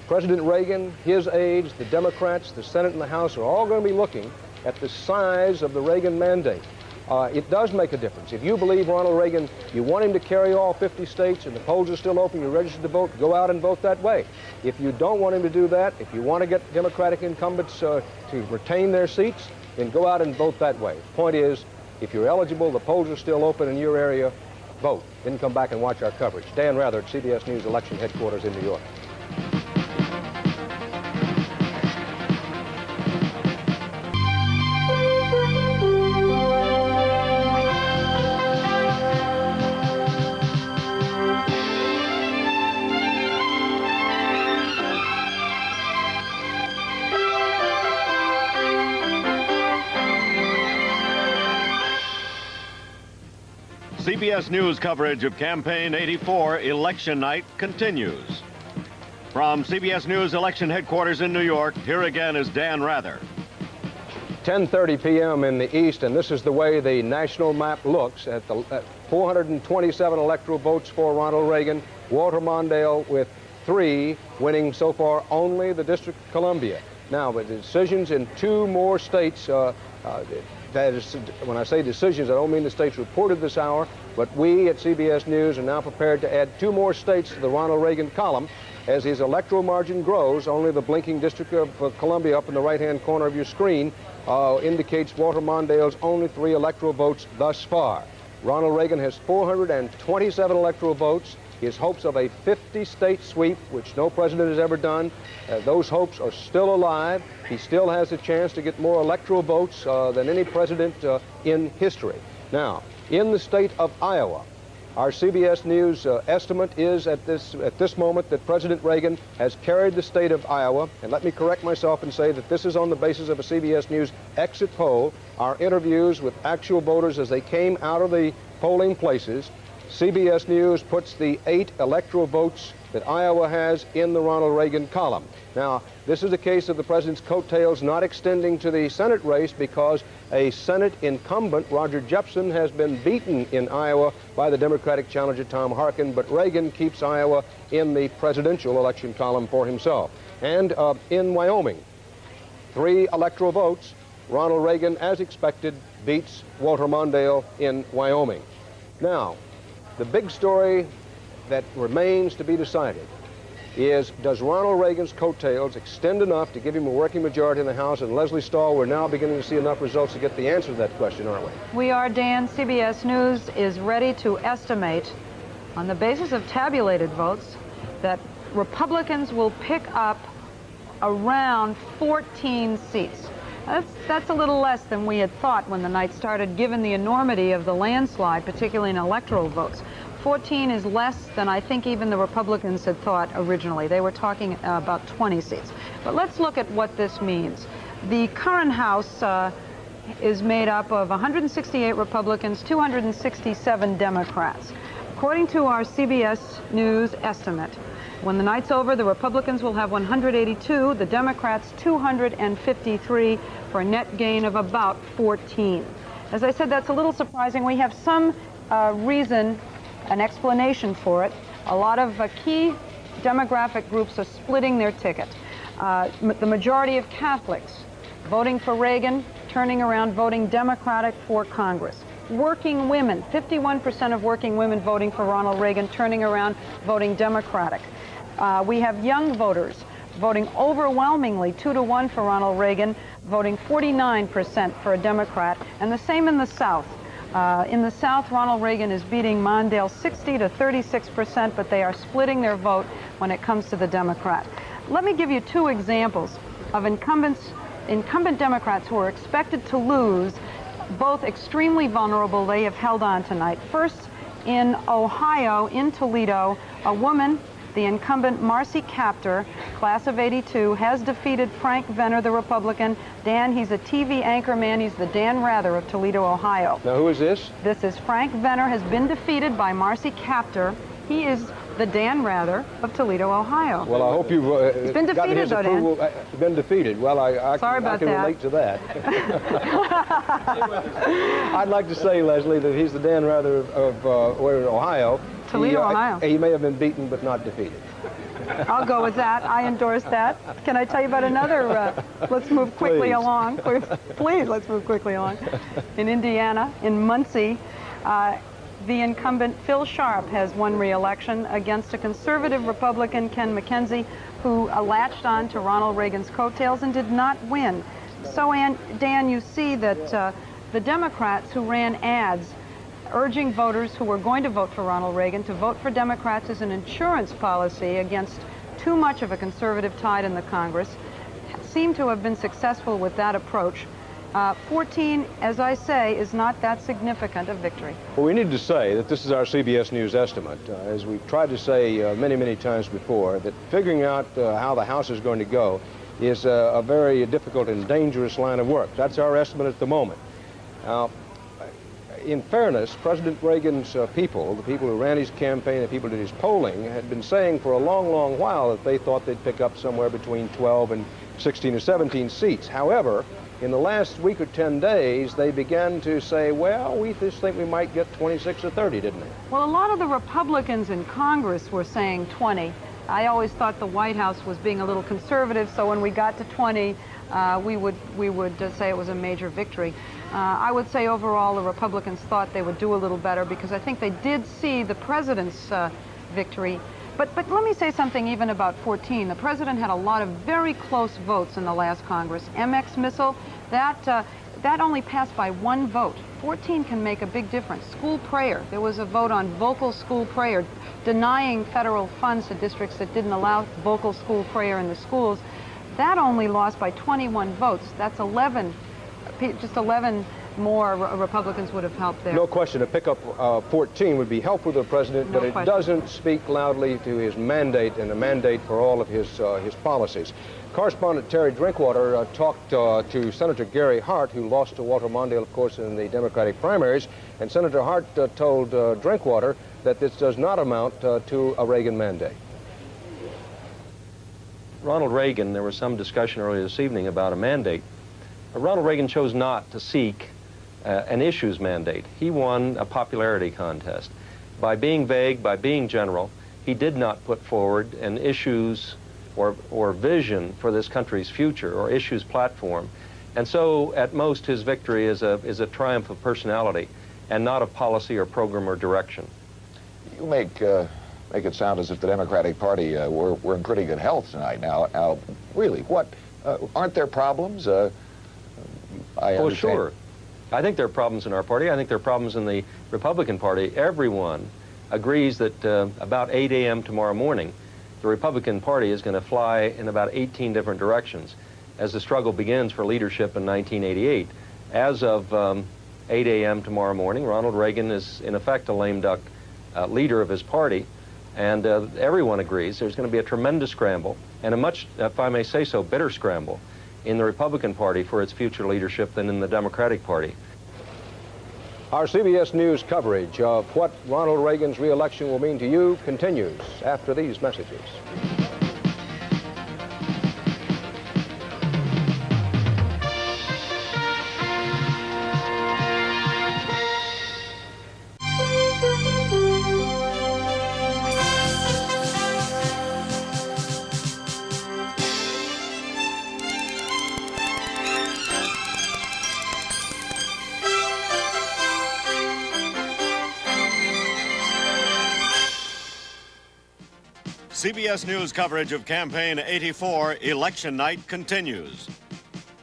S2: President Reagan, his aides, the Democrats, the Senate and the House are all going to be looking at the size of the Reagan mandate. It does make a difference. If you believe Ronald Reagan, you want him to carry all 50 states and the polls are still open, you're registered to vote, go out and vote that way. If you don't want him to do that, if you want to get Democratic incumbents to retain their seats, then go out and vote that way. The point is, if you're eligible, the polls are still open in your area, vote. Then come back and watch our coverage. Dan Rather at CBS News election headquarters in New York.
S1: CBS News coverage of Campaign 84 election night continues. From CBS News election headquarters in New York, here again is Dan Rather.
S2: 10:30 p.m. in the East, and this is the way the national map looks at 427 electoral votes for Ronald Reagan, Walter Mondale with 3, winning so far only the District of Columbia. Now, with the decisions in 2 more states, that is, when I say decisions, I don't mean the states reported this hour, but we at CBS News are now prepared to add 2 more states to the Ronald Reagan column. As his electoral margin grows, only the blinking District of Columbia up in the right-hand corner of your screen indicates Walter Mondale's only 3 electoral votes thus far. Ronald Reagan has 427 electoral votes. His hopes of a 50-state sweep, which no president has ever done, those hopes are still alive. He still has a chance to get more electoral votes than any president in history. Now, in the state of Iowa, our CBS News estimate is at this moment that President Reagan has carried the state of Iowa. And let me correct myself and say that this is on the basis of a CBS News exit poll, our interviews with actual voters as they came out of the polling places. CBS News puts the 8 electoral votes that Iowa has in the Ronald Reagan column. Now, this is a case of the president's coattails not extending to the Senate race because a Senate incumbent, Roger Jepson, has been beaten in Iowa by the Democratic challenger Tom Harkin, but Reagan keeps Iowa in the presidential election column for himself. And in Wyoming, 3 electoral votes, Ronald Reagan, as expected, beats Walter Mondale in Wyoming. Now, the big story that remains to be decided is, does Ronald Reagan's coattails extend enough to give him a working majority in the House? And Leslie Stahl, we're now beginning to see enough results to get the answer to that question, aren't we?
S6: We are, Dan. CBS News is ready to estimate, on the basis of tabulated votes, that Republicans will pick up around 14 seats. That's a little less than we had thought when the night started, given the enormity of the landslide, particularly in electoral votes. 14 is less than I think even the Republicans had thought originally. They were talking about 20 seats. But let's look at what this means. The current House is made up of 168 Republicans, 267 Democrats. According to our CBS News estimate, when the night's over, the Republicans will have 182, the Democrats 253, for a net gain of about 14. As I said, that's a little surprising. We have some reason, an explanation for it. A lot of key demographic groups are splitting their ticket. The majority of Catholics voting for Reagan, turning around, voting Democratic for Congress. Working women, 51% of working women voting for Ronald Reagan, turning around, voting Democratic. We have young voters voting overwhelmingly 2-to-1 for Ronald Reagan, voting 49% for a Democrat, and the same in the South. In the South, Ronald Reagan is beating Mondale 60 to 36%, but they are splitting their vote when it comes to the Democrat. Let me give you two examples of incumbent Democrats who are expected to lose, both extremely vulnerable. They have held on tonight. First, in Ohio, in Toledo, a woman, the incumbent Marcy Kaptur, class of '82, has defeated Frank Venner, the Republican. Dan, he's a TV anchor man. He's the Dan Rather of Toledo, Ohio.
S2: Now, who is this?
S6: This is Frank Venner, has been defeated by Marcy Kaptur. He is the Dan Rather of Toledo, Ohio.
S2: Well, I hope you've
S6: been defeated,
S2: gotten his approval. Been defeated. Well, I can relate to that. I'd like to say, Leslie, that he's the Dan Rather of Ohio.
S6: Toledo, Ohio.
S2: He may have been beaten, but not defeated.
S6: I'll go with that. I endorse that. Can I tell you about another? Let's move quickly along. Please, let's move quickly along. In Indiana, in Muncie, the incumbent Phil Sharp has won re-election against a conservative Republican, Ken McKenzie, who latched on to Ronald Reagan's coattails and did not win. So, Dan, you see that the Democrats who ran ads urging voters who were going to vote for Ronald Reagan to vote for Democrats as an insurance policy against too much of a conservative tide in the Congress seem to have been successful with that approach. 14, as I say, is not that significant a victory.
S2: Well, we need to say that this is our CBS News estimate. As we've tried to say many, many times before, that figuring out how the House is going to go is a very difficult and dangerous line of work. That's our estimate at the moment. Now, in fairness, President Reagan's people, the people who ran his campaign, the people who did his polling, had been saying for a long, long while that they thought they'd pick up somewhere between 12 and 16 or 17 seats. However, in the last week or 10 days, they began to say, well, we just think we might get 26 or 30, didn't they?
S6: Well, a lot of the Republicans in Congress were saying 20. I always thought the White House was being a little conservative, so when we got to 20, we would say it was a major victory. I would say overall the Republicans thought they would do a little better because I think they did see the president's victory. But let me say something even about 14. The president had a lot of very close votes in the last Congress. MX missile, that only passed by one vote. 14 can make a big difference. School prayer, there was a vote on vocal school prayer, denying federal funds to districts that didn't allow vocal school prayer in the schools. That only lost by 21 votes. That's 11, just 11 more Republicans would have helped there.
S2: No question, a pickup 14 would be helpful to the president, but it doesn't speak loudly to his mandate and a mandate for all of his policies. Correspondent Terry Drinkwater talked to Senator Gary Hart, who lost to Walter Mondale, of course, in the Democratic primaries, and Senator Hart told Drinkwater that this does not amount to a Reagan mandate.
S8: Ronald Reagan, there was some discussion earlier this evening about a mandate. Ronald Reagan chose not to seek an issues mandate. He won a popularity contest. By being vague, by being general, he did not put forward an issues or vision for this country's future or issues platform. And so, at most, his victory is a triumph of personality and not of policy or program or direction.
S3: You make it sound as if the Democratic Party were in pretty good health tonight. Now, really, what aren't there problems?
S8: Oh, sure. I think there are problems in our party. I think there are problems in the Republican Party. Everyone agrees that about 8 a.m. tomorrow morning, the Republican Party is going to fly in about 18 different directions as the struggle begins for leadership in 1988. As of 8 a.m. tomorrow morning, Ronald Reagan is, in effect, a lame duck leader of his party, and everyone agrees there's going to be a tremendous scramble, and a much, if I may say so, bitter scramble
S21: in the Republican Party for its future leadership than in the Democratic Party.
S2: Our CBS News coverage of what Ronald Reagan's re-election will mean to you continues after these messages.
S1: CBS News coverage of Campaign 84 Election Night continues.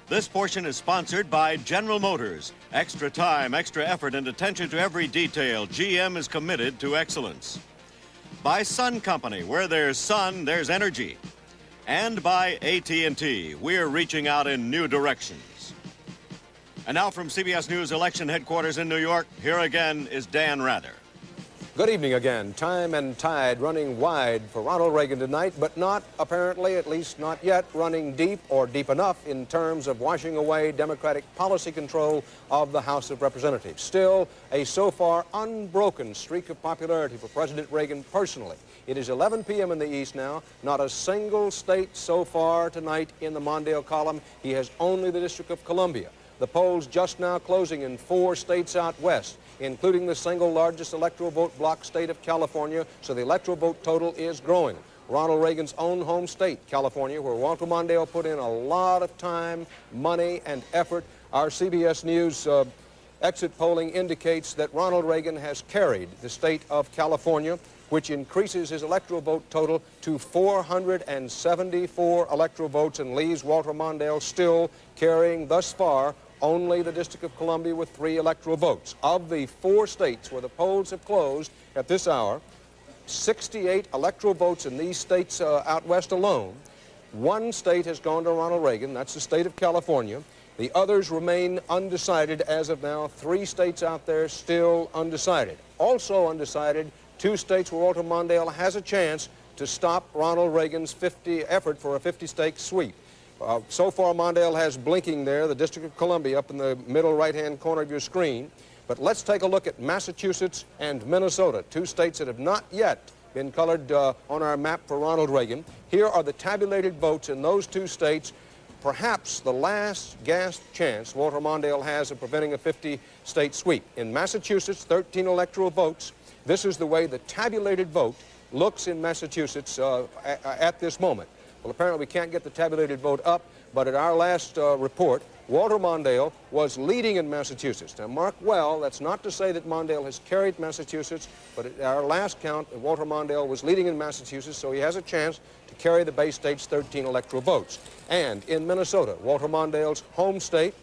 S1: This portion is sponsored by General Motors. Extra time, extra effort, and attention to every detail. GM is committed to excellence. By Sun Company, where there's sun, there's energy. And by AT&T, we're reaching out in new directions. And now from CBS News election headquarters in New York, here again is Dan Rather.
S2: Good evening again. Time and tide running wide for Ronald Reagan tonight, but not, apparently, at least not yet, running deep or deep enough in terms of washing away Democratic policy control of the House of Representatives. Still, a so far unbroken streak of popularity for President Reagan personally. It is 11 p.m. in the East now. Not a single state so far tonight in the Mondale column. He has only the District of Columbia. The polls just now closing in 4 states out west, including the single largest electoral vote block state of California, so the electoral vote total is growing. Ronald Reagan's own home state, California, where Walter Mondale put in a lot of time, money, and effort. Our CBS News exit polling indicates that Ronald Reagan has carried the state of California, which increases his electoral vote total to 474 electoral votes and leaves Walter Mondale still carrying thus far only the District of Columbia with 3 electoral votes. Of the 4 states where the polls have closed at this hour, 68 electoral votes in these states out west alone. 1 state has gone to Ronald Reagan, that's the state of California. The others remain undecided as of now. 3 states out there still undecided. Also undecided, 2 states where Walter Mondale has a chance to stop Ronald Reagan's effort for a 50-state sweep. So far, Mondale has blinking there, the District of Columbia up in the middle right-hand corner of your screen. But let's take a look at Massachusetts and Minnesota, 2 states that have not yet been colored on our map for Ronald Reagan. Here are the tabulated votes in those 2 states, perhaps the last gasp chance Walter Mondale has of preventing a 50-state sweep. In Massachusetts, 13 electoral votes. This is the way the tabulated vote looks in Massachusetts at this moment. Well, apparently we can't get the tabulated vote up, but at our last report, Walter Mondale was leading in Massachusetts. Now, mark well, that's not to say that Mondale has carried Massachusetts, but at our last count, Walter Mondale was leading in Massachusetts, so he has a chance to carry the Bay State's 13 electoral votes. And in Minnesota, Walter Mondale's home state,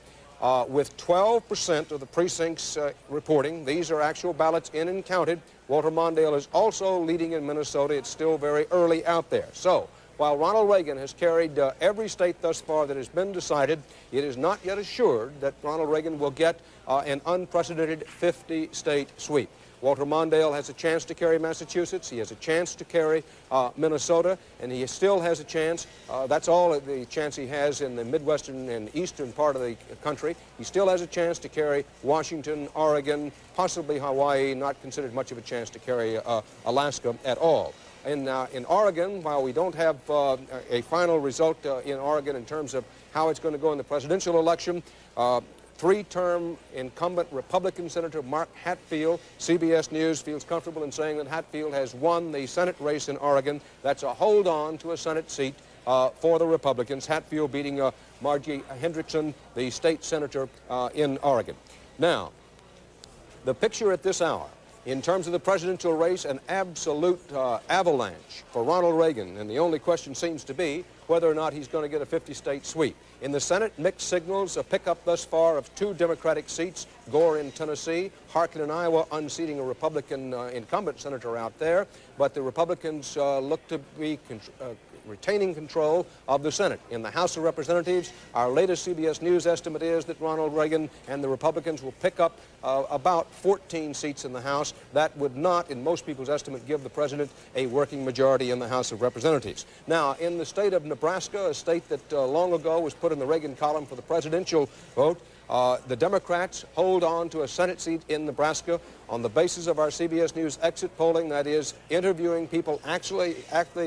S2: with 12% of the precincts reporting, these are actual ballots in and counted, Walter Mondale is also leading in Minnesota. It's still very early out there. So, while Ronald Reagan has carried every state thus far that has been decided, it is not yet assured that Ronald Reagan will get an unprecedented 50-state sweep. Walter Mondale has a chance to carry Massachusetts. He has a chance to carry Minnesota, and he still has a chance. That's all the chance he has in the Midwestern and Eastern part of the country. He still has a chance to carry Washington, Oregon, possibly Hawaii, not considered much of a chance to carry Alaska at all. In Oregon, while we don't have a final result in Oregon in terms of how it's going to go in the presidential election, 3-term incumbent Republican Senator Mark Hatfield, CBS News feels comfortable in saying that Hatfield has won the Senate race in Oregon. That's a hold on to a Senate seat for the Republicans. Hatfield beating Margie Hendrickson, the state senator in Oregon. Now, the picture at this hour, in terms of the presidential race, an absolute avalanche for Ronald Reagan, and the only question seems to be whether or not he's going to get a 50-state sweep. In the Senate, mixed signals, a pickup thus far of 2 Democratic seats, Gore in Tennessee, Harkin in Iowa, unseating a Republican incumbent senator out there, but the Republicans look to be retaining control of the Senate. In the House of Representatives, our latest CBS News estimate is that Ronald Reagan and the Republicans will pick up about 14 seats in the House. That would not, in most people's estimate, give the president a working majority in the House of Representatives. Now, in the state of Nebraska, a state that long ago was put in the Reagan column for the presidential vote, the Democrats hold on to a Senate seat in Nebraska on the basis of our CBS News exit polling, that is, interviewing people actually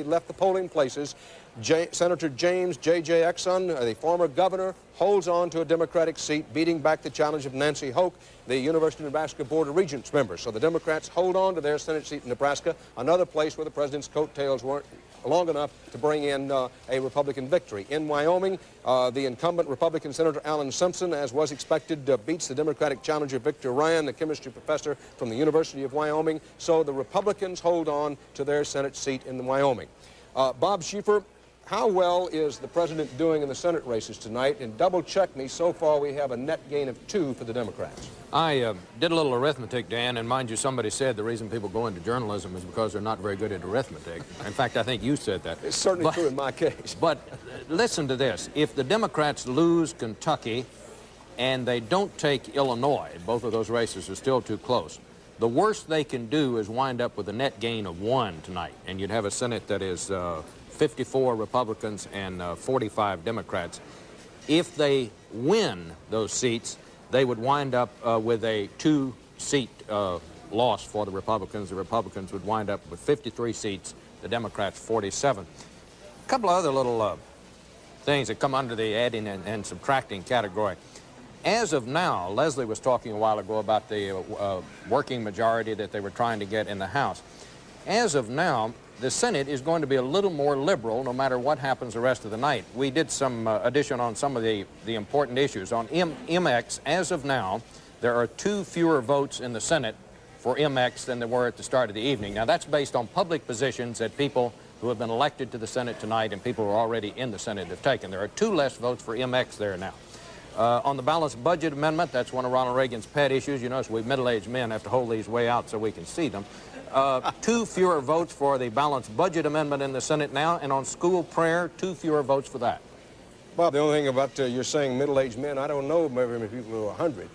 S2: left the polling places. Senator James J.J. Exon, the former governor, holds on to a Democratic seat, beating back the challenge of Nancy Hoke, the University of Nebraska Board of Regents member. So the Democrats hold on to their Senate seat in Nebraska, another place where the president's coattails weren't long enough to bring in a Republican victory. In Wyoming, the incumbent Republican Senator Alan Simpson, as was expected, beats the Democratic challenger Victor Ryan, the chemistry professor from the University of Wyoming. So the Republicans hold on to their Senate seat in Wyoming. Bob Schieffer, how well is the president doing in the Senate races tonight? And double check me, so far we have a net gain of 2 for the Democrats.
S4: I did a little arithmetic, Dan, and mind you, somebody said the reason people go into journalism is because they're not very good at arithmetic. In fact, I think you said that.
S2: It's certainly true in my case.
S4: But listen to this. If the Democrats lose Kentucky and they don't take Illinois, both of those races are still too close, the worst they can do is wind up with a net gain of 1 tonight, and you'd have a Senate that is 54 Republicans and 45 Democrats. If they win those seats, they would wind up with a 2-seat loss for the Republicans. The Republicans would wind up with 53 seats, the Democrats 47. A couple of other little things that come under the adding and subtracting category. As of now, Leslie was talking a while ago about the working majority that they were trying to get in the House. As of now, the Senate is going to be a little more liberal no matter what happens the rest of the night. We did some addition on some of the important issues. On MX, as of now, there are 2 fewer votes in the Senate for MX than there were at the start of the evening. Now, that's based on public positions that people who have been elected to the Senate tonight and people who are already in the Senate have taken. There are 2 less votes for MX there now. On the balanced budget amendment, that's one of Ronald Reagan's pet issues. You notice we middle-aged men have to hold these way out so we can see them. 2 fewer votes for the balanced budget amendment in the Senate now, and on school prayer, 2 fewer votes for that.
S2: Bob, the only thing about you're saying middle-aged men, I don't know very many people who are 100.